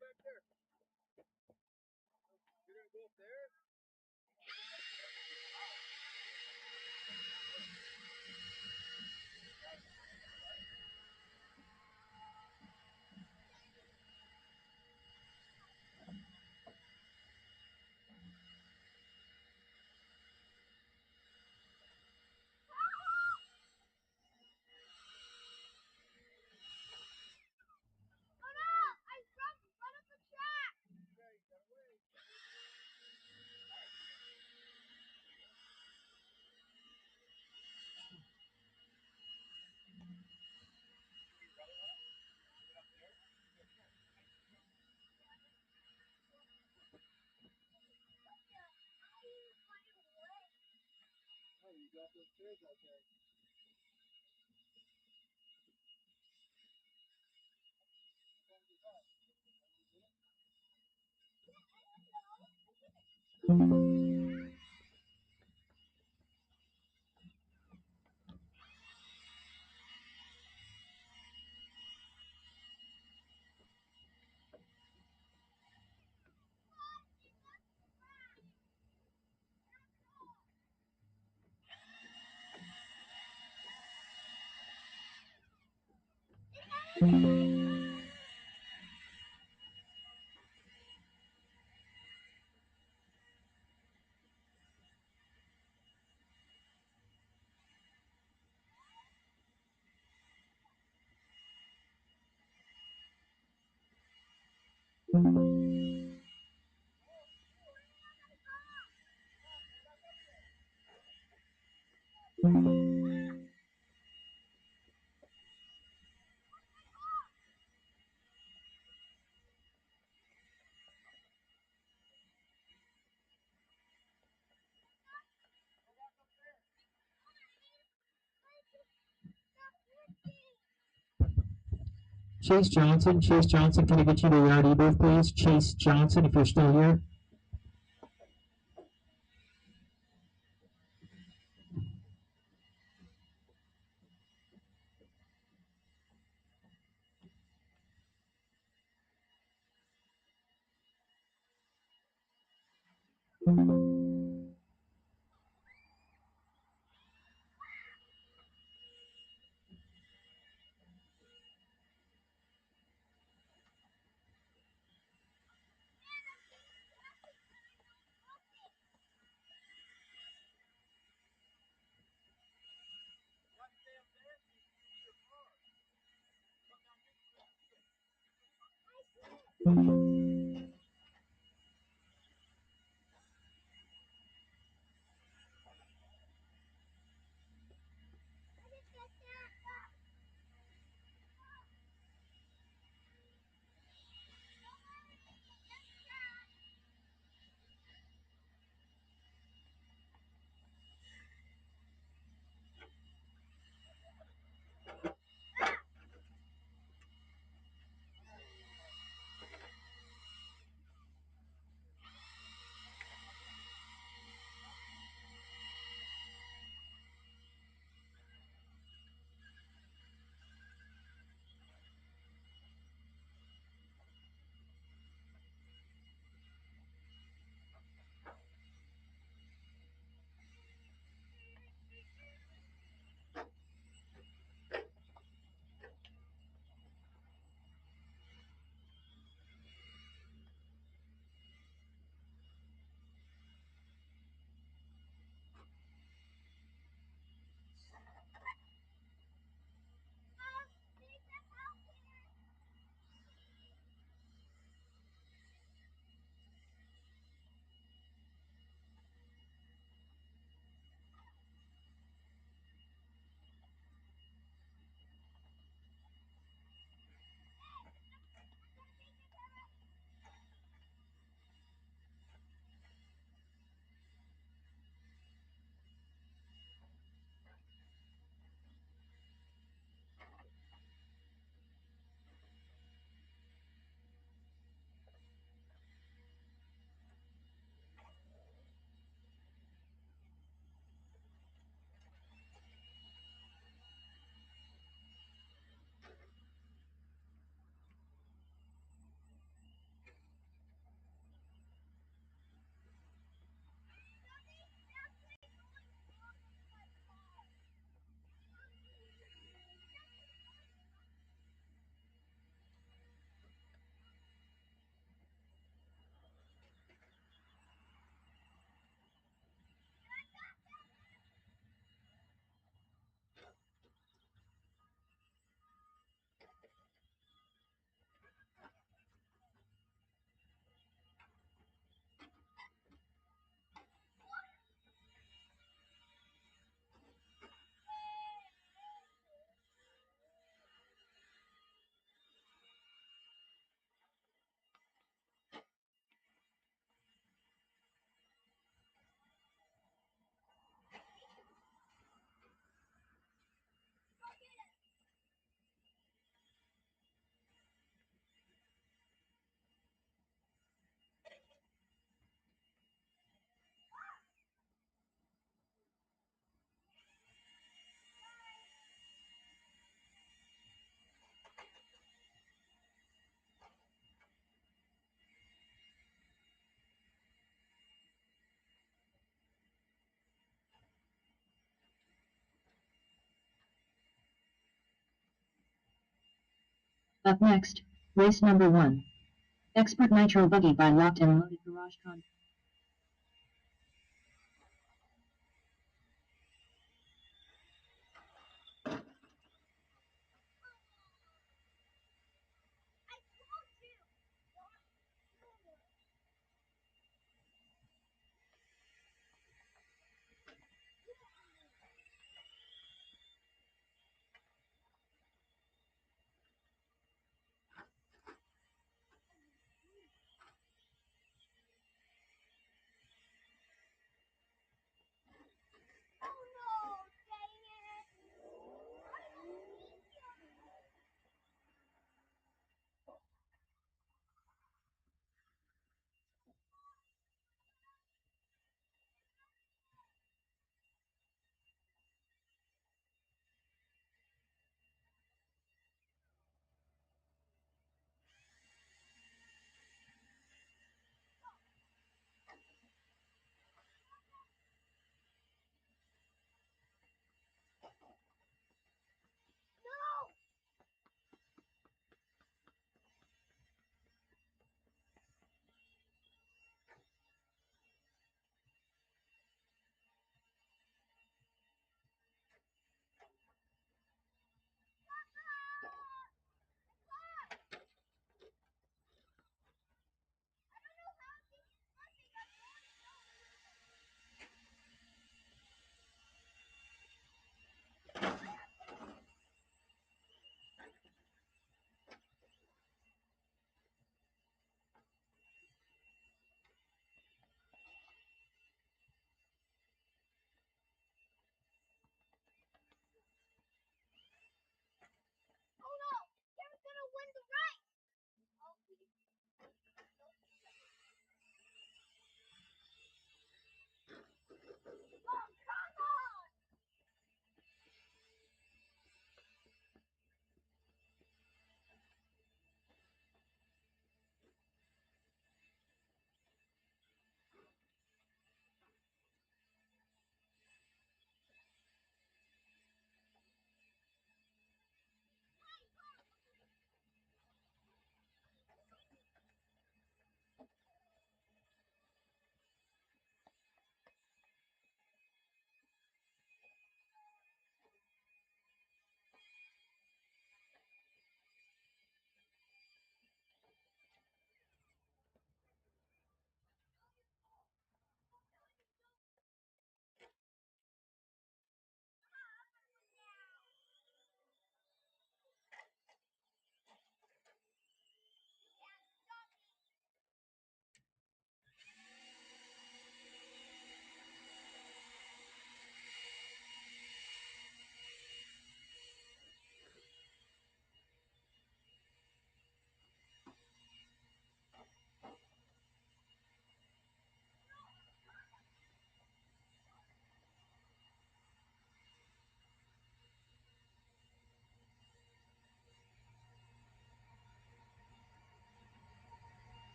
back there. You're gonna go up there? Oh, you got those chairs out there. Chase Johnson, can I get you to the RD booth, please? Chase Johnson, if you're still here. Up next, race number 1. Expert Nitro Buggy by Locked and Loaded Garage Con.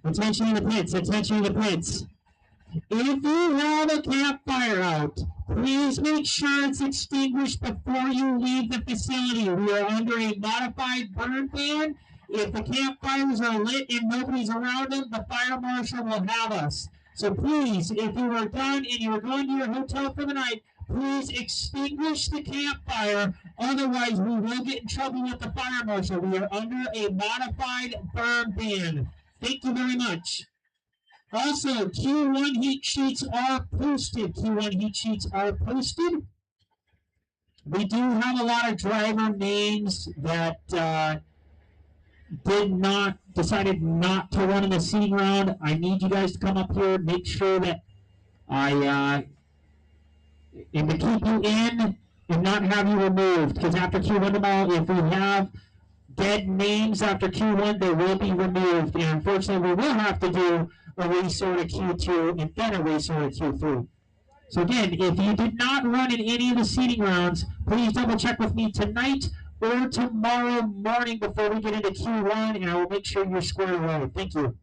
Attention to the pits, attention to the pits. If you have a campfire out, please make sure it's extinguished before you leave the facility. We are under a modified burn ban. If the campfires are lit and nobody's around them, the fire marshal will have us. So please, if you are done and you are going to your hotel for the night, please extinguish the campfire. Otherwise, we will get in trouble with the fire marshal. We are under a modified burn ban. Thank you very much. Also, Q1 heat sheets are posted. Q1 heat sheets are posted. We do have a lot of driver names that decided not to run in the seating round. I need you guys to come up here, make sure that and to keep you in and not have you removed. Because after Q1 tomorrow, if we have dead names after Q1, they will be removed. And unfortunately, we will have to do a resort at Q2 and then a resort at Q3. So again, if you did not run in any of the seating rounds, please double check with me tonight or tomorrow morning before we get into Q1, and I will make sure you're squared away. Thank you.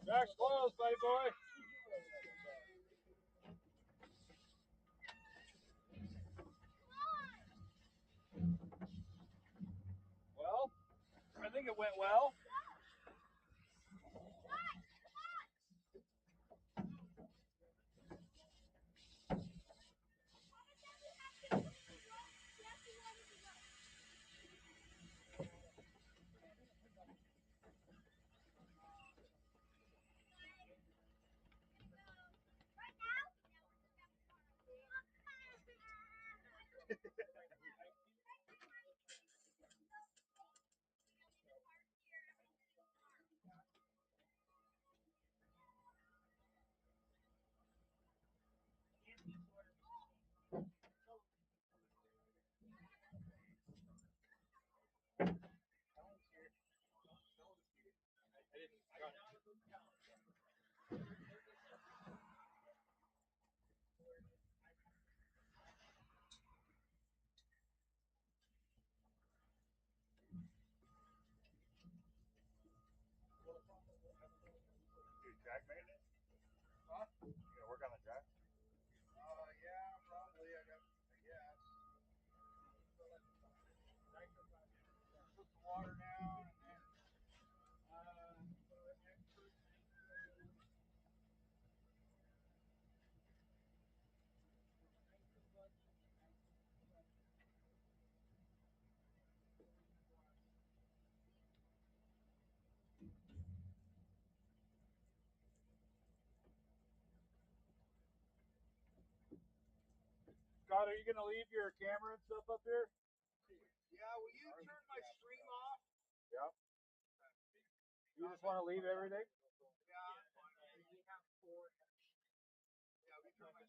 Jack's close, buddy boy. Well, I think it went well. Jack made it? Huh? You gonna work on the jack? Yeah, probably. I guess. Put the water down and then Scott, are you gonna leave your camera and stuff up here? Yeah, will you turn my stream off? Yep. You just want to leave everything? Yeah. We have 4. Yeah, we turn my